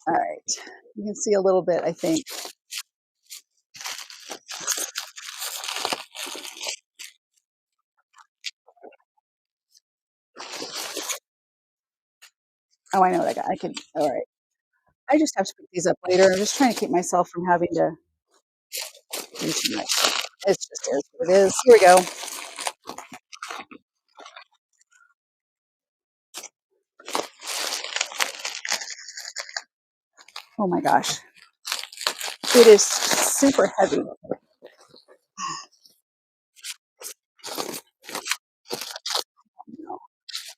All right. You can see a little bit, I think. Oh, I know what I got. I can, all right. I just have to pick these up later. I'm just trying to keep myself from having to do too much. It's just is what it is. Here we go. Oh my gosh. It is super heavy.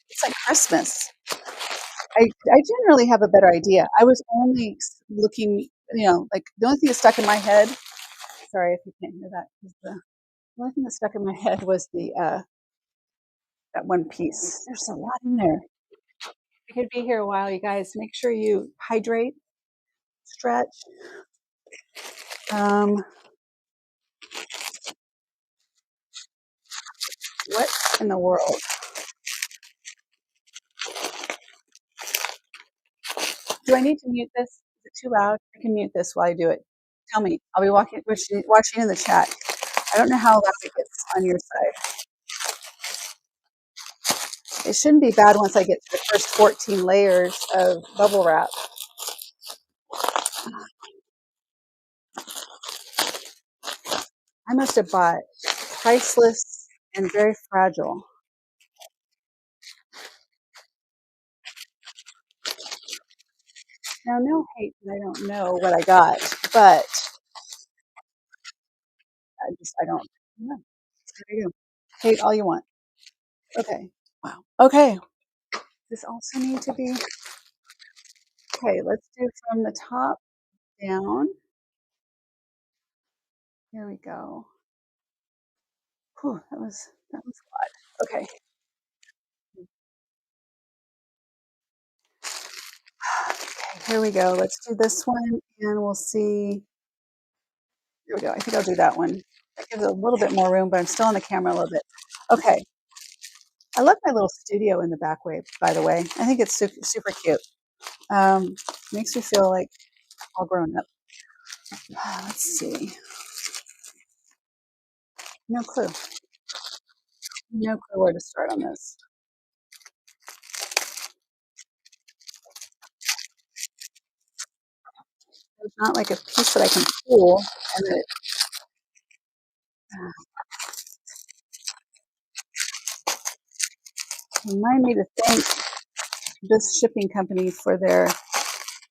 It's like Christmas. I generally have a better idea. I was only looking, like the only thing that stuck in my head. Sorry if you can't hear that. The only thing that stuck in my head was that one piece. There's a lot in there. I could be here a while, you guys. Make sure you hydrate, stretch. What in the world? Do I need to mute this? Is it too loud? I can mute this while I do it. Tell me. I'll be watching in the chat. I don't know how loud it gets on your side. It shouldn't be bad once I get to the first 14 layers of bubble wrap. I must have bought priceless and very fragile. Now, no hate that I don't know what I got, but I don't know. There you go. Hate all you want. Okay. Wow. Okay. This also need to be, okay, let's do from the top down. Here we go. Whew, that was a lot. Okay. Okay, here we go. Let's do this one and we'll see. Here we go. I think I'll do that one. That gives it a little bit more room, but I'm still on the camera a little bit. Okay. I love my little studio in the back way, by the way. I think it's super, super cute. Makes me feel like all grown up. Let's see. No clue. No clue where to start on this. There's not like a piece that I can pull and then remind me to thank this shipping company for their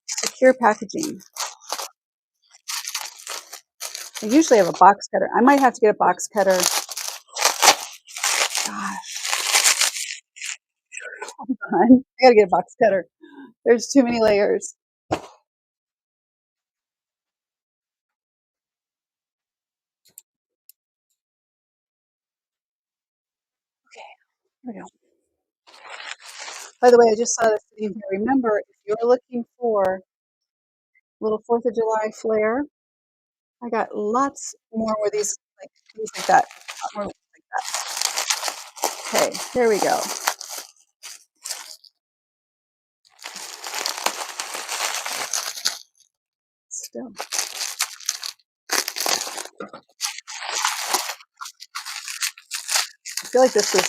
secure packaging. They usually have a box cutter. I might have to get a box cutter. Gosh. Hold on. I gotta get a box cutter. There's too many layers. Okay, here we go. By the way, I just saw this thing here. Remember, if you're looking for a little 4th of July flair, I got lots more with these, like things like that. More like that. Okay, here we go. Still. I feel like this was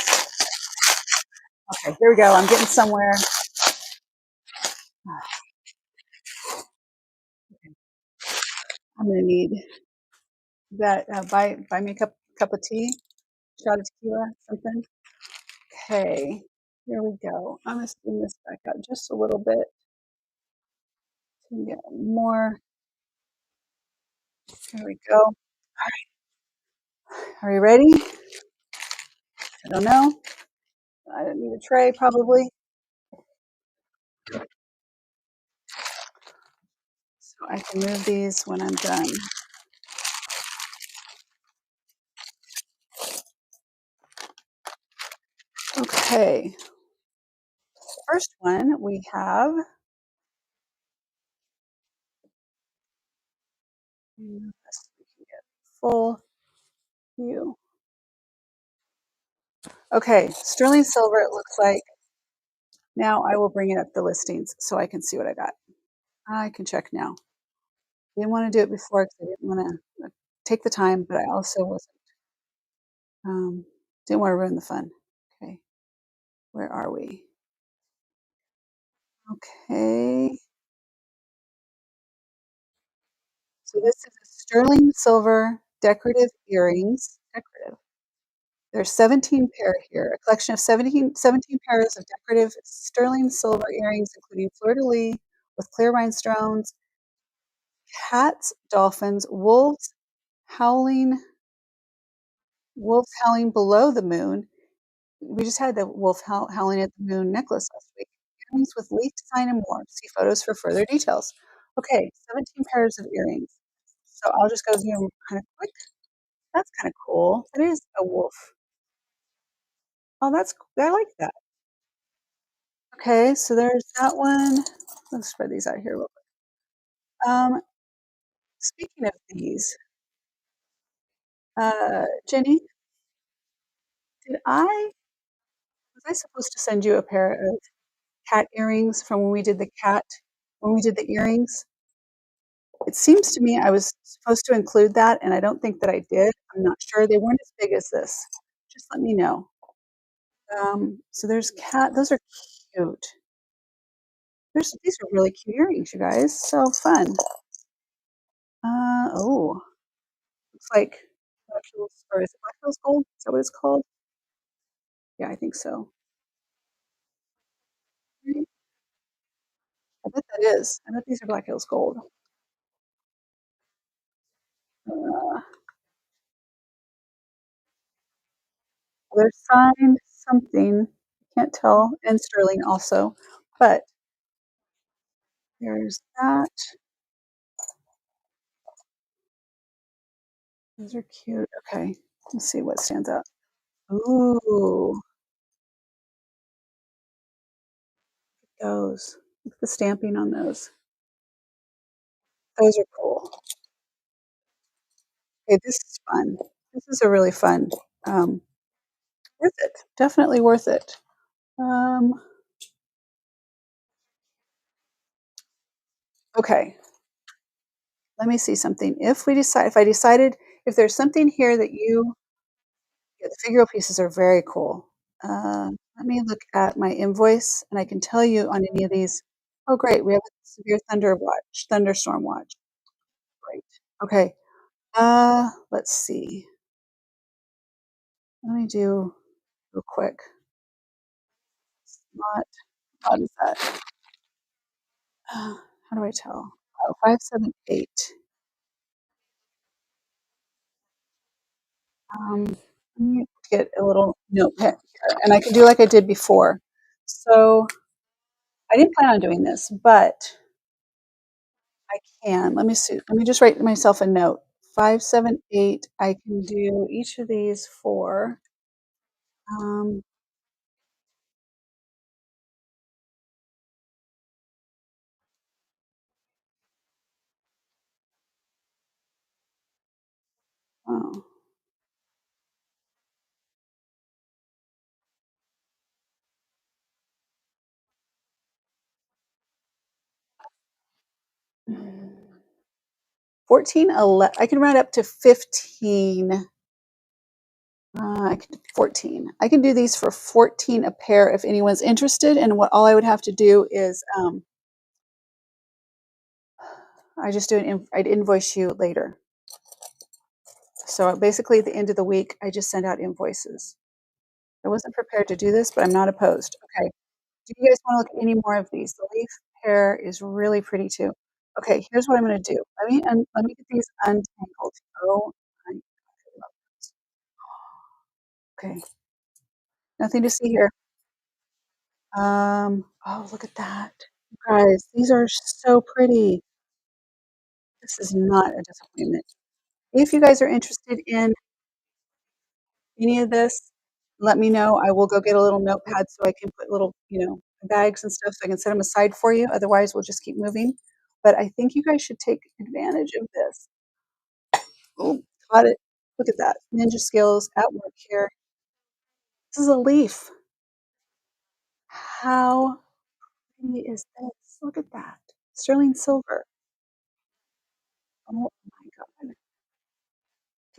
Okay, here we go. I'm getting somewhere. I'm gonna need that. Buy me a cup of tea, shot of tequila, something. Okay, here we go. I'm gonna spin this back up just a little bit to get more. Here we go. All right, are you ready? I don't know. I don't need a tray, probably. So I can move these when I'm done. Okay, first one we have full view. Okay, sterling silver, it looks like. Now I will bring it up the listings so I can see what I got. I can check now. Didn't want to do it before because I didn't want to take the time, but I also wasn't, didn't want to ruin the fun. Okay, where are we? Okay, so this is a sterling silver decorative earrings. Decorative. There's 17 pair here, a collection of 17 pairs of decorative sterling silver earrings, including fleur-de-lis with clear rhinestones, cats, dolphins, howling, wolves howling below the moon. We just had the howling at the moon necklace last week. Earrings with leaf design and more. See photos for further details. Okay, 17 pairs of earrings. So I'll just go through them kind of quick. That's kind of cool. That is a wolf. Oh, that's cool. I like that. Okay, so there's that one. Let's spread these out here real quick. Speaking of these, Jenny, did I was I supposed to send you a pair of cat earrings from when we did the earrings? It seems to me I was supposed to include that, and I don't think that I did. I'm not sure. They weren't as big as this. Just let me know. So there's cat. Those are cute. These are really cute earrings, you guys. So fun. Oh, looks like Black Hills, or is it Black Hills Gold? Is that what it's called? Yeah, I think so. Right? I bet that is. I bet these are Black Hills Gold. Uh, they're signed something. Can't tell. And sterling also. But there's that. Those are cute. Okay. Let's see what stands out. Ooh, those. Look at the stamping on those. Those are cool. Okay, this is fun. This is a really fun. Um, Worth it. Definitely worth it. Um, okay. Let me see something. If I decided, if there's something here that yeah, the figural pieces are very cool. Let me look at my invoice, and I can tell you on any of these. Oh, great. We have a severe thunderstorm watch. Great. Okay. Let's see. Let me do real quick. It's not is that? How do I tell? Oh, 578. Let me get a little notepad here, and I can do like I did before. So I didn't plan on doing this, but I can. Let me see. Let me just write myself a note. 578. I can do each of these for. Um, oh. 14, 11. I can round up to 15. I can do 14. I can do these for 14 a pair if anyone's interested. And what all I would have to do is I just do I'd invoice you later. So basically, at the end of the week, I just send out invoices. I wasn't prepared to do this, but I'm not opposed. Okay. Do you guys want to look at any more of these? The leaf pear is really pretty too. Okay, here's what I'm going to do. Let me get these untangled. Oh, I love this. Okay, nothing to see here. Oh, look at that. You guys, these are so pretty. This is not a disappointment. If you guys are interested in any of this, let me know. I will go get a little notepad so I can put little, bags and stuff so I can set them aside for you. Otherwise, we'll just keep moving. But I think you guys should take advantage of this. Oh, got it. Look at that. Ninja skills at work here. This is a leaf. How pretty is this? Look at that. Sterling silver. Oh my God.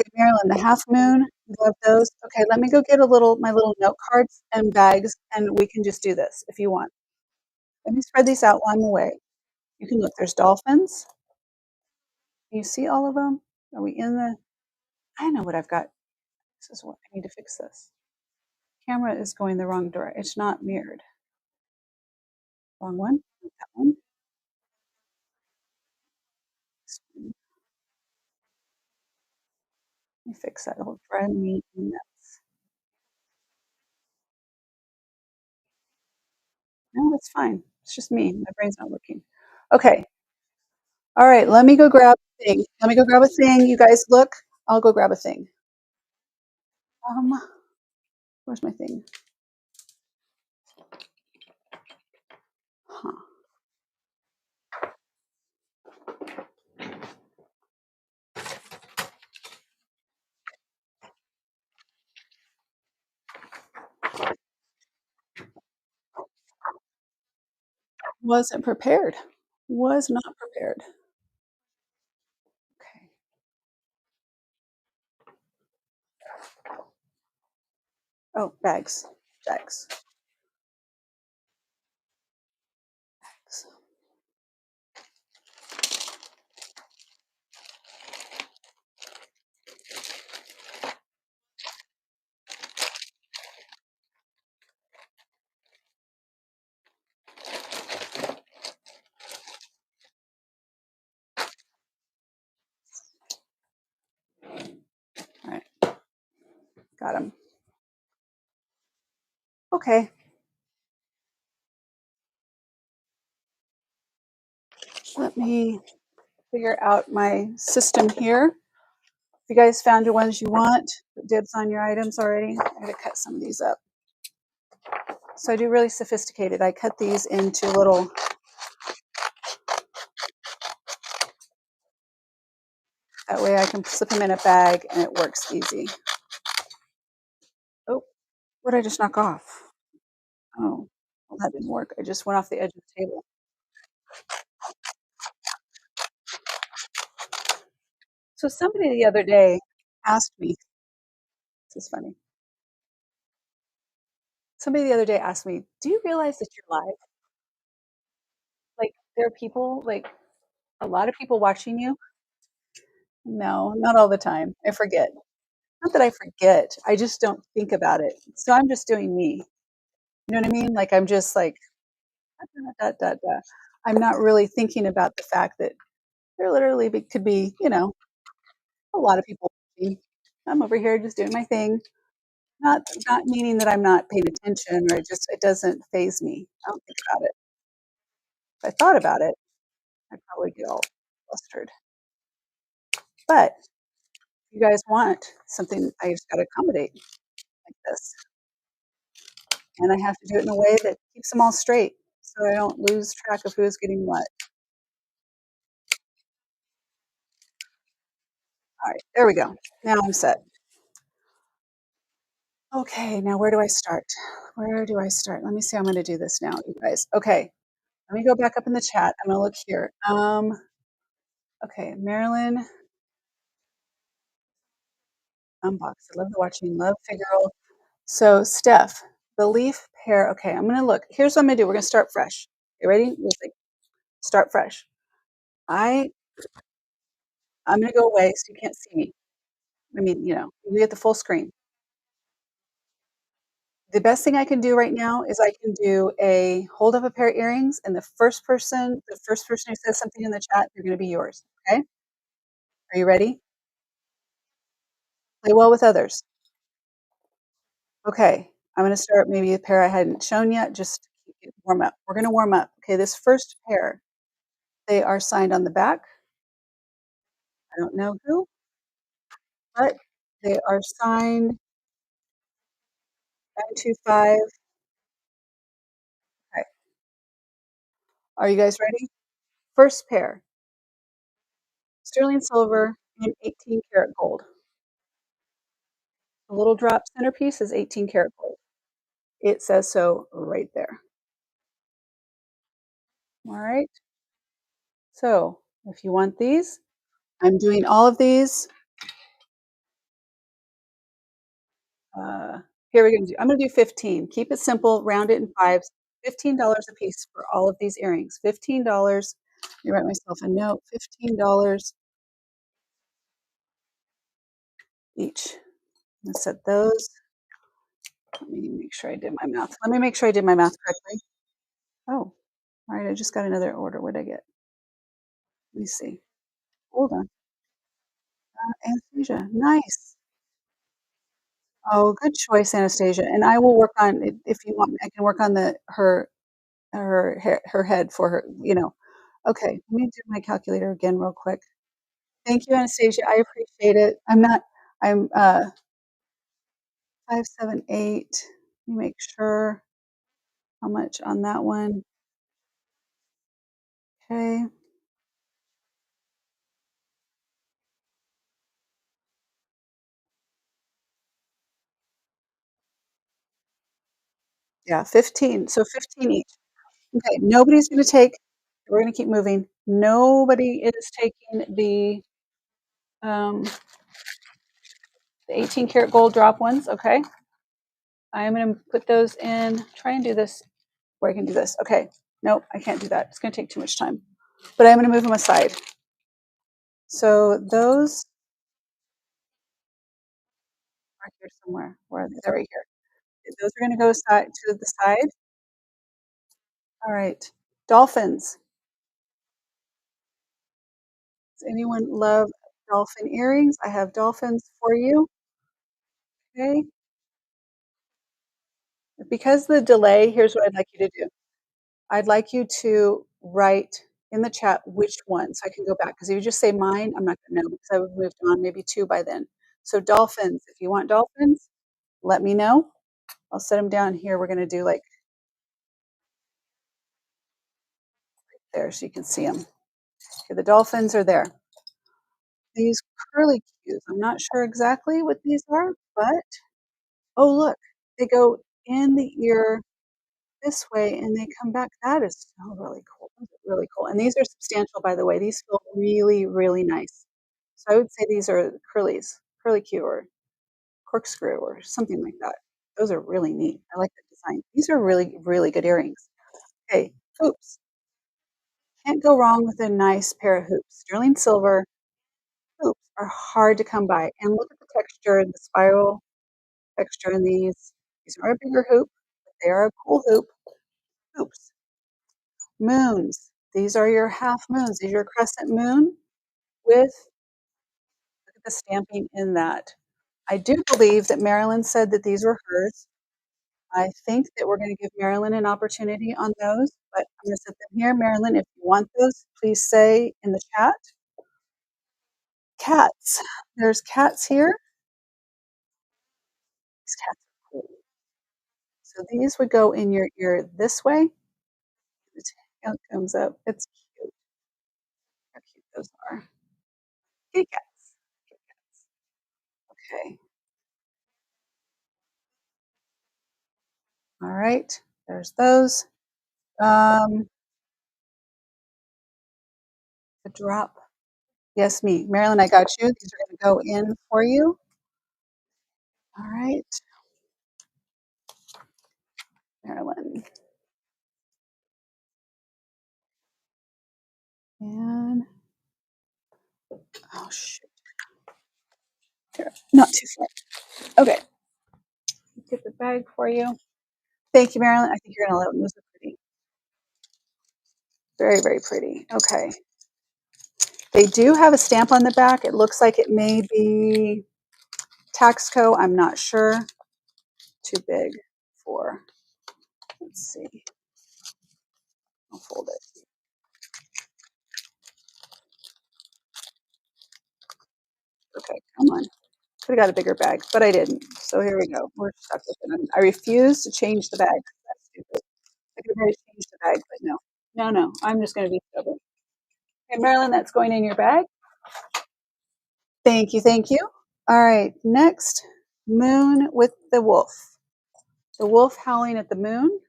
Okay, Marilyn, the half moon. Love those. Okay, let me go get my little note cards and bags, and we can just do this if you want. Let me spread these out while I'm away. You can look. There's dolphins. Can you see all of them? Are we in the? I know what I've got. This is what I need to fix this. Camera is going the wrong direction. It's not mirrored. Wrong one. That one. Let me fix that. It'll drive me nuts. No, it's fine. It's just me. My brain's not working. Okay. All right. Let me go grab a thing. Let me go grab a thing. You guys look. I'll go grab a thing. Um, where's my thing? Huh. Wasn't prepared. Was not prepared. Okay. Oh, bags. Bags. Bags. All right. Got them. Okay. Let me figure out my system here. If you guys found your ones you want, put dibs on your items already. I gotta cut some of these up. So I do really sophisticated. I cut these into little, that way I can slip them in a bag and it works easy. Oh, what did I just knock off? Oh, well, that didn't work. I just went off the edge of the table. So somebody the other day asked me, this is funny. Somebody the other day asked me, do you realize that you're live? Like there are people, like a lot of people watching you. No, not all the time. I forget. Not that I forget. I just don't think about it. So I'm just doing me. You know what I mean? Like I'm just like da, da, da, da. I'm not really thinking about the fact that there literally could be, a lot of people watching. I'm over here just doing my thing. Not meaning that I'm not paying attention or it doesn't phase me. I don't think about it. If I thought about it, I'd probably get all flustered. But if you guys want something, I just got to accommodate like this. And I have to do it in a way that keeps them all straight so I don't lose track of who's getting what. All right, there we go. Now I'm set. Okay, now where do I start? Where do I start? Let me see how I'm going to do this now, you guys. Okay, let me go back up in the chat. I'm going to look here. Okay, Marilyn. Unbox. I love the watching. Love figural. So, Steph, the leaf pair. Okay, I'm gonna look. Here's what I'm gonna do. We're gonna start fresh. You ready? Start fresh. I I'm gonna go away so you can't see me. I mean, you get the full screen. The best thing I can do right now is I can do a hold up a pair of earrings, and the first person who says something in the chat, they're gonna be yours. Okay? Are you ready? Play well with others. Okay. I'm gonna start maybe a pair I hadn't shown yet, just to warm up. We're gonna warm up. Okay, this first pair, they are signed on the back. I don't know who, but they are signed 925. Okay. Are you guys ready? First pair, sterling silver and 18 karat gold. The little drop centerpiece is 18 karat gold. It says so right there. All right. So if you want these, I'm doing all of these. Uh, Here we're gonna do. I'm gonna do 15. Keep it simple. Round it in fives. $15 a piece for all of these earrings. $15. Let me write myself a note. $15 each. Let's set those. Let me make sure I did my math. Let me make sure I did my math correctly. Oh, all right. I just got another order. What did I get? Let me see. Hold on. Anastasia. Nice. Oh, good choice, Anastasia. And I will work on it if you want. I can work on her head for her. Okay, let me do my calculator again real quick. Thank you, Anastasia. I appreciate it. I'm 578. Let me make sure how much on that one. Okay. Yeah, 15. So 15 each. Okay, nobody's gonna take we're gonna keep moving. Nobody is taking the 18 karat gold drop ones, okay? I'm gonna put those in. Try and do this where I can do this. Okay. Nope, I can't do that. It's gonna take too much time. But I'm gonna move them aside. So those are here somewhere. Where are they? They're right here. Those are gonna go to the side. All right. Dolphins. Does anyone love dolphin earrings? I have dolphins for you. Okay. Because the delay, here's what I'd like you to do. I'd like you to write in the chat which one so I can go back. Because if you just say mine, I'm not gonna know because I would have moved on maybe two by then. So dolphins, if you want dolphins, let me know. I'll set them down here. We're gonna do like there so you can see them. Okay, the dolphins are there. These curly cues, I'm not sure exactly what these are, but oh look, they go in the ear this way and they come back. That is so really cool. Those are really cool. And these are substantial, by the way. These feel really, really nice. So I would say these are curlies, curly Q or corkscrew or something like that. Those are really neat. I like the design. These are really, really good earrings. Okay, hoops. Can't go wrong with a nice pair of hoops. Sterling silver hoops are hard to come by. And look at the texture, the spiral texture in these. These are a bigger hoop, but they are a cool hoop. Hoops. Moons. These are your half moons. These are your crescent moon with look at the stamping in that. I do believe that Marilyn said that these were hers. I think that we're going to give Marilyn an opportunity on those, but I'm going to set them here. Marilyn, if you want those, please say in the chat. Cats. There's cats here. These cats are cool. So these would go in your ear this way. The tail comes up. It's cute. How cute those are. Kitty cats. Kitty cats. Okay. All right. There's those. Um, the drop. Yes, me. Marilyn, I got you. These are going to go in for you. All right, Marilyn. And oh shoot, here, not too far. Okay, get the bag for you. Thank you, Marilyn. I think you're gonna love them. Those are pretty, very, very pretty. Okay, they do have a stamp on the back. It looks like it may be Taxco. I'm not sure. Too big for. Let's see. I'll fold it. Okay, come on. Could have got a bigger bag, but I didn't. So here we go. We're stuck with it. I refuse to change the bag. That's stupid. I could have already changed the bag, but no. No, no. I'm just going to be stubborn. Okay, Marilyn, that's going in your bag. Thank you. Thank you. All right. Next, moon with the wolf. The wolf howling at the moon.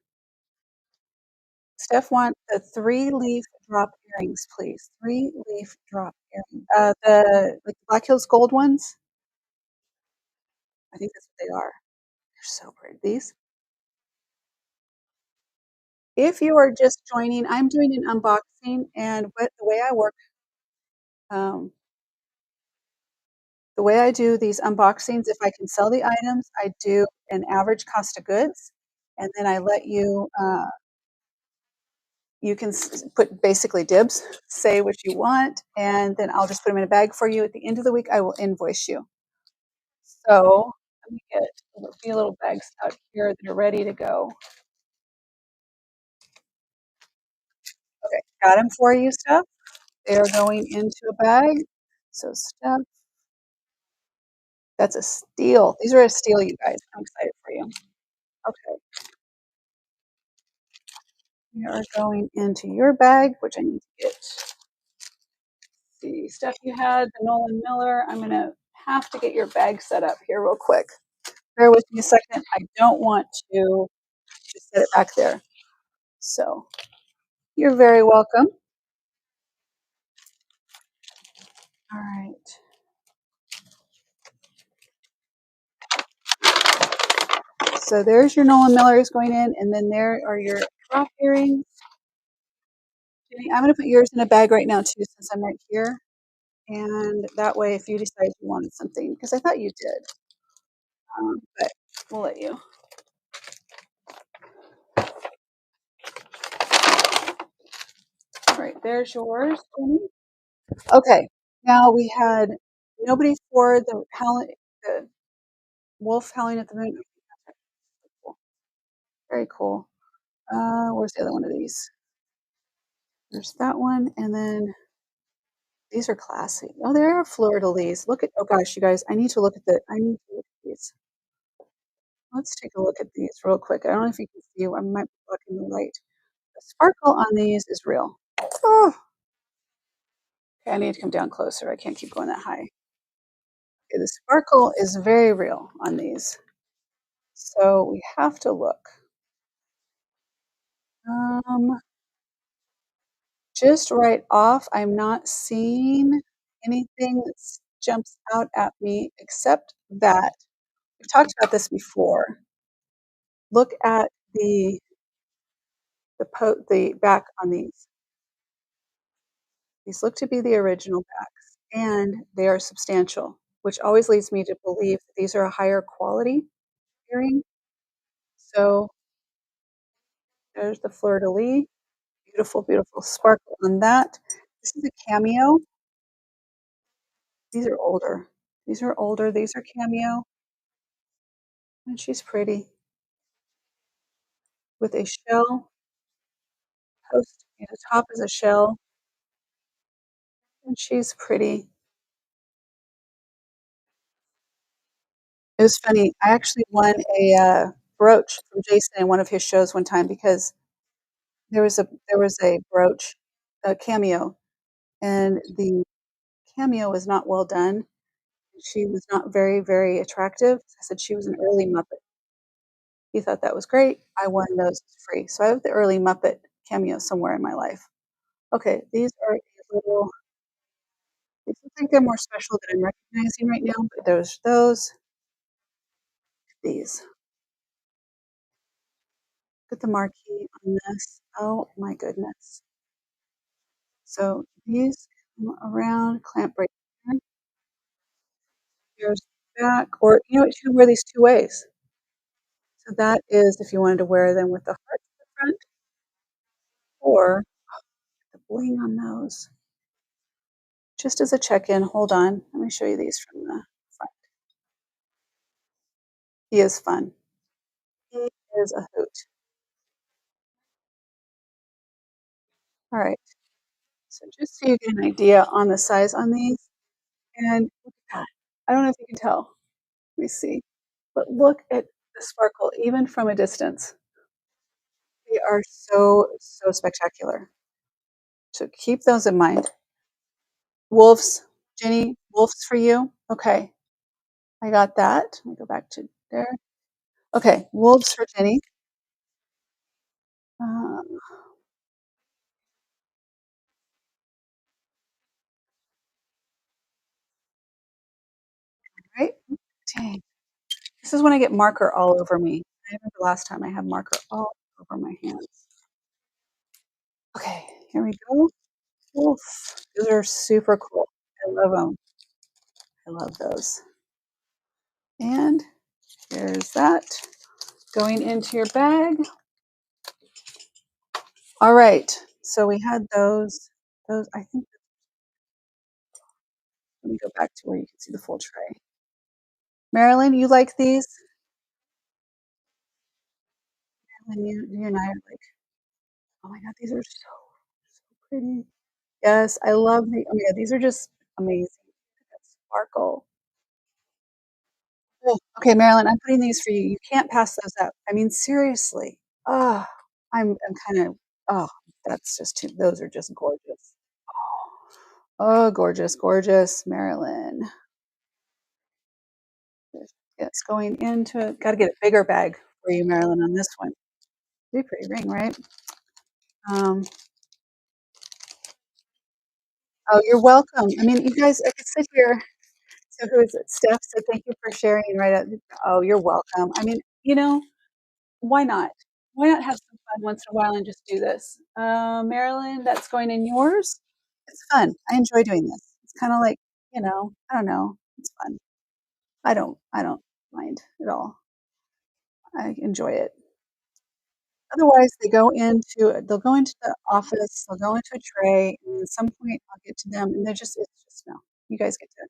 Steph wants the 3-leaf drop earrings, please. 3-leaf drop earrings. The like Black Hills Gold ones. I think that's what they are. They're so pretty. These. If you are just joining, I'm doing an unboxing, and the way I work, um, the way I do these unboxings, if I can sell the items, I do an average cost of goods, and then I let you. You can put basically dibs, say what you want, and then I'll just put them in a bag for you. At the end of the week, I will invoice you. So let me get a few little bags out here that are ready to go. Okay, got them for you, Steph. They are going into a bag. So Steph, that's a steal. These are a steal, you guys. I'm excited for you. Okay, we are going into your bag, which I need to get. The stuff you had, the Nolan Miller. I'm gonna have to get your bag set up here real quick. Bear with me a second. I don't want to just set it back there. So you're very welcome. All right. So there's your Nolan Millers going in, and then there are your drop earrings. Jenny, I'm going to put yours in a bag right now too, since I'm right here. And that way, if you decide you wanted something, because I thought you did, but we'll let you. All right, there's yours, Jenny. Okay, now we had nobody for the wolf howling at the moon. Very cool. Where's the other one of these? There's that one, and then these are classy. Oh, there are fleur de lis. Look at. Oh gosh, you guys, I need to look at the. I need to look at these. Let's take a look at these real quick. I don't know if you can see. I might be blocking the light. The sparkle on these is real. Oh, okay, I need to come down closer. I can't keep going that high. Okay, the sparkle is very real on these. So we have to look. Um, just right off, I'm not seeing anything that jumps out at me except that we've talked about this before. Look at the back on these. These look to be the original backs, and they are substantial, which always leads me to believe that these are a higher quality earring. So there's the fleur de lis. Beautiful, beautiful sparkle on that. This is a cameo. These are older. These are older. These are cameo. And she's pretty with a shell post. The top is a shell, and she's pretty. It was funny. I actually won a brooch from Jason in one of his shows one time because there was a brooch, a cameo, and the cameo was not well done. She was not very, very attractive. I said she was an early Muppet. He thought that was great. I won those free. So I have the early Muppet cameo somewhere in my life. Okay, these are a little. These look like they're more special that I'm recognizing right now, but there's those. these. Look at the marquee on this. Oh my goodness. So these come around, clamp right here. Here's the back. Or you know what, you can wear these two ways. So that is if you wanted to wear them with the heart in the front or the bling on those. Just as a check-in, hold on. Let me show you these from the front. He is fun. He is a hoot. All right. So just so you get an idea on the size on these, and look at that. I don't know if you can tell. Let me see. But look at the sparkle, even from a distance. They are so, so spectacular. So keep those in mind. Wolves, Jenny, wolves for you. Okay, I got that. Let me go back to there. Okay, wolves for Jenny. Um, right? Dang. This is when I get marker all over me. I remember last time I had marker all over my hands. Okay, here we go. Wolf. Those are super cool. I love them. I love those. And there's that going into your bag. All right. So we had those. Those. I think. Let me go back to where you can see the full tray. Marilyn, you like these? Marilyn, you and I are like, oh my god, these are so pretty. Yes, I love the. Oh my god, these are just amazing. Look at that sparkle. Oh, okay, Marilyn, I'm putting these for you. You can't pass those up. I mean, seriously. Oh, I'm kind of. Oh, that's just too. Those are just gorgeous. Oh, gorgeous, gorgeous, Marilyn. It's going into. Got to get a bigger bag for you, Marilyn, on this one. Pretty pretty ring, right? Um, oh, you're welcome. I mean, you guys, I could sit here. So who is it? Steph said thank you for sharing right at. Oh, you're welcome. I mean, why not? Why not have some fun once in a while and just do this? Marilyn, that's going in yours. It's fun. I enjoy doing this. It's kind of like, I don't know. It's fun. I don't mind at all. I enjoy it. Otherwise, they'll go into the office, they'll go into a tray, and at some point I'll get to them, and it's just no. You guys get to.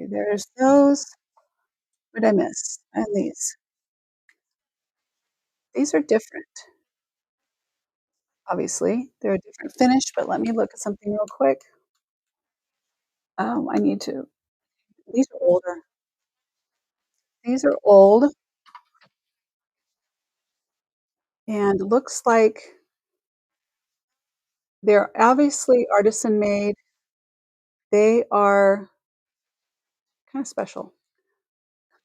Okay, there's those. What did I miss? And these. These are different. Obviously, they're a different finish, but let me look at something real quick. I need to. These are older. These are old, and looks like they're obviously artisan made. They are kind of special.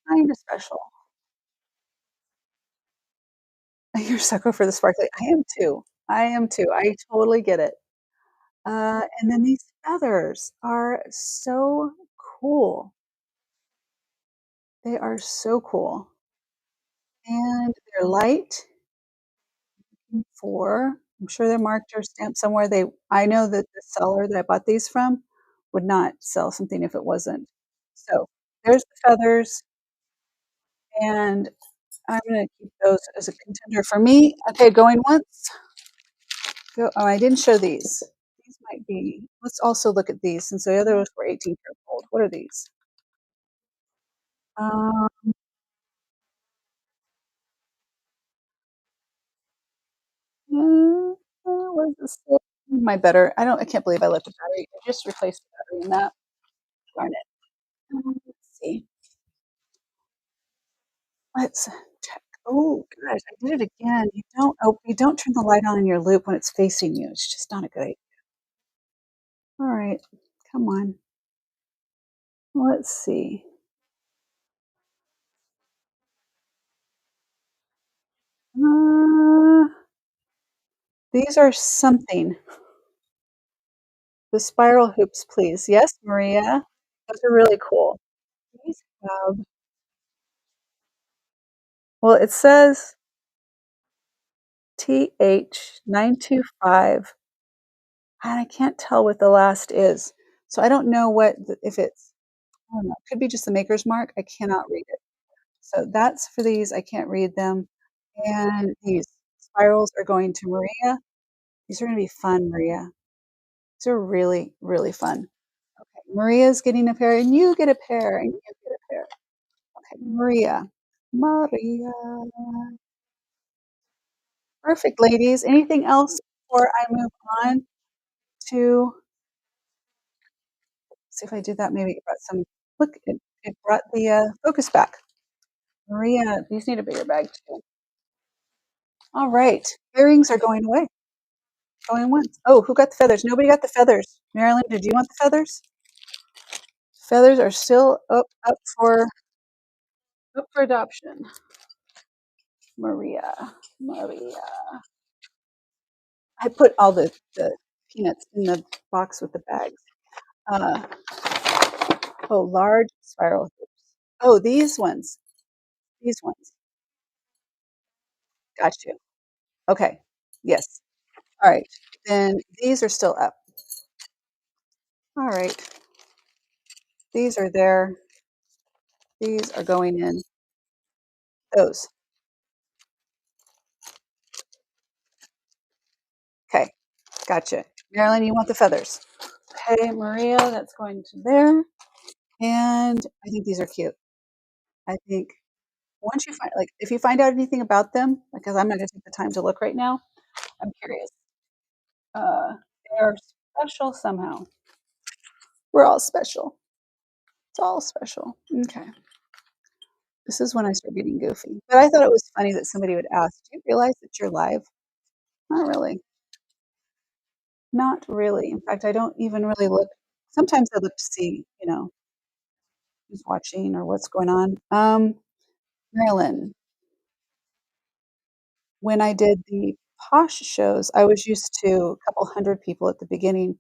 Kind of special. You're sucker for the sparkly. I am too. I am too. I totally get it. And then these feathers are so cool. They are so cool. And they're light for, I'm sure they're marked or stamped somewhere. I know that the seller that I bought these from would not sell something if it wasn't. So there's the feathers, and I'm gonna keep those as a contender for me. Okay, going once. Oh, I didn't show these. These might be. Let's also look at these since the others were 18 karat gold. What are these? Um, what is this? My better. I can't believe I left the battery. I just replaced the battery in that. Darn it. Let's see. Let's check. Oh gosh, I did it again. You don't turn the light on in your loop when it's facing you. It's just not a good idea. All right, come on. Let's see. Uh, these are something. The spiral hoops, please. Yes, Maria. Those are really cool. These have Well, it says TH925, and I can't tell what the last is. So I don't know if it's, I don't know, it could be just the maker's mark. I cannot read it. So that's for these. I can't read them. And these spirals are going to Maria. These are going to be fun, Maria. These are really, really fun. Okay, Maria's getting a pair, and you get a pair, and you get a pair. Okay, Maria. Maria. Perfect, ladies. Anything else before I move on to see if I did that? Maybe it brought some. Look, it brought the focus back. Maria, these need a bigger bag too. All right, earrings are going away. Going once. Oh, who got the feathers? Nobody got the feathers. Marilyn, did you want the feathers? Feathers are still up for adoption. Maria. I put all the peanuts in the box with the bags. Uh, oh, large spiral hoops. Oh, these ones. These ones. Got you. Okay. Yes. All right. Then these are still up. All right. These are there. These are going in. Those. Okay. Gotcha. Marilyn, you want the feathers. Okay, Maria, that's going to there. And I think these are cute. I think once you find, like, if you find out anything about them, because I'm not going to take the time to look right now, I'm curious. They are special somehow. We're all special. It's all special. Okay. This is when I start getting goofy. But I thought it was funny that somebody would ask, do you realize that you're live? Not really. Not really. In fact, I don't even really look. Sometimes I look to see, who's watching or what's going on. Marilyn, when I did the Posh shows, I was used to a couple hundred people at the beginning,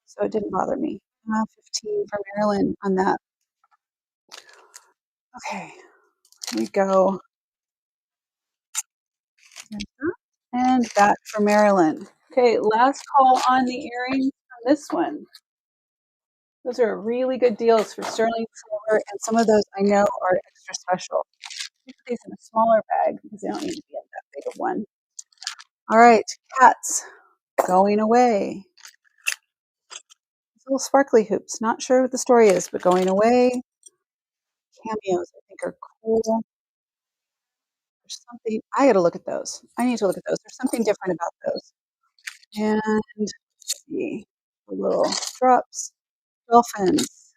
so it didn't bother me. 15 for Marilyn on that. Okay, here we go. And that for Marilyn. Okay, last call on the earrings from this one. Those are really good deals for sterling silver, and some of those I know are extra special. Put these in a smaller bag because they don't need to be in that big of one. All right, cats going away. These little sparkly hoops. Not sure what the story is, but going away. Cameos, I think, are cool. There's something. I got to look at those. I need to look at those. There's something different about those. And let's see, the little drops, dolphins,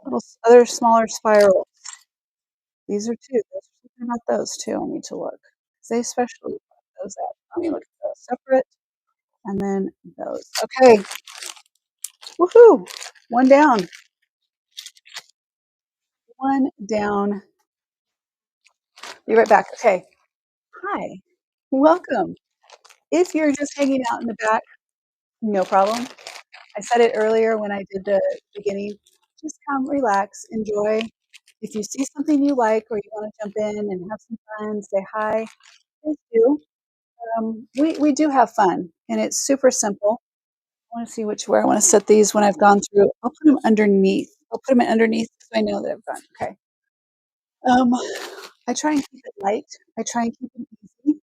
little other smaller spirals. These are two. There's something about those too. I need to look. They especially brought those out. Let me look at those separate, and then those. Okay. Woohoo! One down. One down. Be right back. Okay. Hi. Welcome. If you're just hanging out in the back, no problem. I said it earlier when I did the beginning. Just come, relax, enjoy. If you see something you like or you want to jump in and have some fun, say hi, please do. We do have fun, and it's super simple. I want to see where I want to set these when I've gone through. I'll put them underneath. I'll put them underneath so I know that I've gone. Okay. Um, I try and keep it light. I try and keep it easy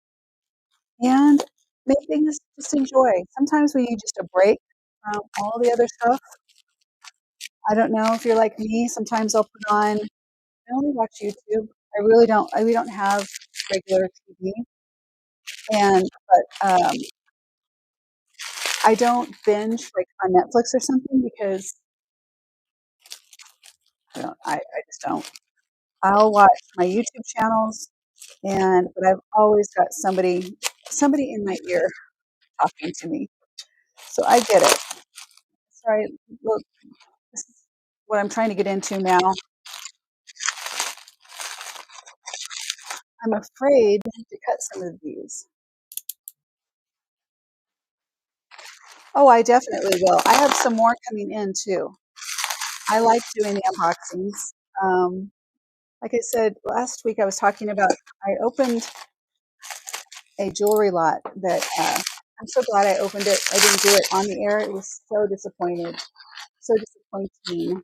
and make things just enjoy. Sometimes we need just a break from all the other stuff. I don't know if you're like me. Sometimes I'll put on. I only watch YouTube. I really don't. We don't have regular TV, and but I don't binge like on Netflix or something because I don't. I just don't. I'll watch my YouTube channels, but I've always got somebody in my ear talking to me, so I get it. Sorry, look, this is what I'm trying to get into now. I'm afraid to cut some of these. Oh, I definitely will. I have some more coming in too. I like doing the unboxings. Like I said last week, I was talking about, I opened a jewelry lot that I'm so glad I opened it. I didn't do it on the air. It was so disappointed. So disappointing.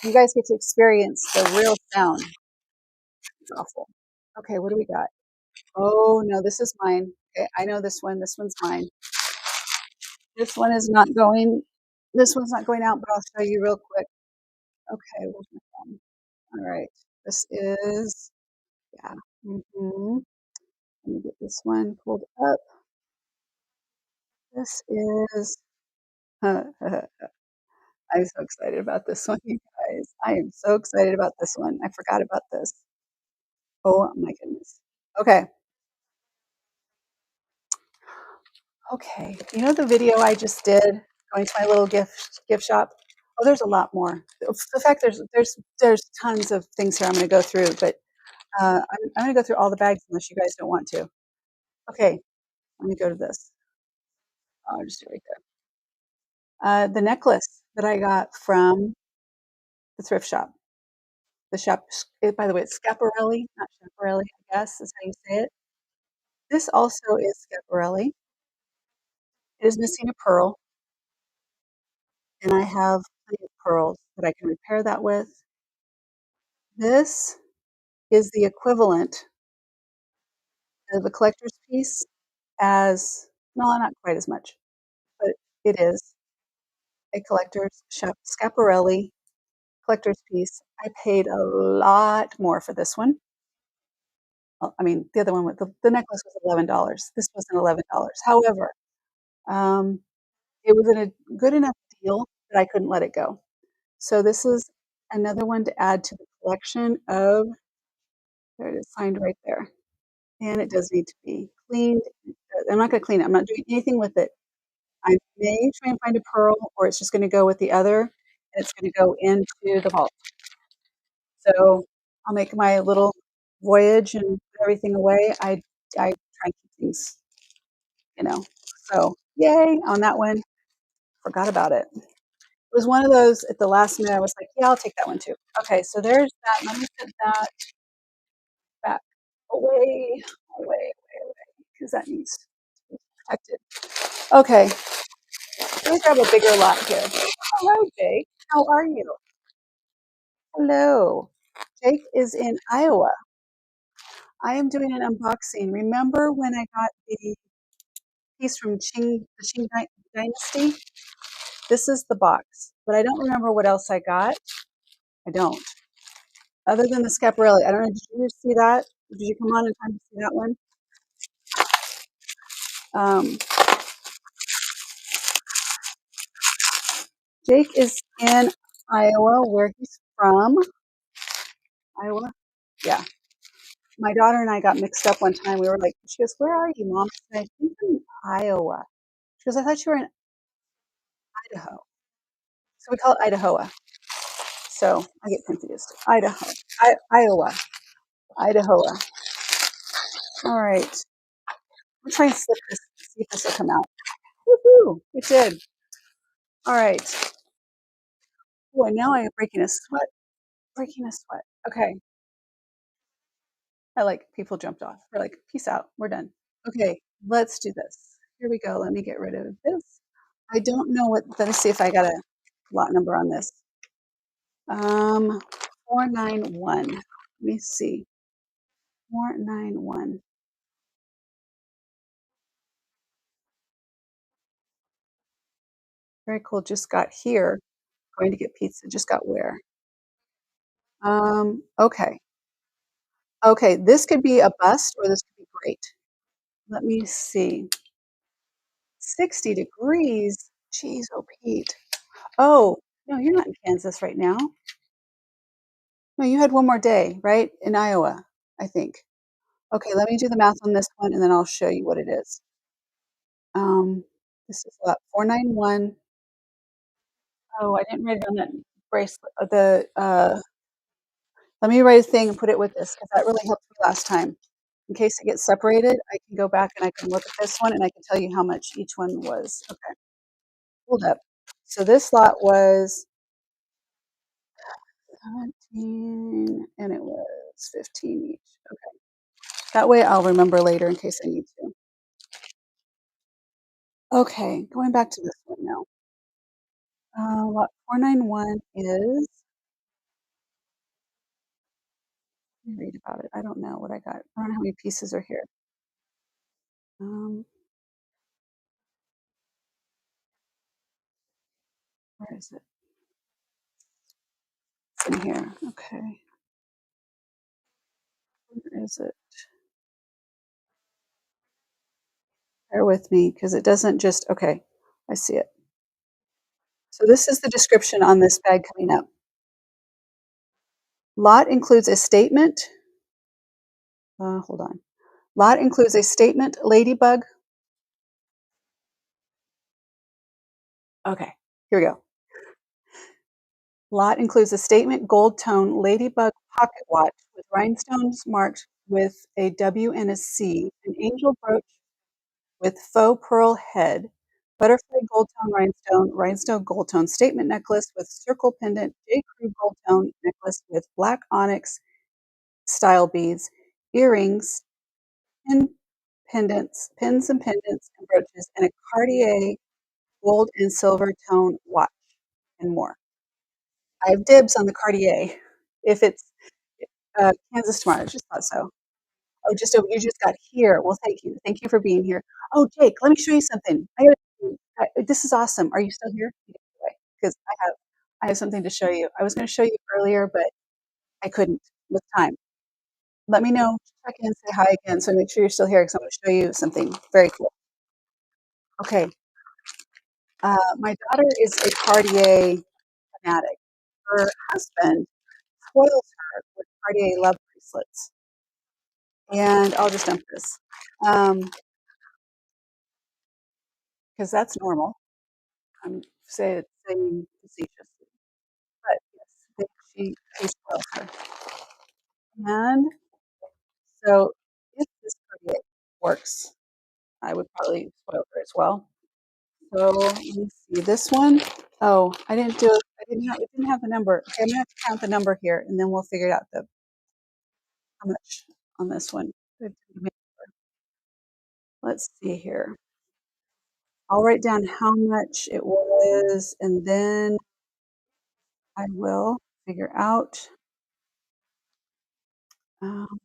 You guys get to experience the real sound. It's awful. Okay, what do we got? Oh no, this is mine. Okay, I know this one. This one's mine. This one is not going. This one's not going out, but I'll show you real quick. Okay, where's my phone? All right, this is yeah. Let me get this one pulled up. This is. I'm so excited about this one, you guys. I am so excited about this one. I forgot about this. Oh my goodness. Okay. Okay. You know the video I just did going to my little gift shop? Oh, there's a lot more. The fact there's tons of things here I'm going to go through, but I'm going to go through all the bags unless you guys don't want to. Okay. Let me go to this. I'll just do it right there. The necklace that I got from the thrift shop. The shop, by the way, it's Scaparelli, not Schiaparelli, I guess is how you say it. This also is Schiaparelli. It is missing a pearl, and I have plenty of pearls that I can repair that with. This is the equivalent of a collector's piece as, no, not quite as much, but it is a collector's Schiaparelli collector's piece. I paid a lot more for this one. Well, I mean, the other one with the necklace was $11. This wasn't $11. However, um, it was in a good enough deal that I couldn't let it go. So this is another one to add to the collection of, there it is, signed right there. And it does need to be cleaned. I'm not going to clean it. I'm not doing anything with it. I may try and find a pearl, or it's just going to go with the other, and it's going to go into the vault. So I'll make my little voyage and put everything away. I try and keep things, you know. So yay on that one. Forgot about it. It was one of those at the last minute. I was like, yeah, I'll take that one too. Okay, so there's that. Let me put that back away, away, because that needs to be protected. Okay, let me grab a bigger lot here. Hello, Jake. How are you? Hello. Jake is in Iowa. I am doing an unboxing. Remember when I got the piece from the Qing Dynasty? This is the box, but I don't remember what else I got. I don't. Other than the Scaparelli. I don't know. Did you see that? Did you come on in time to see that one? Um, Jake is in Iowa, where he's from. Iowa? Yeah. My daughter and I got mixed up one time. We were like, she goes, where are you, Mom? I said, I think I'm in Iowa. She goes, I thought you were in Idaho. So we call it Idahoa. So I get confused. Idaho. Iowa. Idahoa. All right. I'm trying to slip this, see if this will come out. Woohoo! It did. All right. Boy, now I am breaking a sweat. Breaking a sweat. Okay. I like people jumped off. We're like, peace out. We're done. Okay, let's do this. Here we go. Let me get rid of this. I don't know what, let me see if I got a lot number on this. 491. Let me see. 491. Very cool. Just got here. Going to get pizza. Just got where? Okay. Okay, this could be a bust or this could be great. Let me see. 60 degrees. Jeez, oh Pete. Oh, no, you're not in Kansas right now. No, you had one more day, right? In Iowa, I think. Okay, let me do the math on this one and then I'll show you what it is. Um, this is what, 491. Oh, I didn't write it on that bracelet. Let me write a thing and put it with this because that really helped me last time. In case it gets separated, I can go back and I can look at this one and I can tell you how much each one was. Okay, hold up. So this lot was 17, and it was 15 each. Okay. That way I'll remember later in case I need to. Okay, going back to this one now. Lot 491 is, let me read about it. I don't know what I got. I don't know how many pieces are here. Um, where is it? It's in here. Okay. Where is it? Bear with me because it doesn't just, okay, I see it. So this is the description on this bag coming up. Lot includes a statement. Hold on. Lot includes a statement, ladybug. Okay, here we go. Lot includes a statement Goldtone ladybug pocket watch with rhinestones marked with a W and a C, an angel brooch with faux pearl head, butterfly Goldtone rhinestone Goldtone statement necklace with circle pendant, J. Crew Goldtone necklace with black onyx style beads, earrings, pin pins and pendants and brooches, and a Cartier gold and silver tone watch, and more. I have dibs on the Cartier. If it's Kansas tomorrow, I just thought so. Oh, you just got here. Well, thank you. Thank you for being here. Oh, Jake, let me show you something. This is awesome. Are you still here? Because I have something to show you. I was going to show you earlier, but I couldn't with time. Let me know. Check in, say hi again, so make sure you're still here because I'm going to show you something very cool. Okay. My daughter is a Cartier fanatic. Her husband spoils her with Cartier love bracelets. And I'll just dump this because that's normal. I'm saying facetiously, but yes, she spoils her. And so if this Cartier works, I would probably spoil her as well. So let me see this one. Oh, I didn't do it. It didn't have the number. Okay, I'm gonna have to count the number here, and then we'll figure it out how much on this one. Let's see here. I'll write down how much it was, and then I will figure out. Um,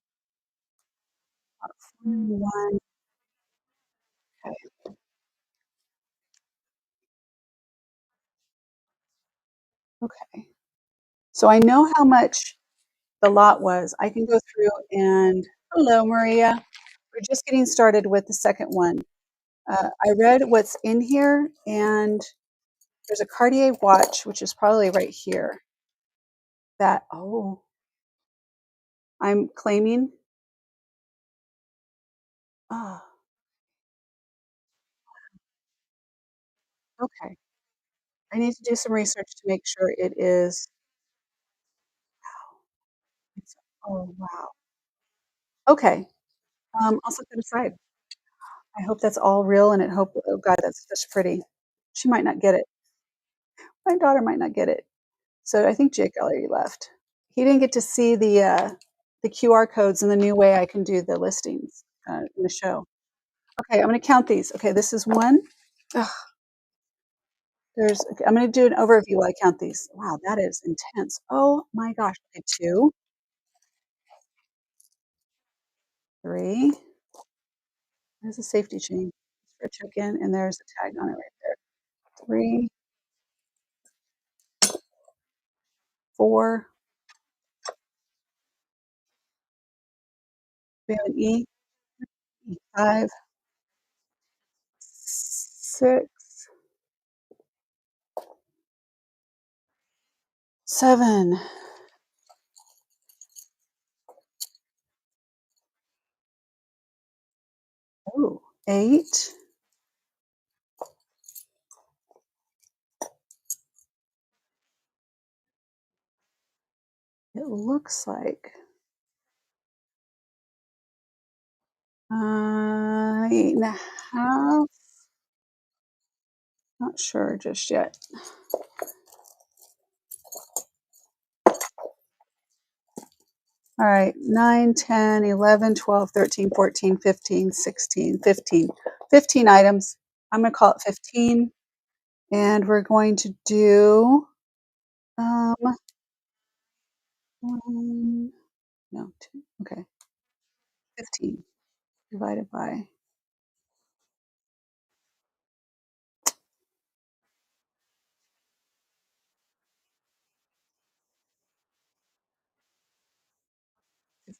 41. Okay. Okay. So I know how much the lot was. I can go through and hello, Maria. We're just getting started with the second one. I read what's in here, and there's a Cartier watch, which is probably right here. That, oh, I'm claiming. Oh, okay. I need to do some research to make sure it is. Oh, wow. Okay. I'll set that aside. I hope that's all real, and oh God, that's just pretty. She might not get it. My daughter might not get it. So I think Jake already left. He didn't get to see the QR codes and the new way I can do the listings in the show. Okay, I'm going to count these. Okay, this is one. Ugh, I'm going to do an overview while I count these. Wow, that is intense. Oh my gosh. Okay, two, three. There's a safety chain for a check-in, and there's a tag on it right there. Three, four. We have an five, six, seven. Oh, eight. It looks like 8.5. Not sure just yet. All right, 9, 10, 11, 12, 13, 14, 15, 16, 15. 15 items. I'm going to call it 15. And we're going to do, um, one, no, two, okay, 15 divided by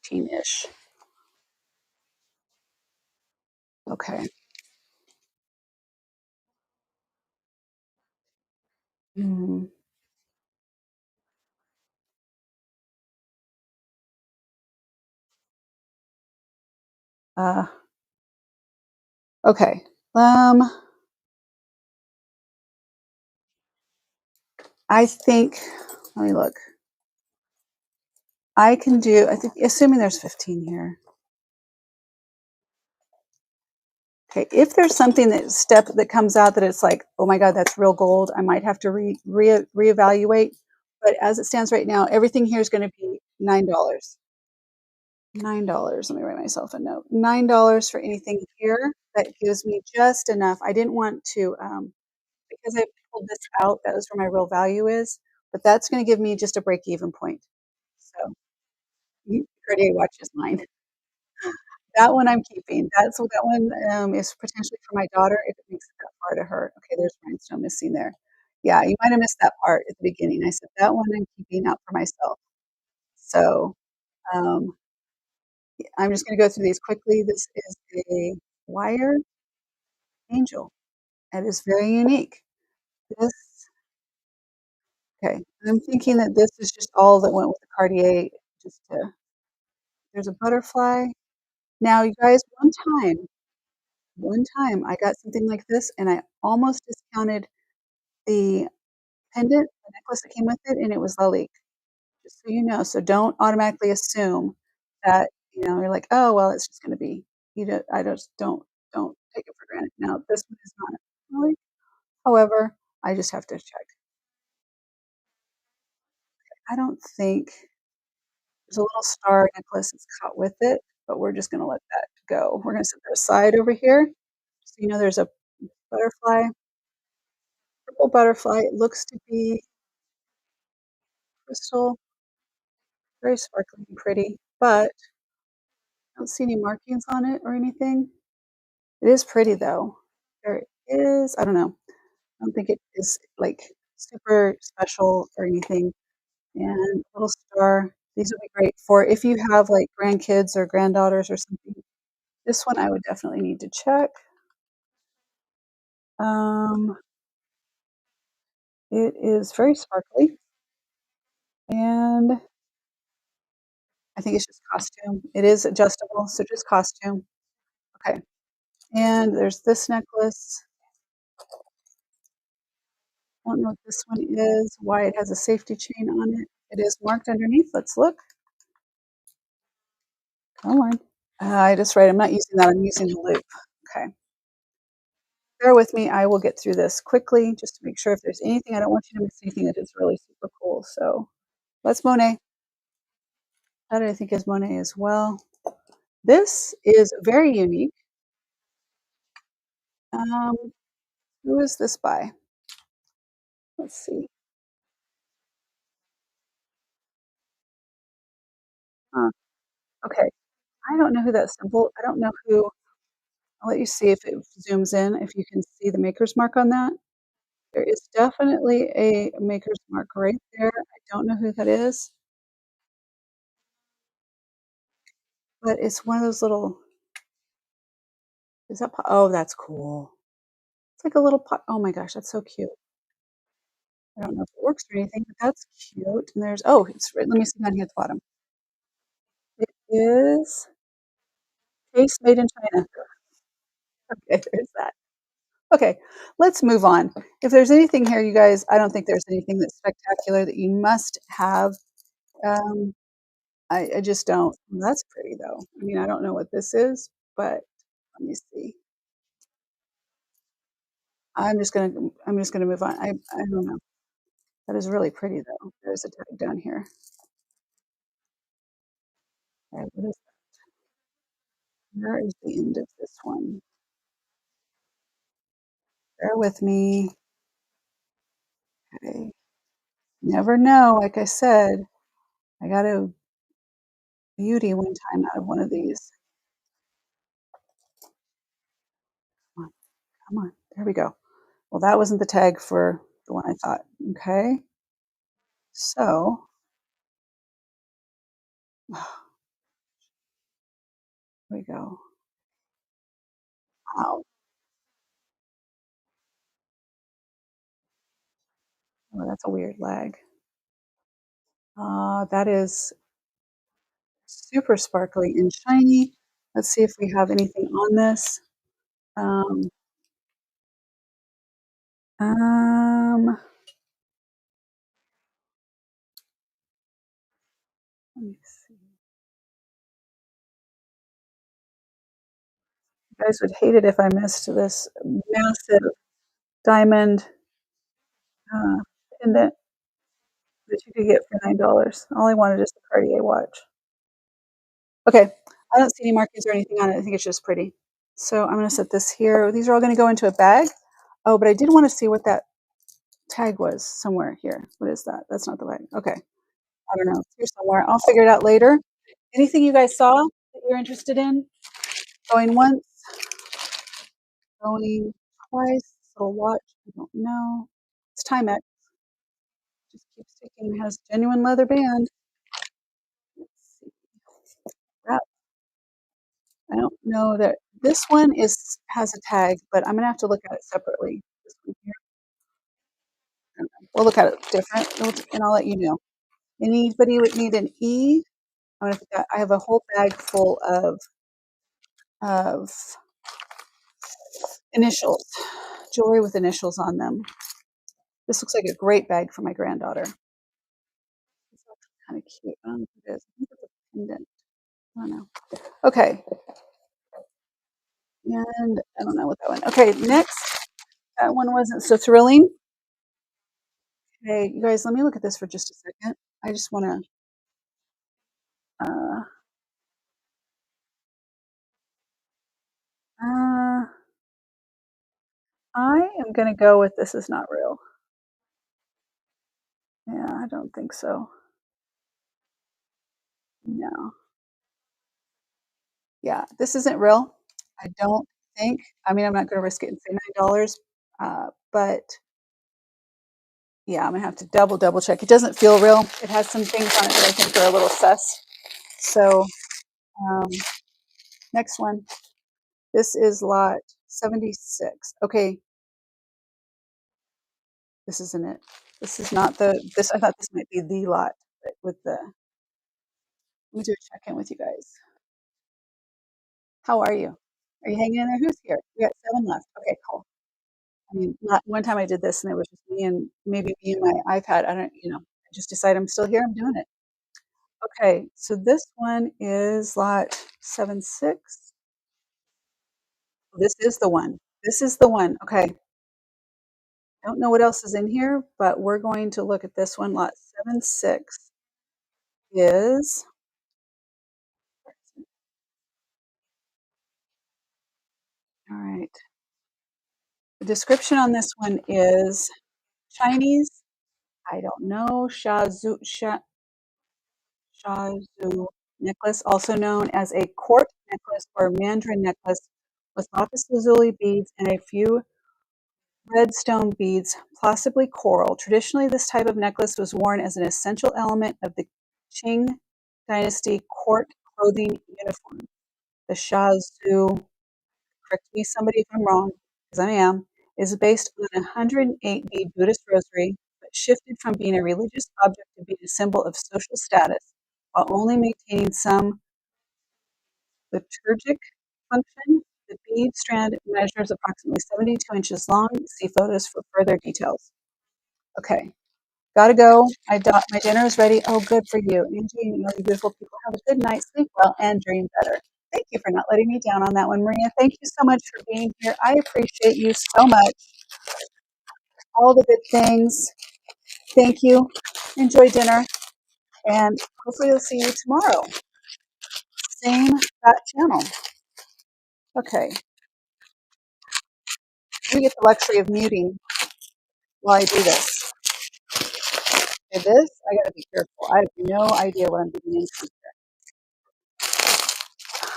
15-ish. Okay. Mm, uh, okay. I think, let me look. I can do, I think, assuming there's 15 here. Okay, if there's something that comes out that it's like, oh my God, that's real gold, I might have to reevaluate. But as it stands right now, everything here is going to be $9. $9. Let me write myself a note. $9 for anything here. That gives me just enough. I didn't want to, because I pulled this out, that was where my real value is. But that's going to give me just a break even point. So, Cartier watch is mine. That one I'm keeping. That one, is potentially for my daughter if it makes it that far to her. Okay, there's Rhinestone missing there. Yeah, you might have missed that part at the beginning. I said, "That one I'm keeping out for myself." So, um, I'm just gonna go through these quickly. This is a wire angel. That is very unique. This okay, I'm thinking that this is just all that went with the Cartier just to there's a butterfly. Now, you guys, one time I got something like this, and I almost discounted the pendant, the necklace that came with it, and it was Lalique, just so you know. So don't automatically assume that, you're like, "Oh, well, it's just gonna be" I just don't take it for granted. Now, this one is not Lalique, however, I just have to check. I don't think there's a little star necklace that's caught with it, but we're just gonna let that go. We're gonna set that aside over here. So, there's a butterfly, purple butterfly. It looks to be crystal, very sparkly and pretty, but I don't see any markings on it or anything. It is pretty though. There is I don't know. I don't think it is, like, super special or anything, and little star. These would be great for if you have, like, grandkids or granddaughters or something. This one I would definitely need to check. Um, it is very sparkly, and I think it's just costume. It is adjustable, so just costume. Okay, and there's this necklace. I don't know what this one is, why it has a safety chain on it. It is marked underneath. Let's look. Come on. I just right. I'm not using that. I'm using the loop. Okay. Bear with me. I will get through this quickly just to make sure if there's anything. I don't want you to miss anything that is really super cool. So let's Monet. That I think is Monet as well. This is very unique. Um, who is this by? Let's see. Huh. Okay. I don't know who that symbol. I don't know who. I'll let you see if it zooms in. If you can see the maker's mark on that. There is definitely a maker's mark right there. I don't know who that is, but it's one of those little is that po oh, that's cool. It's like a little pot oh my gosh, that's so cute. I don't know if it works or anything, but that's cute, and there's oh, it's right let me see down here at the bottom. It is Case Made in China. Okay, there's that. Okay, let's move on. If there's anything here, you guys, I don't think there's anything that's spectacular that you must have. Um, I just don't. That's pretty though. I mean, I don't know what this is, but let me see. I'm just gonna move on. I don't know. That is really pretty though. There's a tag down here. Okay, what is, where is the end of this one? Bear with me. Okay. Never know. Like I said, I got a beauty one time out of one of these. Come on, come on. There we go. Well, that wasn't the tag for the one I thought. Okay. So, here we go. Wow. Oh, that's a weird lag. That is super sparkly and shiny. Let's see if we have anything on this. Um, um, let me see. You guys would hate it if I missed this massive diamond uh, pendant that you could get for $9. All I wanted is the Cartier watch. Okay, I don't see any markings or anything on it. I think it's just pretty. So I'm going to set this here. These are all going to go into a bag. Oh, but I did want to see what that tag was somewhere here. What is that? That's not the bag. Okay. I don't know. It's here somewhere. I'll figure it out later. Anything you guys saw that you're interested in? Going once, going twice. Little watch. I don't know. It's Timex. Just keeps ticking. Has genuine leather band. Let's see. That I don't know that this one has a tag, but I'm gonna have to look at it separately. This one here. I don't know. We'll look at it different, and I'll let you know. Anybody would need an E? I'm gonna put that. I have a whole bag full of initials, jewelry with initials on them. This looks like a great bag for my granddaughter. It's kind of cute. I don't know if it is. I think it's a pendant. I don't know. Okay, and I don't know what that one. Okay, next. That one wasn't so thrilling. Okay, you guys, let me look at this for just a second. I just want to. Uh, uh, I am going to go with this is not real. Yeah, I don't think so. No. Yeah, this isn't real. I don't think. I mean, I'm not going to risk it and say $9, but yeah, I'm gonna have to double check. It doesn't feel real. It has some things on it that I think are a little sus. So um, next one. This is lot 76. Okay, this isn't it. This is not this. I thought this might be the lot but with the. Let me do a check in with you guys. How are you? Are you hanging in there? Who's here? We got 7 left. Okay, cool. I mean, not one time I did this and it was just me and maybe me and my iPad. I don't, I just decide I'm still here. I'm doing it. Okay, so this one is lot 76. This is the one. This is the one. Okay. Don't know what else is in here, but we're going to look at this one. Lot 76 is, all right. The description on this one is Chinese, I don't know, Shazu necklace, also known as a court necklace or mandarin necklace with lapis lazuli beads and a few red stone beads, possibly coral. Traditionally, this type of necklace was worn as an essential element of the Qing dynasty court clothing uniform. The Shazhu, correct me somebody if I'm wrong, because I am, is based on a 108 bead Buddhist rosary, but shifted from being a religious object to being a symbol of social status, while only maintaining some liturgic function. The bead strand measures approximately 72 inches long. See photos for further details. Okay, gotta go. My dinner is ready. Oh, good for you, Angie. And you beautiful people have a good night, sleep well, and dream better. Thank you for not letting me down on that one, Maria. Thank you so much for being here. I appreciate you so much. All the good things. Thank you. Enjoy dinner, and hopefully, I'll see you tomorrow. same fat channel. Okay, let me get the luxury of muting while I do this. Okay, this, I gotta be careful. I have no idea what I'm getting into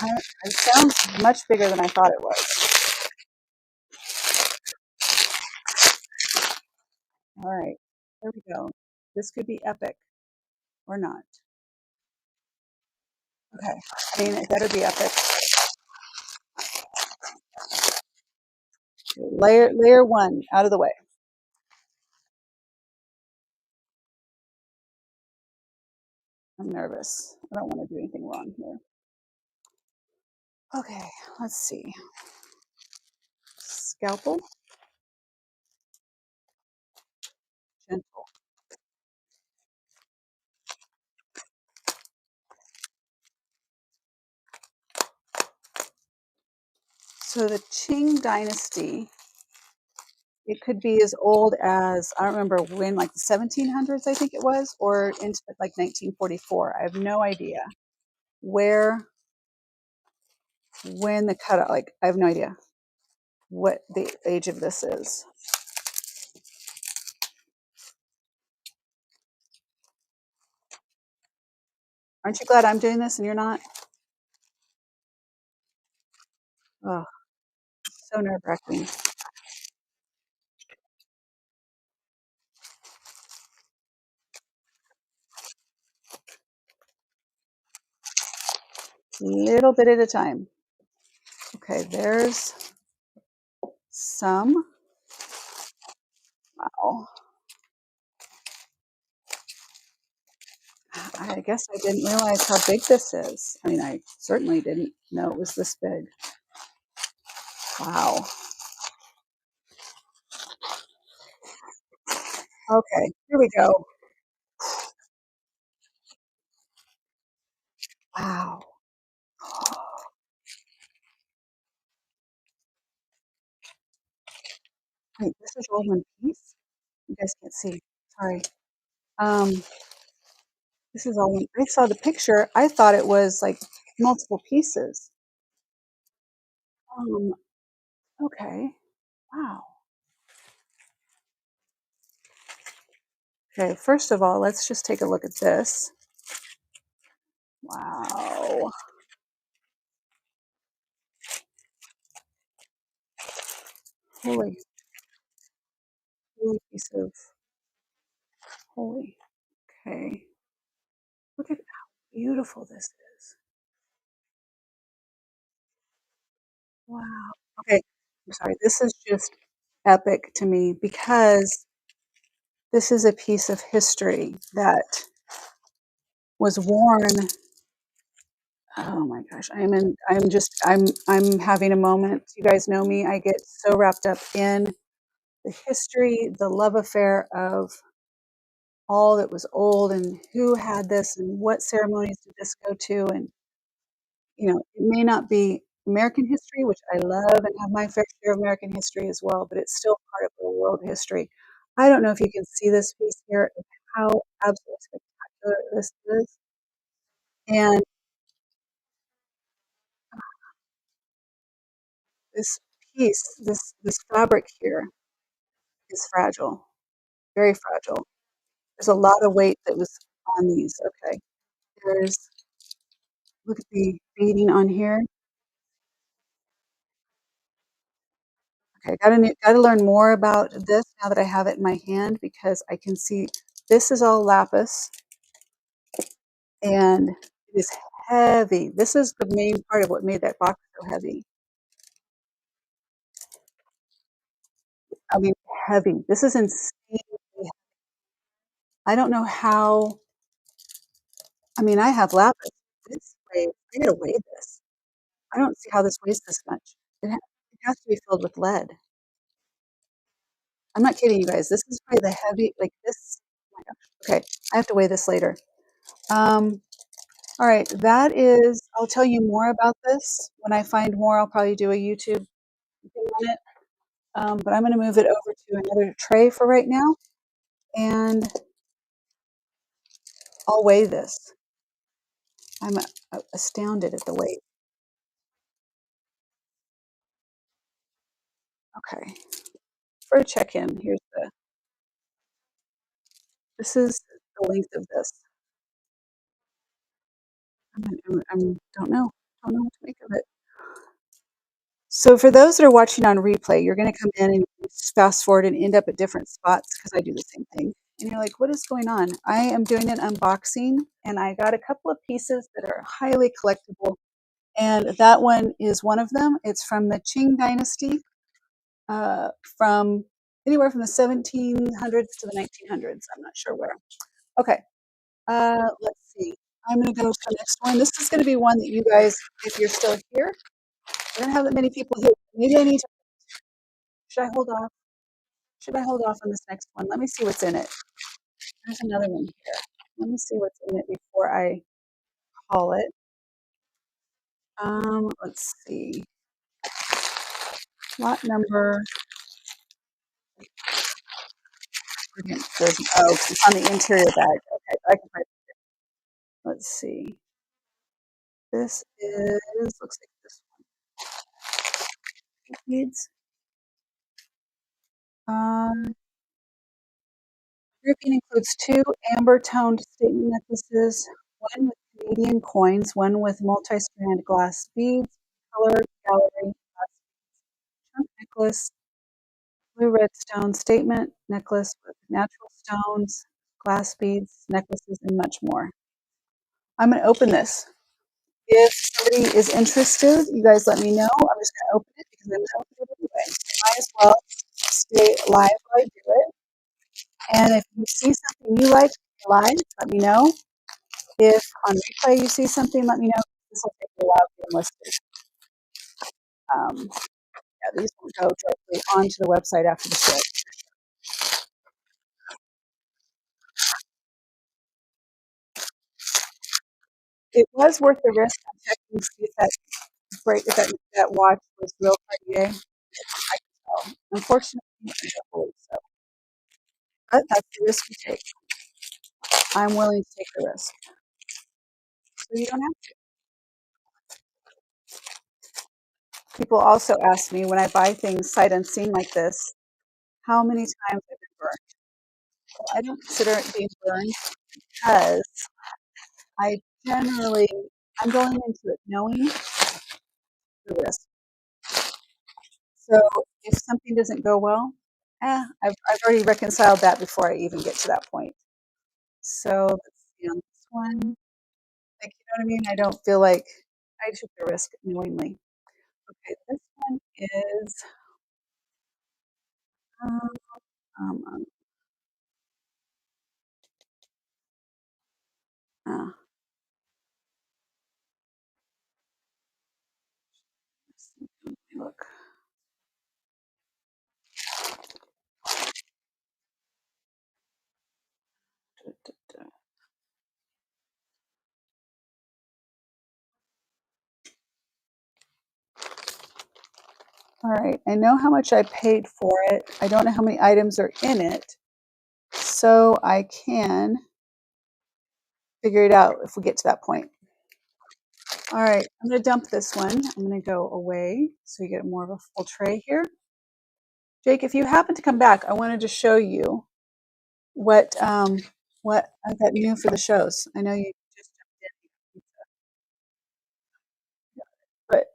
here. It sounds much bigger than I thought it was. All right, there we go. This could be epic or not. Okay, I mean, it better be epic. Layer one out of the way. I'm nervous. I don't want to do anything wrong here. Okay, let's see. Scalpel. Gentle. So the Qing dynasty, it could be as old as, I don't remember when, like the 1700s, I think it was, or into like 1944. I have no idea where, when the cutout, like, I have no idea what the age of this is. Aren't you glad I'm doing this and you're not? Oh, so nerve-wracking. Little bit at a time. Okay, there's some. Wow. I guess I didn't realize how big this is. I mean, I certainly didn't know it was this big. Wow. Okay, here we go. Wow. Wait, this is all one piece? You guys can't see. Sorry. Um, this is all one. I saw the picture. I thought it was like multiple pieces. Um, okay. Wow. Okay, first of all, let's just take a look at this. Wow. Holy, holy piece of, holy. Okay. Look at how beautiful this is. Wow. Okay. I'm sorry. This is just epic to me because this is a piece of history that was worn. Oh my gosh. I'm having a moment. You guys know me. I get so wrapped up in the history, the love affair of all that was old and who had this and what ceremonies did this go to. And, you know, it may not be American history, which I love and have my fair share of American history as well, but it's still part of the world history. I don't know if you can see this piece here, of how absolutely spectacular this is. And this piece, this fabric here is fragile, very fragile. There's a lot of weight that was on these. Okay. There's, look at the beading on here. Okay, gotta learn more about this now that I have it in my hand because I can see this is all lapis and it is heavy. This is the main part of what made that box so heavy. I mean, heavy. This is insanely heavy. I don't know how. I mean, I have lapis. This weighs, I gotta weigh this. I don't see how this weighs this much. It has to be filled with lead. I'm not kidding you guys. This is probably the heavy, like this. Oh my gosh. Okay, I have to weigh this later. Um, all right, that is, I'll tell you more about this. When I find more, I'll probably do a YouTube thing on it. But I'm going to move it over to another tray for right now, and I'll weigh this. I'm astounded at the weight. Okay. For a check-in, this is the length of this. Don't know. Don't know what to make of it. So for those that are watching on replay, you're going to come in and fast forward and end up at different spots because I do the same thing. And you're like, what is going on? I am doing an unboxing and I got a couple of pieces that are highly collectible. And that one is one of them. It's from the Qing Dynasty, from anywhere from the 1700s to the 1900s. I'm not sure where. Okay, let's see. I'm going to go to the next one. This is going to be one that you guys, if you're still here, I don't have that many people here. Maybe I need to. Should I hold off? Should I hold off on this next one? Let me see what's in it. There's another one here. Let me see what's in it before I haul it. Let's see. Lot number. Oh, it's on the interior bag. Okay, I can find it. Let's see. This is looks like this one needs. Grouping includes 2 amber-toned statement necklaces, one with Canadian coins, one with multi-strand glass beads, color gallery glass chunk necklace, blue redstone statement necklace with natural stones, glass beads, necklaces, and much more. I'm going to open this. If somebody is interested, you guys let me know. I'm just going to open it because I'm going to open it anyway. Might as well stay live while I do it. And if you see something you like live, let me know. If on replay you see something, let me know. This will take a while to get listed. Yeah, these will go directly onto the website after the show. It was worth the risk. I'm checking to see if that watch was real Cartier. I can tell. Unfortunately, I don't believe so. But that's the risk you take. I'm willing to take the risk. So you don't have to. People also ask me when I buy things sight unseen like this, how many times I've been burned. Well, I don't consider it being burned because I generally I'm going into it knowing the risk. So if something doesn't go well, I've already reconciled that before I even get to that point. So let's see on this one. Like, you know what I mean? I don't feel like I took the risk knowingly. Okay, this one is um, um, um, uh, let me look. Da, da, da. All right, I know how much I paid for it. I don't know how many items are in it, so I can figure it out if we get to that point. All right, I'm going to dump this one. I'm going to go away so you get more of a full tray here. Jake, if you happen to come back, I wanted to show you what I got new for the shows. I know you just jumped in, but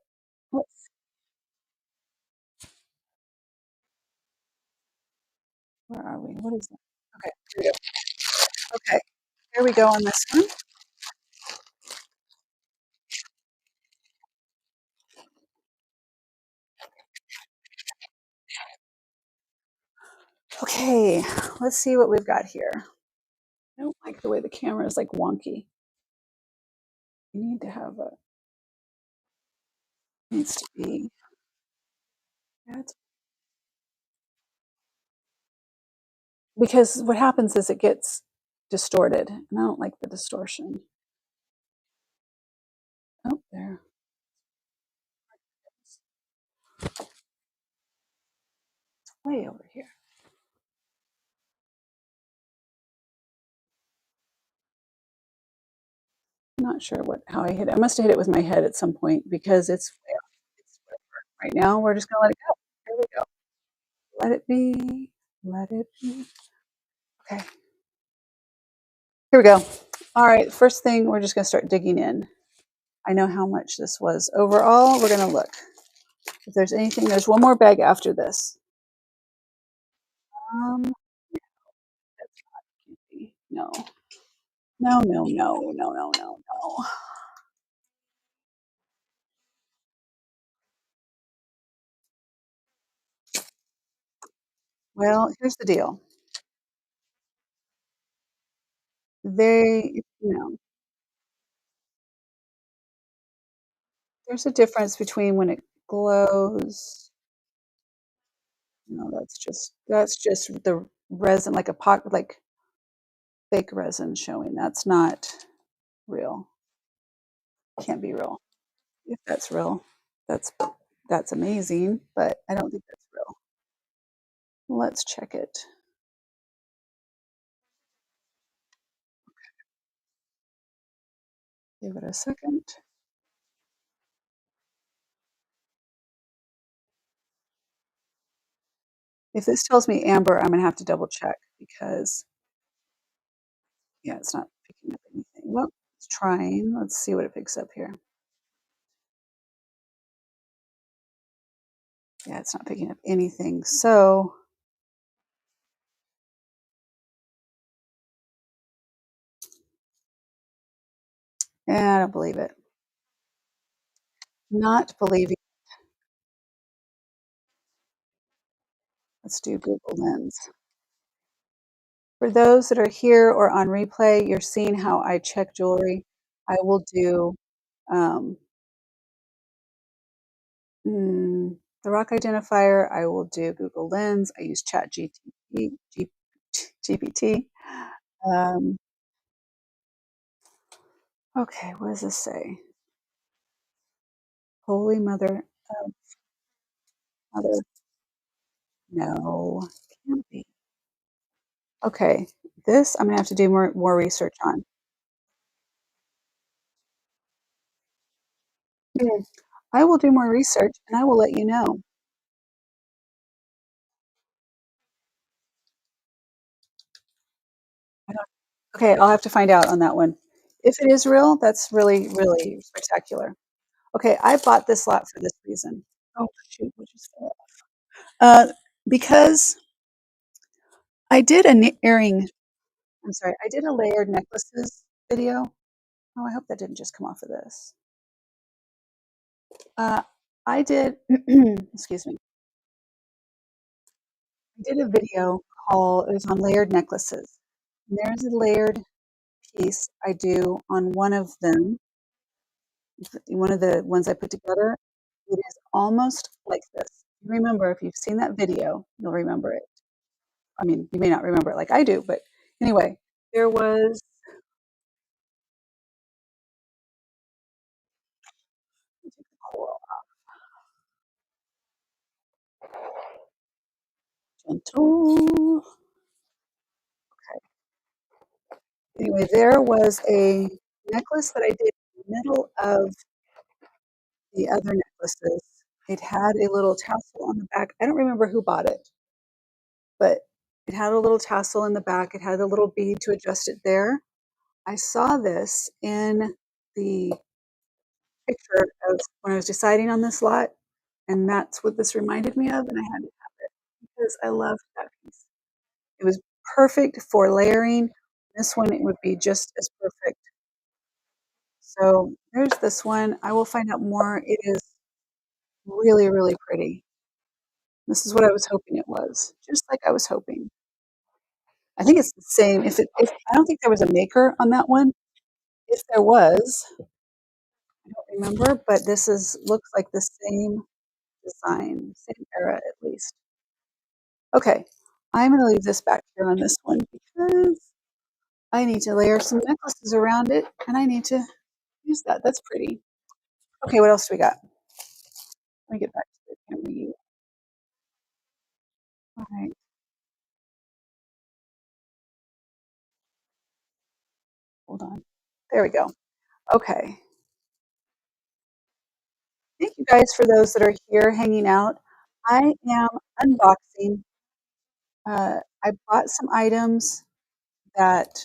where are we? What is that? Okay, here we go. Okay, here we go on this one. Okay, let's see what we've got here. I don't like the way the camera is like wonky. You need to have a needs to be. Yeah, because what happens is it gets distorted, and I don't like the distortion. Oh, there. It's way over here. Not sure how I hit it. I must have hit it with my head at some point because it's right now. We're just gonna let it go. Here we go. Let it be. Let it be. Okay. Here we go. All right. First thing, we're just gonna start digging in. I know how much this was overall. We're gonna look if there's anything. There's one more bag after this. That's not candy. No. No. No. No. No. No. No. No. Well, here's the deal. There's a difference between when it glows. No, that's just the resin, like a pot, like fake resin showing. That's not real. Can't be real. If that's real, that's that's amazing, but I don't think that's real. Let's check it. Give it a second. If this tells me amber, I'm gonna have to double check because yeah, it's not picking up anything. Well, it's trying. Let's see what it picks up here. Yeah, it's not picking up anything. So yeah, I don't believe it. Not believing. Let's do Google Lens. For those that are here or on replay, you're seeing how I check jewelry. I will do um, the rock identifier. I will do Google Lens. I use Chat GPT. Um, okay, what does this say? Holy Mother of Mother. No, can't be. Okay, this I'm gonna have to do more research on. Hmm, I will do more research and I will let you know. I don't, okay, I'll have to find out on that one. If it is real, that's really, really spectacular. Okay, I bought this lot for this reason. Oh shoot, what just fell off? Because I did an earring. I'm sorry, I did a layered necklaces video. Oh, I hope that didn't just come off of this. Uh, I did. Excuse me. I did a video called. It was on layered necklaces. And there's a layered piece I do on one of them. One of the ones I put together. It is almost like this. You remember, if you've seen that video, you'll remember it. I mean, you may not remember it like I do, but anyway, there was coral gentle. Anyway, there was a necklace that I did in the middle of the other necklaces. It had a little tassel on the back. I don't remember who bought it, but it had a little tassel in the back. It had a little bead to adjust it there. I saw this in the picture of when I was deciding on this lot, and that's what this reminded me of, and I had to have it because I loved that piece. It was perfect for layering. This one, it would be just as perfect. So there's this one. I will find out more. It is really, really pretty. This is what I was hoping it was, just like I was hoping. I think it's the same. If I don't think there was a maker on that one. If there was, I don't remember, but this is looks like the same design, same era at least. Okay, I'm gonna leave this back here on this one because I need to layer some necklaces around it, and I need to use that. That's pretty. Okay, what else do we got? Let me get back to the camera view. All right, hold on. There we go. Okay. Thank you guys for those that are here hanging out. I am unboxing. I bought some items that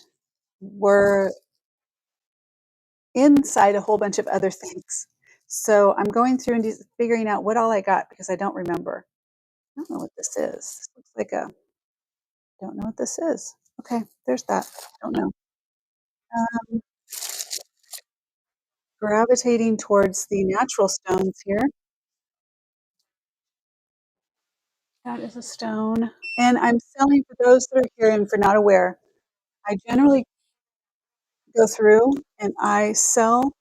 were inside a whole bunch of other things. So I'm going through and figuring out what all I got because I don't remember. I don't know what this is. This looks like a, don't know what this is. Okay, there's that. Don't know. Um, Gravitating towards the natural stones here. That is a stone. And I'm selling for those that are here and for not aware. I generally go through and I sell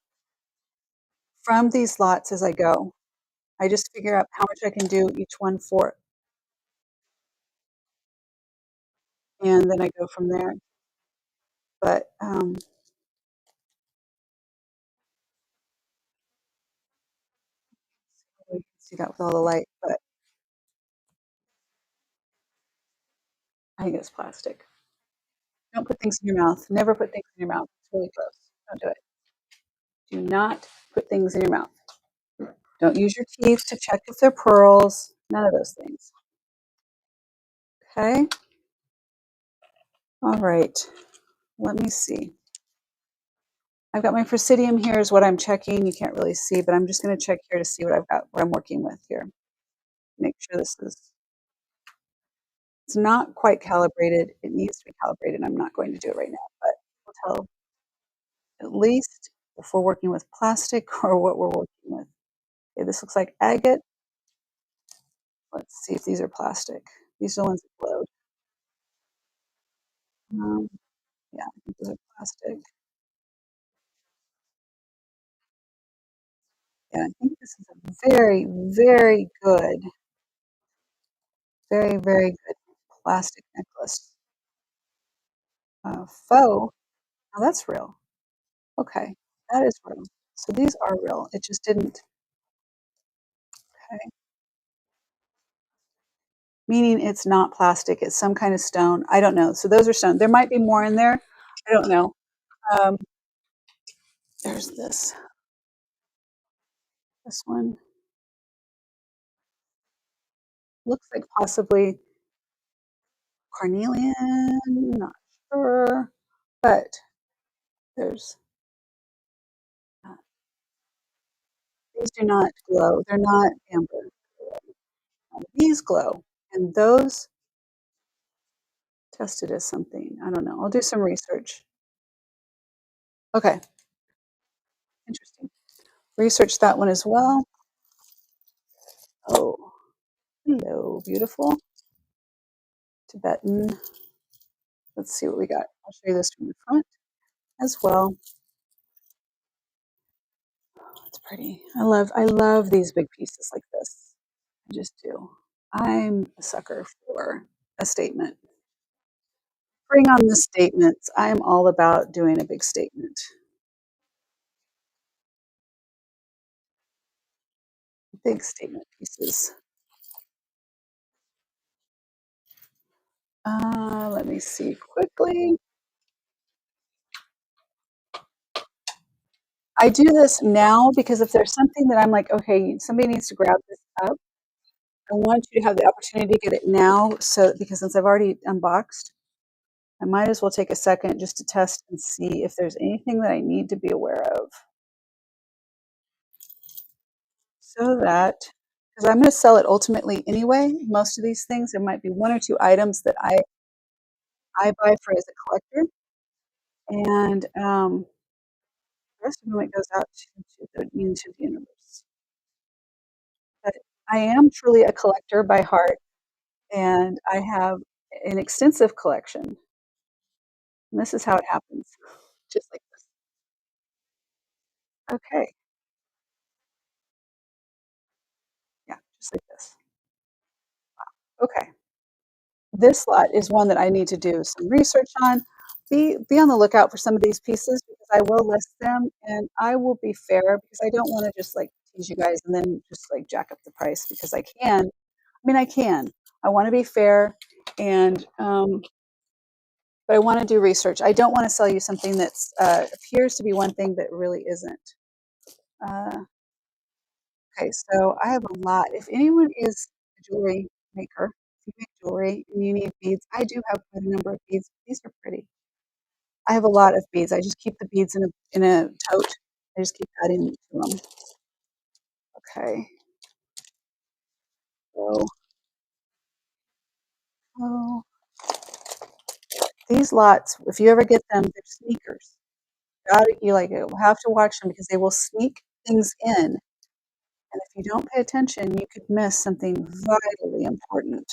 from these lots as I go. I just figure out how much I can do each one for, and then I go from there. But you can see that with all the light, but I think it's plastic. Don't put things in your mouth. Never put things in your mouth. It's really gross. Don't do it. Do not put things in your mouth. Don't use your teeth to check if they're pearls. None of those things. Okay. All right. Let me see. I've got my Presidium here is what I'm checking. You can't really see, but I'm just going to check here to see what I've got, what I'm working with here. Make sure this is, it's not quite calibrated. It needs to be calibrated. I'm not going to do it right now, but we'll tell at least if we're working with plastic or what we're working with. Okay, this looks like agate. Let's see if these are plastic. These are the ones that glowed. Um, yeah, I think those are plastic. Yeah, I think this is a very, very good, very, very good plastic necklace. Faux. Oh, that's real. Okay, that is real. So these are real. It just didn't. Okay. Meaning it's not plastic. It's some kind of stone. I don't know. So those are stone. There might be more in there. I don't know. Um, there's this. This one looks like possibly carnelian. Not sure, but there's. These do not glow. They're not amber. These glow, and those tested as something. I don't know. I'll do some research. Okay, interesting. Research that one as well. Oh, hello, beautiful. Tibetan. Let's see what we got. I'll show you this from the front as well. It's pretty. I love these big pieces like this. I just do. I'm a sucker for a statement. Bring on the statements. I'm all about doing a big statement. Big statement pieces. Let me see quickly. I do this now because if there's something that I'm like, okay, somebody needs to grab this up, I want you to have the opportunity to get it now. So, because since I've already unboxed, I might as well take a second just to test and see if there's anything that I need to be aware of. So that, because I'm going to sell it ultimately anyway, most of these things, there might be one or two items that I buy for as a collector. And the rest of them, it goes out into the universe. But I am truly a collector by heart, and I have an extensive collection. And this is how it happens, just like this. Okay, yeah, just like this. Okay. This lot is one that I need to do some research on. Be on the lookout for some of these pieces because I will list them and I will be fair because I don't want to just like tease you guys and then just like jack up the price because I can. I mean, I can. I want to be fair and but I want to do research. I don't want to sell you something that's appears to be one thing but really isn't. Uh, okay, so I have a lot. If anyone is a jewelry maker, if you make jewelry and you need beads, I do have quite a number of beads. These are pretty. I have a lot of beads. I just keep the beads in a tote. I just keep adding to them. Okay. So, oh, these lots, if you ever get them, they're sneakers. You have to watch them because they will sneak things in. And if you don't pay attention, you could miss something vitally important.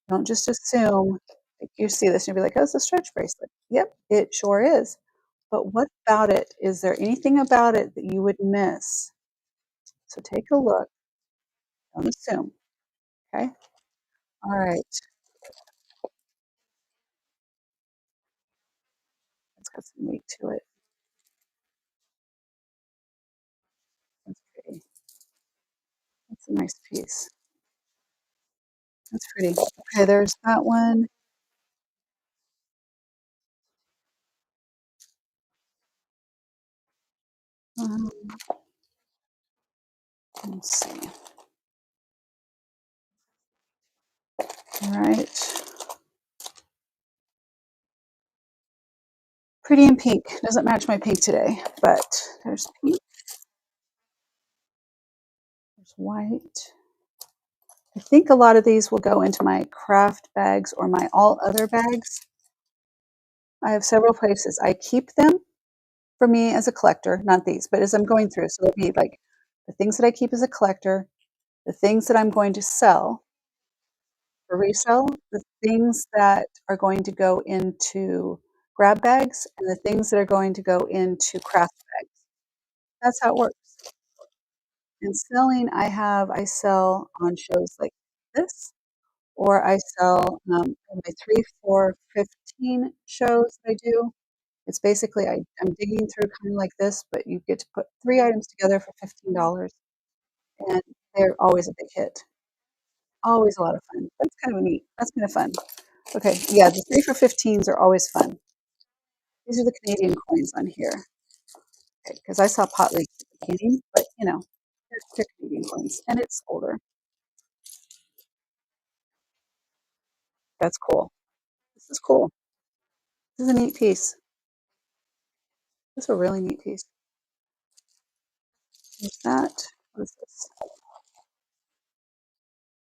Don't just assume, like you see this and you'll be like, oh, it's a stretch bracelet. Yep, it sure is. But what about it? Is there anything about it that you would miss? So take a look. Don't assume. Okay. All right. It's got some weight to it. That's pretty. That's a nice piece. That's pretty. Okay, there's that one. Um, let's see. All right. Pretty in pink. Doesn't match my pink today, but there's pink. There's white. I think a lot of these will go into my craft bags or my all other bags. I have several places. I keep them for me as a collector, not these, but as I'm going through. So they'll be like the things that I keep as a collector, the things that I'm going to sell for resale, the things that are going to go into grab bags, and the things that are going to go into craft bags. That's how it works. And selling, I sell on shows like this, or I sell my 3, 4, 15 shows that I do. It's basically I'm digging through kind of like this, but you get to put 3 items together for $15, and they're always a big hit. Always a lot of fun. That's kind of neat. That's kind of fun. Okay, yeah, the 3 for 15s are always fun. These are the Canadian coins on here. Okay, because I saw pot leaks at the beginning, but they're Canadian coins, and it's older. That's cool. This is cool. This is a neat piece. This is a really neat piece. There's that. What is this?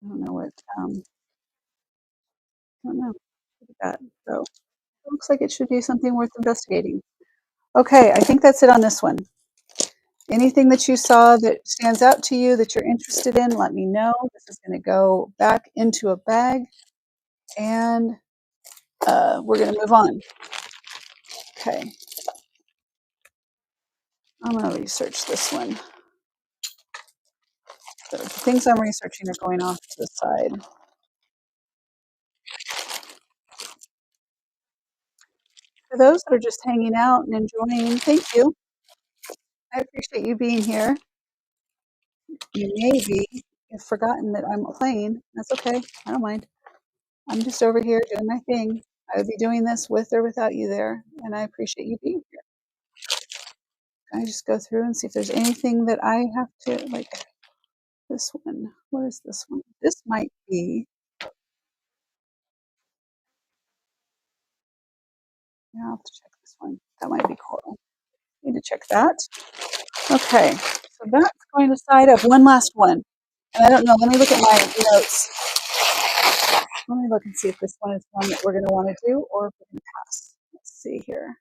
I don't know what. I don't know. Look at that. So it looks like it should be something worth investigating. Okay, I think that's it on this one. Anything that you saw that stands out to you that you're interested in, let me know. This is going to go back into a bag, and we're going to move on. Okay, I'm going to research this one. So the things I'm researching are going off to the side. For those that are just hanging out and enjoying, thank you. I appreciate you being here. You maybe have forgotten that I'm playing. That's okay. I don't mind. I'm just over here doing my thing. I would be doing this with or without you there, and I appreciate you being here. I just go through and see if there's anything that I have to like. This one. What is this one? This might be. Yeah, I'll have to check this one. That might be coral. Need to check that. Okay, so that's going to side up. One last one, and I don't know. Let me look at my notes. Let me look and see if this one is one that we're going to want to do or if we're going to pass. Let's see here.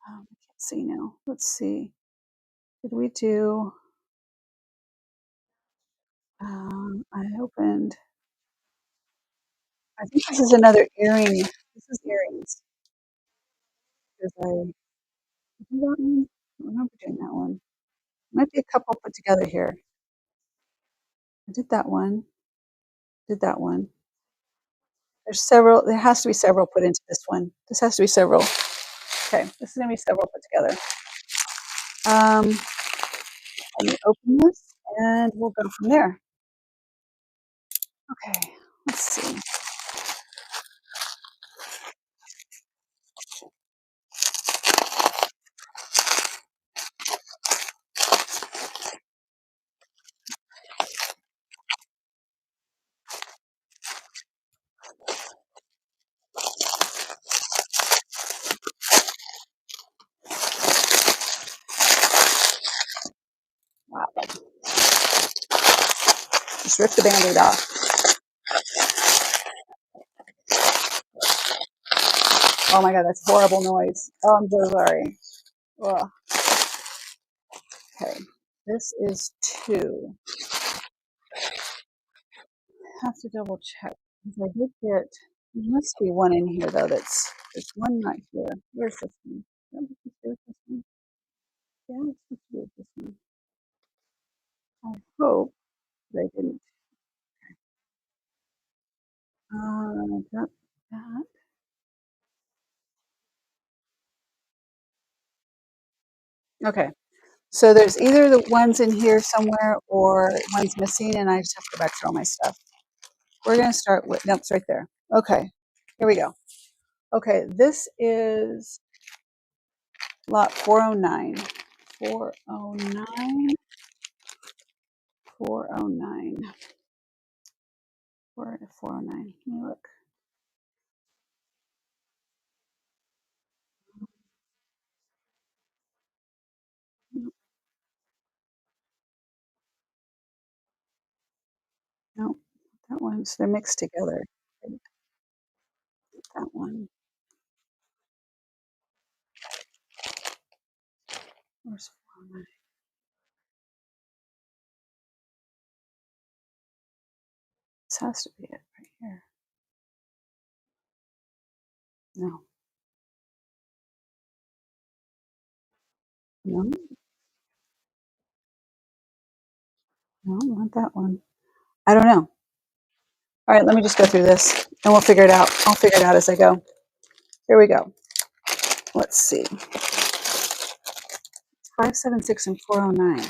I can't see now. Let's see. Did we do? I opened. I think this is another earring. This is earrings. Because I did that one. I don't remember doing that one. Might be a couple put together here. I did that one. Did that one. There's several. There has to be several put into this one. This has to be several. Okay, this is gonna be several put together. Let me open this, and we'll go from there. Okay, let's see. Just rip the Band-Aid off. Oh my god, that's a horrible noise. Oh, I'm so sorry. Ugh. Okay, this is 2. I have to double check. I did get, there must be one in here though there's one not here. Where's this one? Is that supposed to be with this one? Yeah, it's supposed to be with this one. I hope they didn't. Got that. Okay, so there's either the ones in here somewhere or one's missing, and I just have to go back through all my stuff. We're gonna start with, nope, it's right there. Okay, here we go. Okay, this is lot 409. 409. 409. Where is 409? Let me look. No, that one's, they're mixed together. That one. Where's 409? This has to be it right here. No. No, no, not that one. I don't know. All right, let me just go through this and we'll figure it out. I'll figure it out as I go. Here we go. Let's see. 576 and 409. I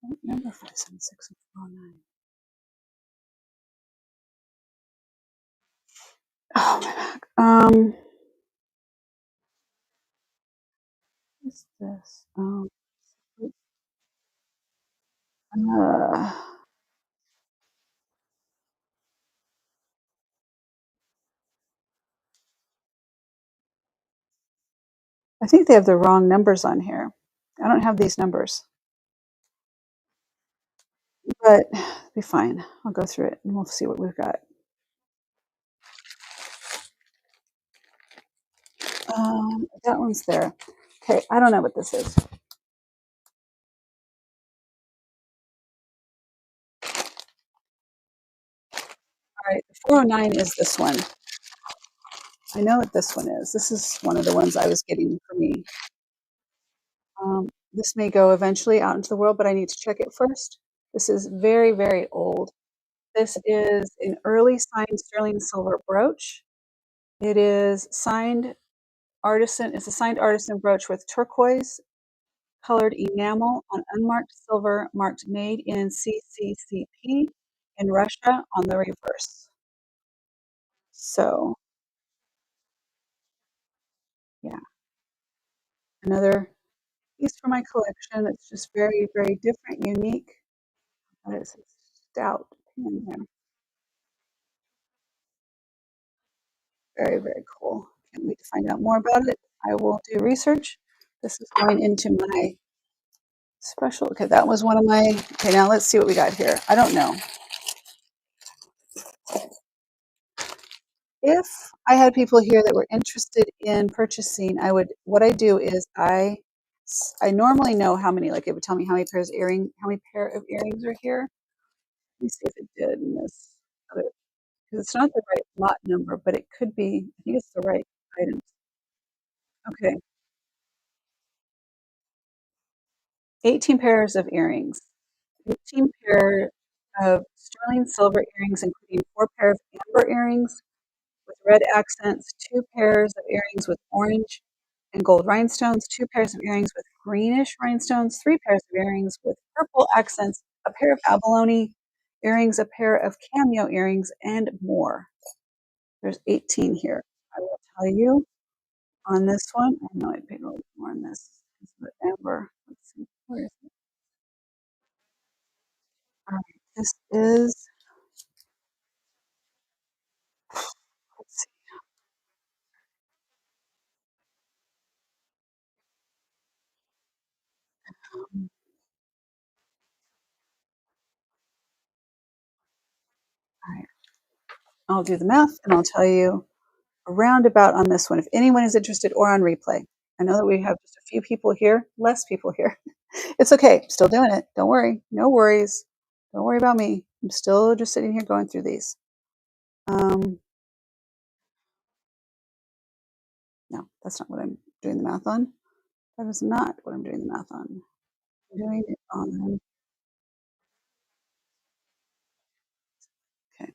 don't remember 576 and 409. Oh my back. What's this? Uh, I think they have the wrong numbers on here. I don't have these numbers, but it'll be fine. I'll go through it and we'll see what we've got. That one's there. Okay, I don't know what this is. All right, the 409 is this one. I know what this one is. This is one of the ones I was getting for me. This may go eventually out into the world, but I need to check it first. This is very, very old. This is an early signed sterling silver brooch. It is signed artisan. It's a signed artisan brooch with turquoise colored enamel on unmarked silver marked made in CCCP in Russia on the reverse. So, yeah, another piece for my collection. It's just very, very different, unique. That is a stout pin there. Very, very cool. Can't wait to find out more about it. I will do research. This is going into my special. Okay, that was one of my. Okay, now let's see what we got here. I don't know. If I had people here that were interested in purchasing, I would. What I do is I normally know how many. Like it would tell me how many how many pair of earrings are here. Let me see if it did in this other. Because it's not the right lot number, but it could be. I think it's the right items. Okay, 18 pairs of earrings. 18 pair of sterling silver earrings, including 4 pair of amber earrings with red accents, 2 pairs of earrings with orange and gold rhinestones, 2 pairs of earrings with greenish rhinestones, 3 pairs of earrings with purple accents, a pair of abalone earrings, a pair of cameo earrings, and more. There's 18 here. I will tell you on this one. I know I paid a little bit more on this. This is the amber. Let's see. Where is it? All right. This is, let's see. um, I'll do the math and I'll tell you a roundabout on this one if anyone is interested or on replay. I know that we have just a few people here, less people here. It's okay. Still doing it. Don't worry. No worries. Don't worry about me. I'm still just sitting here going through these. No, that's not what I'm doing the math on. That is not what I'm doing the math on. I'm doing it on, okay.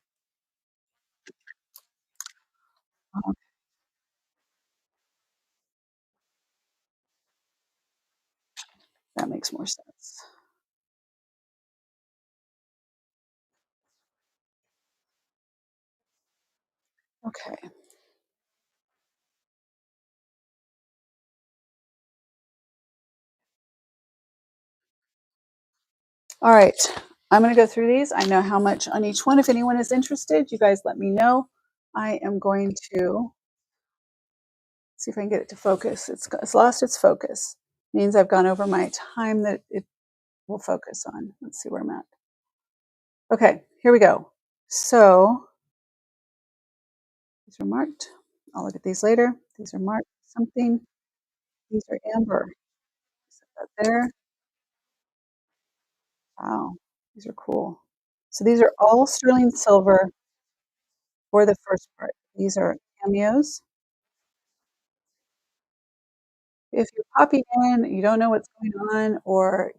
uh, That makes more sense. Okay. All right. I'm going to go through these. I know how much on each one. If anyone is interested, you guys let me know. I am going to see if I can get it to focus. It's lost its focus. Means I've gone over my time that it will focus on. Let's see where I'm at. Okay, here we go. So these are marked. I'll look at these later. These are marked something. These are amber. Set that there. Wow, these are cool. So these are all sterling silver for the first part. These are cameos. If you're popping in, you don't know what's going on, or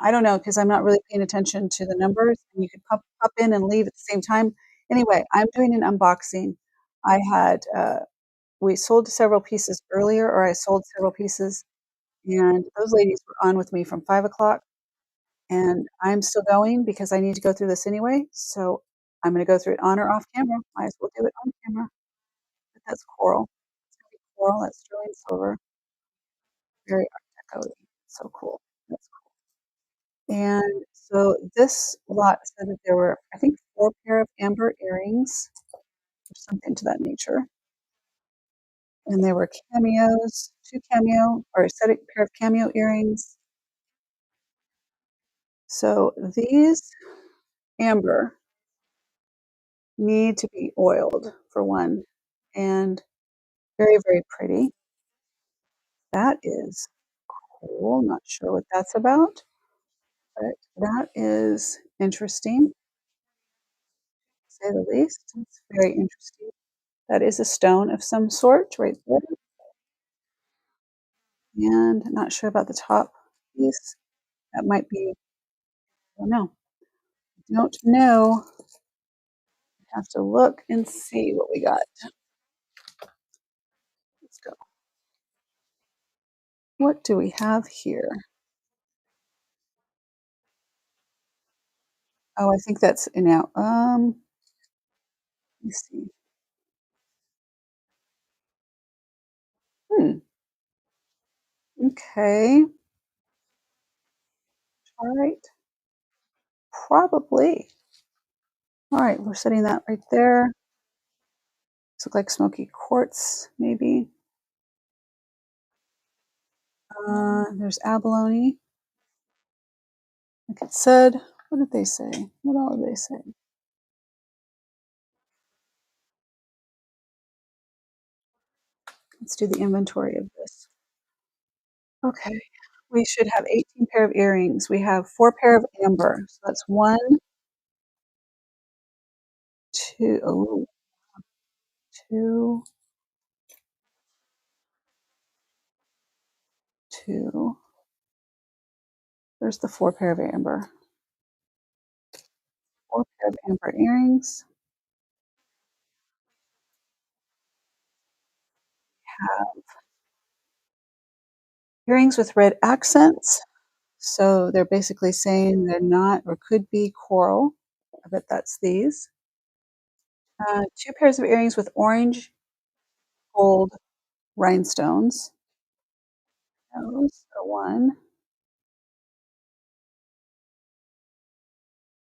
I don't know because I'm not really paying attention to the numbers, and you could pop in and leave at the same time. Anyway, I'm doing an unboxing. I had we sold several pieces earlier, or I sold several pieces, and those ladies were on with me from 5 o'clock, and I'm still going because I need to go through this anyway. So I'm going to go through it on or off camera. Might as well do it on camera. But that's coral. It's gonna be coral. That's sterling silver. Very Art Deco. So cool. That's cool. And so this lot said that there were, I think, 4 pair of amber earrings or something to that nature. And there were cameos, 2 cameo, or a set of pair of cameo earrings. So these amber need to be oiled for one, and very, very pretty. That is cool. Not sure what that's about, but that is interesting, to say the least. It's very interesting. That is a stone of some sort right there, and not sure about the top piece. That might be, I don't know. Don't know. Have to look and see what we got. Let's go. What do we have here? Oh, I think that's now. Let me see. Hmm. Okay. All right. Probably. All right. We're setting that right there. Looks like smoky quartz, maybe. There's abalone. Like it said. What did they say? What all did they say? Let's do the inventory of this. Okay. We should have 18 pair of earrings. We have 4 pair of amber. So that's one, two, oh, two, two. There's the 4 pair of amber. 4 pair of amber earrings. Have earrings with red accents. So they're basically saying they're not or could be coral. I bet that's these. 2 pairs of earrings with orange, gold rhinestones. Those are one.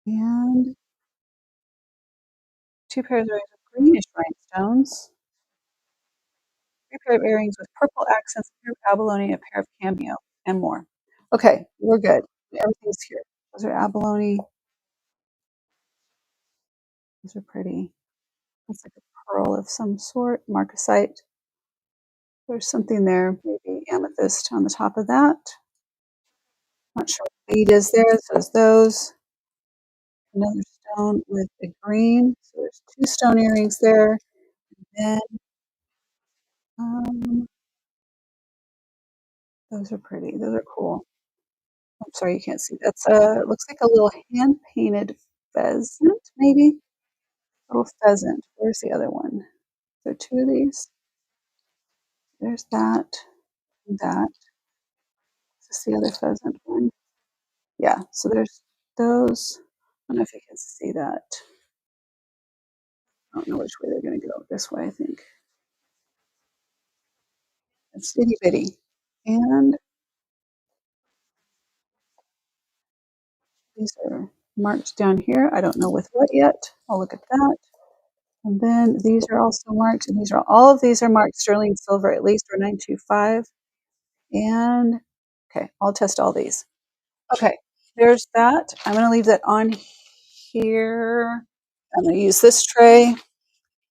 And 2 pairs of earrings with greenish rhinestones. 3 pair of earrings with purple accents, a pair of abalone, a pair of cameo, and more. Okay, we're good. Everything's here. Those are abalone. Those are pretty. It's like a pearl of some sort, marcasite. There's something there, maybe amethyst on the top of that. Not sure what bead is there. So there's those. Another stone with a green. So there's 2 stone earrings there. And um, those are pretty. Those are cool. I'm sorry you can't see. That's looks like a little hand painted pheasant, maybe? Little pheasant. Where's the other one? There are 2 of these. There's that and that. Is this the other pheasant one? Yeah, so there's those. I don't know if you can see that. I don't know which way they're gonna go. This way, I think. It's itty bitty. And these are marked down here. I don't know with what yet. I'll look at that. And then these are also marked, and these are all of these are marked sterling silver at least or 925. And okay, I'll test all these. Okay, there's that. I'm gonna leave that on here. I'm gonna use this tray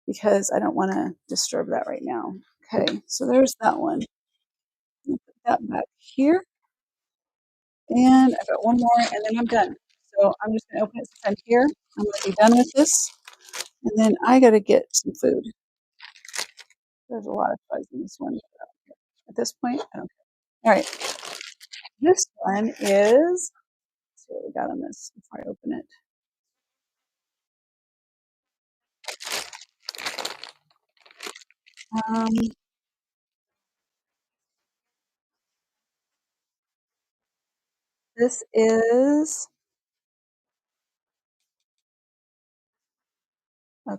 because I don't want to disturb that right now. Okay, so there's that one. I'll put that back here. And I've got one more, and then I'm done. So I'm just gonna open it since I'm here. I'm gonna be done with this. And then I gotta get some food. There's a lot of fuzz in this one. At this point, I don't care. All right. This one is, let's see what we got on this before I open it. Um, this is, okay,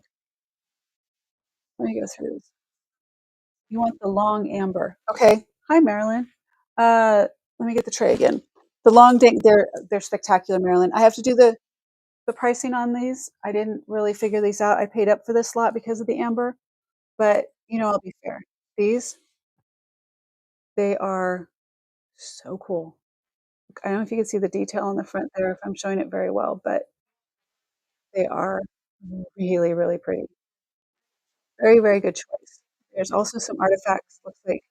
let me go through this. You want the long amber. Okay. Hi, Marilyn. Let me get the tray again. The long dink, they're spectacular, Marilyn. I have to do the pricing on these. I didn't really figure these out. I paid up for this lot because of the amber, but I'll be fair. These, they are so cool. I don't know if you can see the detail on the front there, if I'm showing it very well, but they are really, really pretty. Very, very good choice. There's also some artifacts, looks like,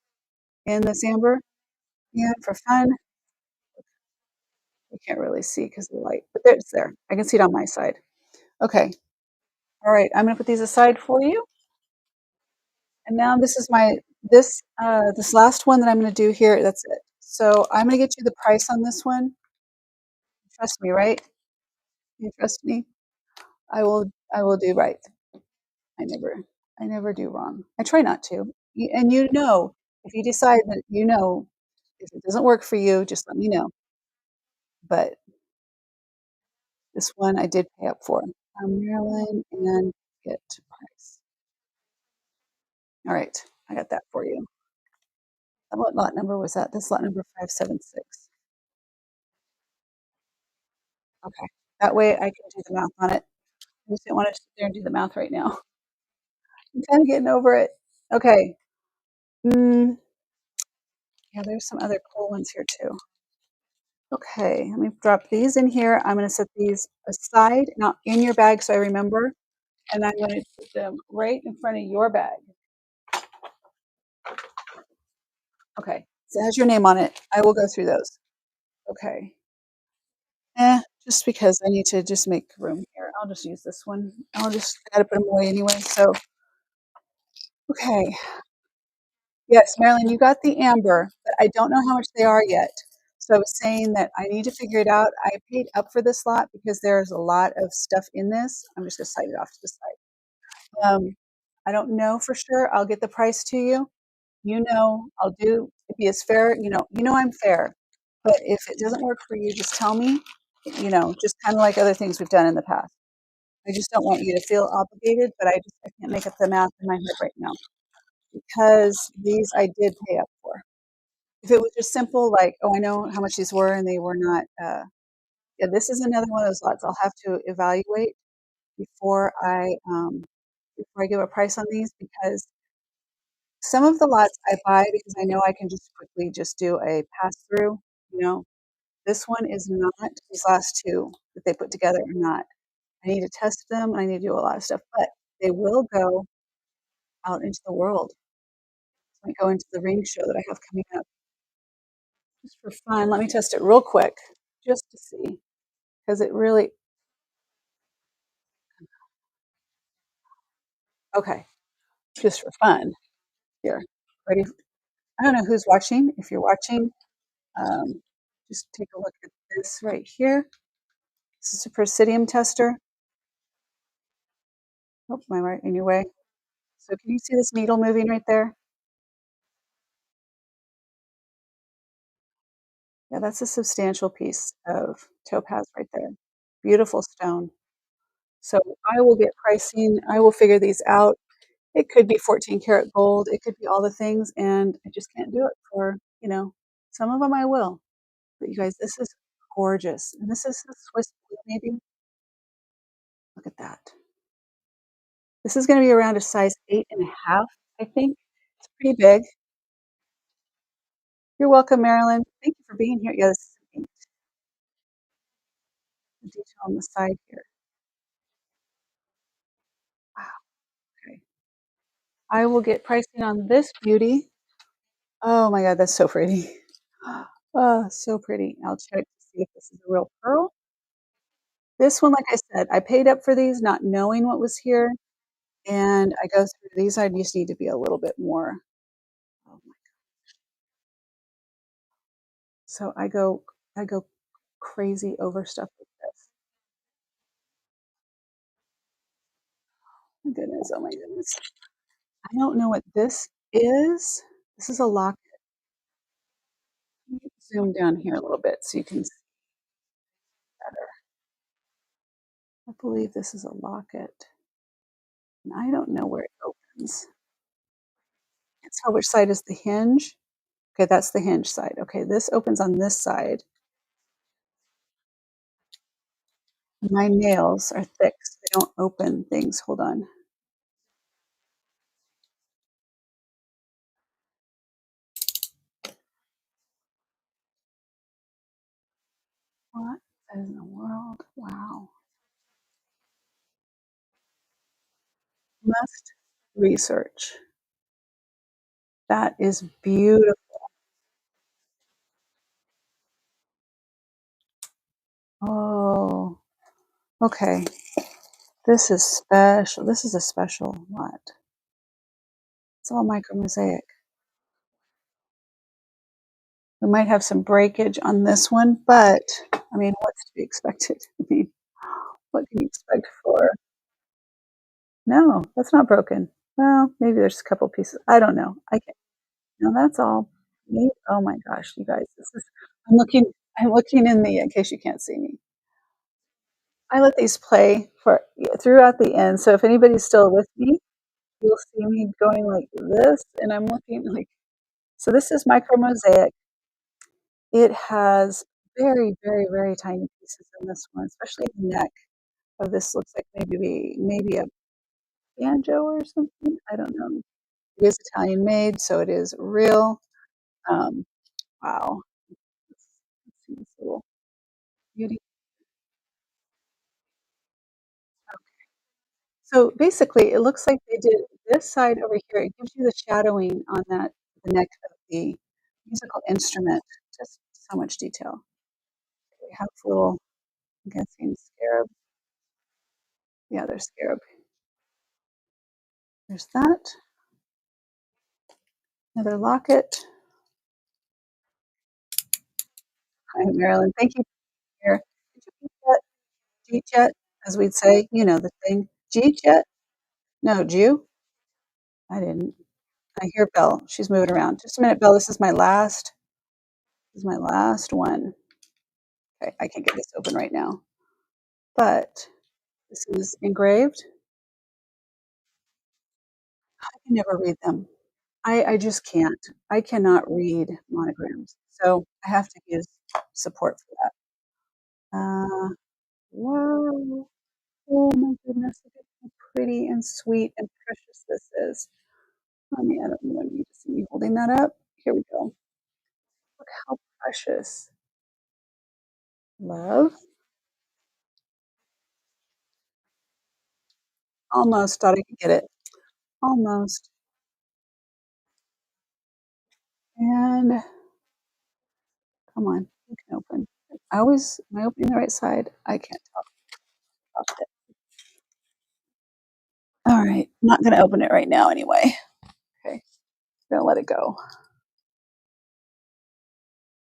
in this amber. And for fun, you can't really see because of the light, but it's there. I can see it on my side. Okay. All right. I'm going to put these aside for you. And now this is this last one that I'm going to do here. That's it. So I'm going to get you the price on this one. Trust me, right? You trust me? I will do right. I never I never do wrong. I try not to. And if you decide that if it doesn't work for you, just let me know. But this one I did pay up for. Maryland and get price. All right, I got that for you. What lot number was that? This lot number 576. Okay. That way I can do the math on it. I just didn't want to sit there and do the math right now. I'm kind of getting over it. Okay. Mm, yeah, there's some other cool ones here too. Okay, let me drop these in here. I'm going to set these aside, not in your bag so I remember, and I'm going to put them right in front of your bag. Okay, so it has your name on it. I will go through those. Okay. Just because I need to just make room here. I'll just use this one. I'll just gotta put them away anyway. So, okay. Yes, Marilyn, you got the amber, but I don't know how much they are yet. So I was saying that I need to figure it out. I paid up for this lot because there's a lot of stuff in this. I'm just gonna cite it off to the side. I don't know for sure. I'll get the price to you. I'll do be as fair. I'm fair. But if it doesn't work for you, just tell me. Just kind of like other things we've done in the past. I just don't want you to feel obligated, but I can't make up the math in my head right now because these I did pay up for. If it was just simple, like, oh, I know how much these were and they were not, yeah, this is another one of those lots I'll have to evaluate before I give a price on these because some of the lots I buy because I know I can just quickly just do a pass through. You know, this one is not. These last two that they put together are not. I need to test them. I need to do a lot of stuff, but they will go out into the world. Might go into the ring show that I have coming up just for fun. Let me test it real quick just to see because it really okay, just for fun. Here, ready? I don't know who's watching. If you're watching, um, just take a look at this right here. This is a presidium tester. Oh, am I right in your way? So can you see this needle moving right there? Yeah, that's a substantial piece of topaz right there. Beautiful stone. So I will get pricing. I will figure these out. It could be 14 karat gold. It could be all the things, and I just can't do it for, some of them I will. But you guys, this is gorgeous. And this is the Swiss blue, maybe. Look at that. This is going to be around a size 8.5, I think. It's pretty big. You're welcome, Marilyn. Thank you for being here. Yeah, this is an 8. The detail on the side here. Wow. Okay. I will get pricing on this beauty. Oh my God, that's so pretty. Oh, so pretty. I'll check to see if this is a real pearl. This one, like I said, I paid up for these not knowing what was here, and I go through these. I just need to be a little bit more. Oh my, so I go crazy over stuff like this. My goodness, oh my goodness. I don't know what this is. This is a locket. Let me zoom down here a little bit so you can see better. I believe this is a locket. And I don't know where it opens. Can't tell which side is the hinge. Okay, that's the hinge side. Okay, this opens on this side. My nails are thick, so they don't open things. Hold on. What in the world? Wow. Must research. That is beautiful. Oh, okay. This is special. This is a special lot. It's all micro mosaic. We might have some breakage on this one, but I mean, what's to be expected? I mean, what can you expect for? No, that's not broken. Well, maybe there's a couple pieces. I don't know. I can't. No, that's all. Me? Oh my gosh, you guys, this is. I'm looking. I'm looking in case you can't see me. I let these play for throughout the end. So if anybody's still with me, you'll see me going like this, and I'm looking like. So this is micro mosaic. It has very, very, very tiny pieces in this one, especially the neck of this looks like maybe a banjo or something. I don't know. It is Italian made, so it is real. Um, wow. Let's see this little beauty. So basically, it looks like they did this side over here. It gives you the shadowing on the neck of the musical instrument. Just so much detail. We have little, I'm guessing, scarab. Yeah, there's scarab. There's that. Another locket. Hi, Marilyn. Thank you for your Did you eat that Jeet yet? As we'd say, you know the thing. Jeet yet? No, Jew? I didn't. I hear Belle. She's moving around. Just a minute, Belle. This is my last one. Okay, I can't get this open right now. But this is engraved. I can never read them. I just can't. I cannot read monograms. So I have to use support for that. Whoa. Oh my goodness. Look at how pretty and sweet and precious this is. I mean, I don't know when you to see me holding that up. Here we go. Look how precious. Love. Almost thought I could get it. Almost. And come on, you can open. Am I opening the right side? I can't tell. Dropped it. All right, I'm not going to open it right now anyway. Okay, gonna let it go.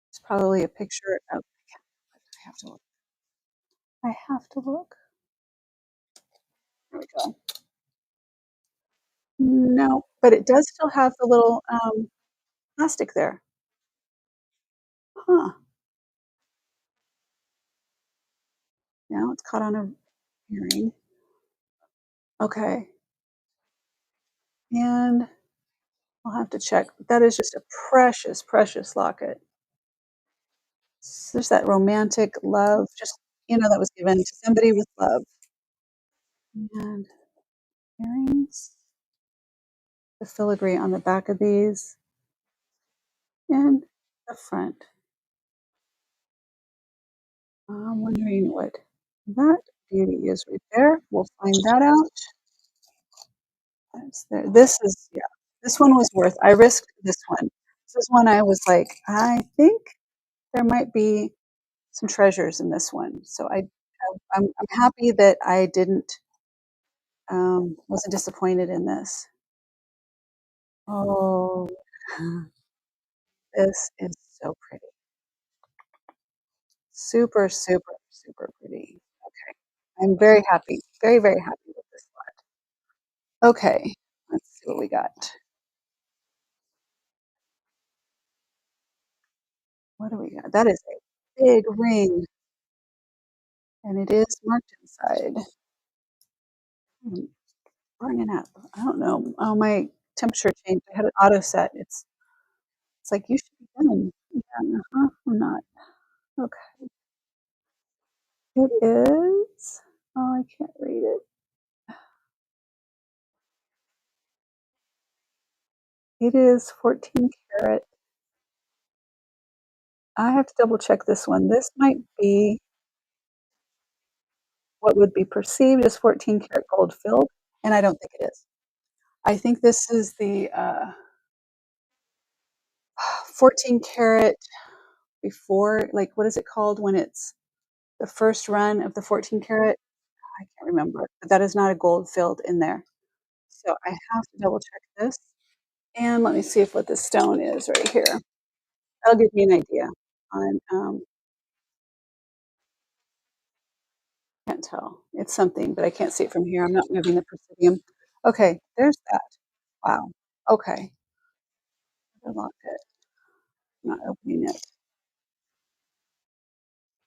It's probably a picture of. I have to look. I have to look. There we go. No, but it does still have the little plastic there. Huh. Now it's caught on a earring. Okay. And I'll have to check. That is just a precious, precious locket. There's that romantic love, just, that was given to somebody with love. And earrings, the filigree on the back of these, and the front. I'm wondering what that beauty is right there. We'll find that out. That's there. This one was worth. I risked this one. This is one I was like, I think there might be some treasures in this one. So I'm happy that I didn't wasn't disappointed in this. Oh, this is so pretty. Super, super, super pretty. Okay. I'm very happy. Very, very happy with this one. Okay. Let's see what we got. What do we got? That is a big ring, and it is marked inside. Hmm, burning up. I don't know. Oh, my temperature changed. I had it auto set. It's like you should be done. Yeah, I'm not. Okay. It is. Oh, I can't read it. It is 14 karat. I have to double check this one. This might be what would be perceived as 14 karat gold filled, and I don't think it is. I think this is the 14 karat before, like, what is it called when it's the first run of the 14 karat? I can't remember, but that is not a gold filled in there. So I have to double check this. And let me see if what this stone is right here. That'll give me an idea on, can't tell. It's something, but I can't see it from here. I'm not moving the presidium. Okay, there's that. Wow. Okay. Unlock it. I'm not opening it.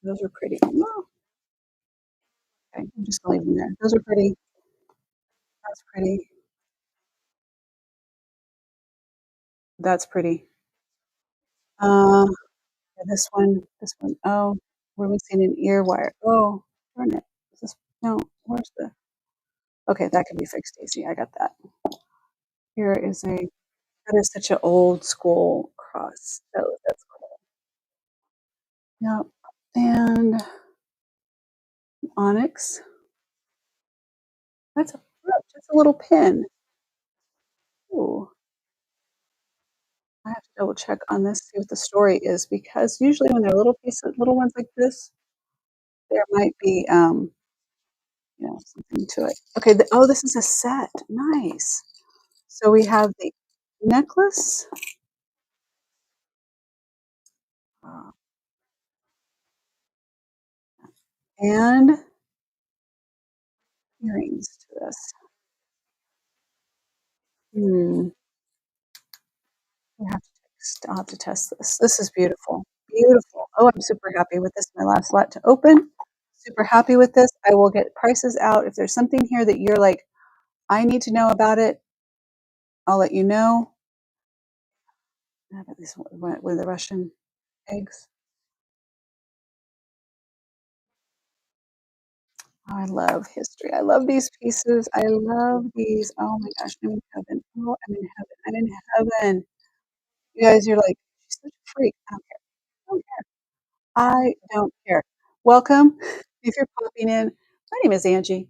Those are pretty. Oh, okay, I'm just gonna leave them there. Those are pretty. That's pretty. That's pretty. Uh, yeah, this one. Oh, we're missing an ear wire. Oh, darn it. Is this, no, where's the, okay, that can be fixed easy. I got that. Here is that is such an old school cross. Oh, that's cool. Yep. And onyx. That's a brooch. That's a little pin. Ooh. I have to double check on this, see what the story is, because usually when they're little pieces, little ones like this, there might be, something to it. Okay. Oh, this is a set. Nice. So we have the necklace uh, and earrings to this. Hmm. I'll have to test this. This is beautiful. Beautiful. Oh, I'm super happy with this. My last lot to open. Super happy with this. I will get prices out. If there's something here that you're like, I need to know about it, I'll let you know. How about this one with the Russian eggs? Oh, I love history. I love these pieces. I love these. Oh my gosh, I'm in heaven. Oh, I'm in heaven. I'm in heaven. You guys, you're like, she's such a freak. I don't care. I don't care. I don't care. Welcome. If you're popping in, my name is Angie.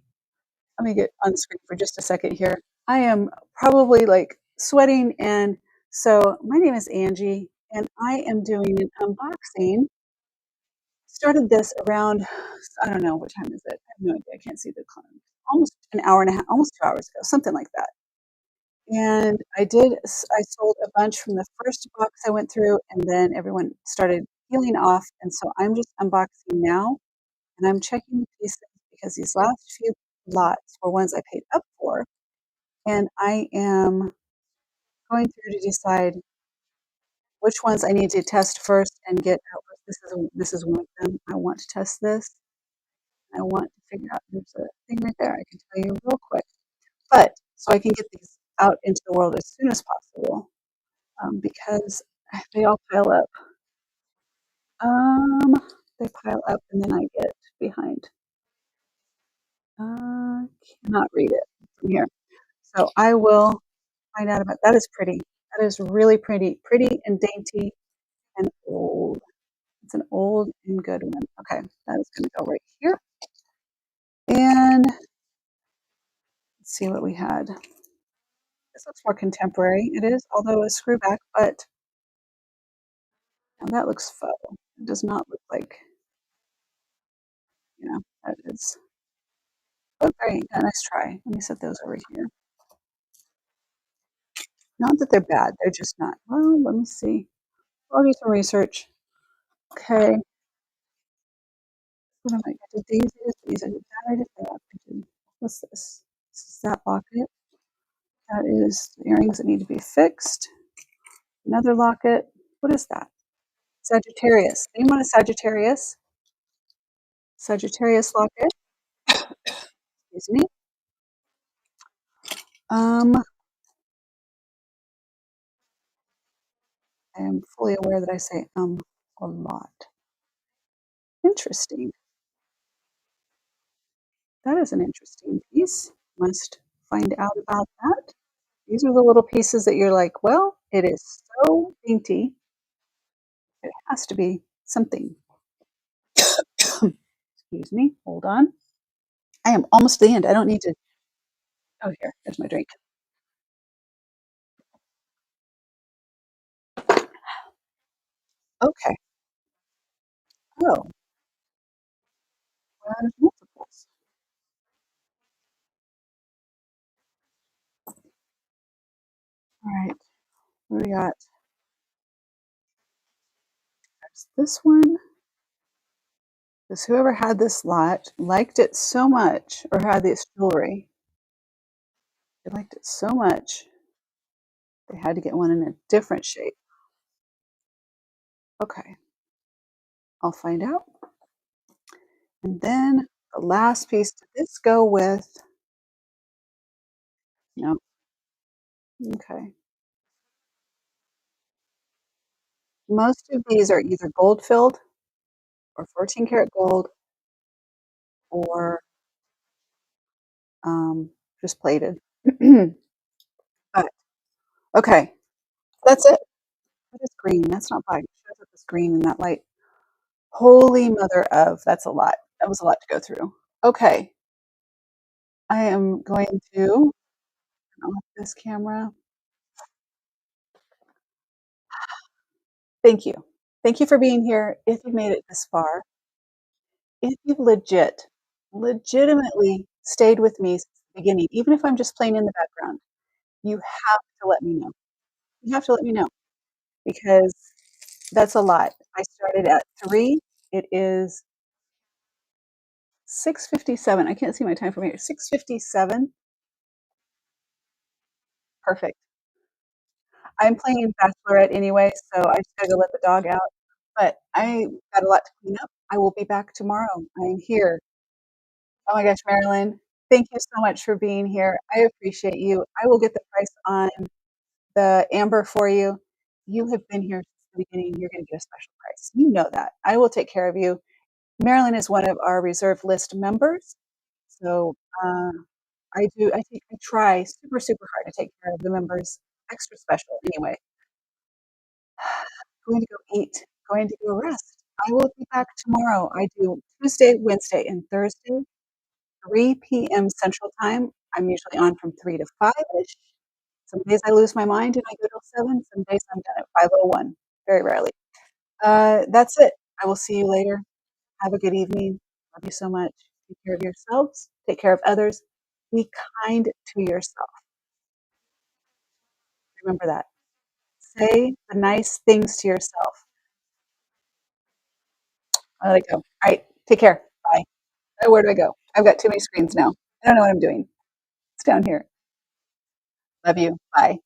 Let me get on screen for just a second here. I am probably like sweating, and so my name is Angie, and I am doing an unboxing. Started this around, I don't know, what time is it? I have no idea. I can't see the clock. Almost an hour and a half, almost 2 hours ago, something like that. And I sold a bunch from the first box I went through, and then everyone started peeling off. And so I'm just unboxing now, and I'm checking the pieces because these last few lots were ones I paid up for. And I am going through to decide which ones I need to test first and get out. This is one of them. I want to test this. I want to figure out, there's a thing right there I can tell you real quick. But so I can get these out into the world as soon as possible, because they all pile up. Um, they pile up and then I get behind. Cannot read it from here. So I will find out about that. Is pretty. That is really pretty. Pretty and dainty and old. It's an old and good one. Okay, that is going to go right here. And let's see what we had. This looks more contemporary. It is, although a screw back, but now that looks faux. It does not look like, that is. Oh, great. Yeah, nice try. Let me set those over here. Not that they're bad. They're just not. Well, let me see. I'll do some research. Okay. What am I? Did these? I did that. I did that. What's this? This is that locket. That is the earrings that need to be fixed. Another locket. What is that? Sagittarius. Name on a Sagittarius. Sagittarius locket. Excuse me. I am fully aware that I say a lot. Interesting. That is an interesting piece. Must find out about that. These are the little pieces that you're like, well, it is so dainty. It has to be something. Excuse me. Hold on. I am almost at the end. I don't need to. Oh, here. There's my drink. Okay. Oh, well, there's multiples. All right. What do we got? There's this one. Because whoever had this lot liked it so much, or had this jewelry, they liked it so much, they had to get one in a different shape. Okay. I'll find out. And then the last piece, did this go with? No. Okay. Most of these are either gold filled or 14 karat gold or just plated. But okay, that's it. That is green. That's not black. It shows up as green in that light. Holy mother of, that's a lot. That was a lot to go through. Okay. I am going to turn off this camera. Thank you. Thank you for being here. If you've made it this far, if you've legitimately stayed with me since the beginning, even if I'm just playing in the background, you have to let me know. You have to let me know because that's a lot. I started at 3. It is 6:57. I can't see my time from here. 6:57. Perfect. I'm playing Bachelorette anyway, so I just gotta go let the dog out. But I got a lot to clean up. I will be back tomorrow. I am here. Oh my gosh, Marilyn, thank you so much for being here. I appreciate you. I will get the price on the amber for you. You have been here since the beginning. You're going to get a special price. You know that. I will take care of you. Marilyn is one of our reserve list members. So I try super, super hard to take care of the members. Extra special anyway. Going to go eat, going to go rest. I will be back tomorrow. I do Tuesday, Wednesday, and Thursday. 3 p.m. Central Time. I'm usually on from 3 to 5-ish. Some days I lose my mind and I go till 7. Some days I'm done at 5:01. Very rarely. That's it. I will see you later. Have a good evening. Love you so much. Take care of yourselves. Take care of others. Be kind to yourself. Remember that. Say the nice things to yourself. I let it go. All right. Take care. Bye. Where do I go? I've got too many screens now. I don't know what I'm doing. It's down here. Love you. Bye.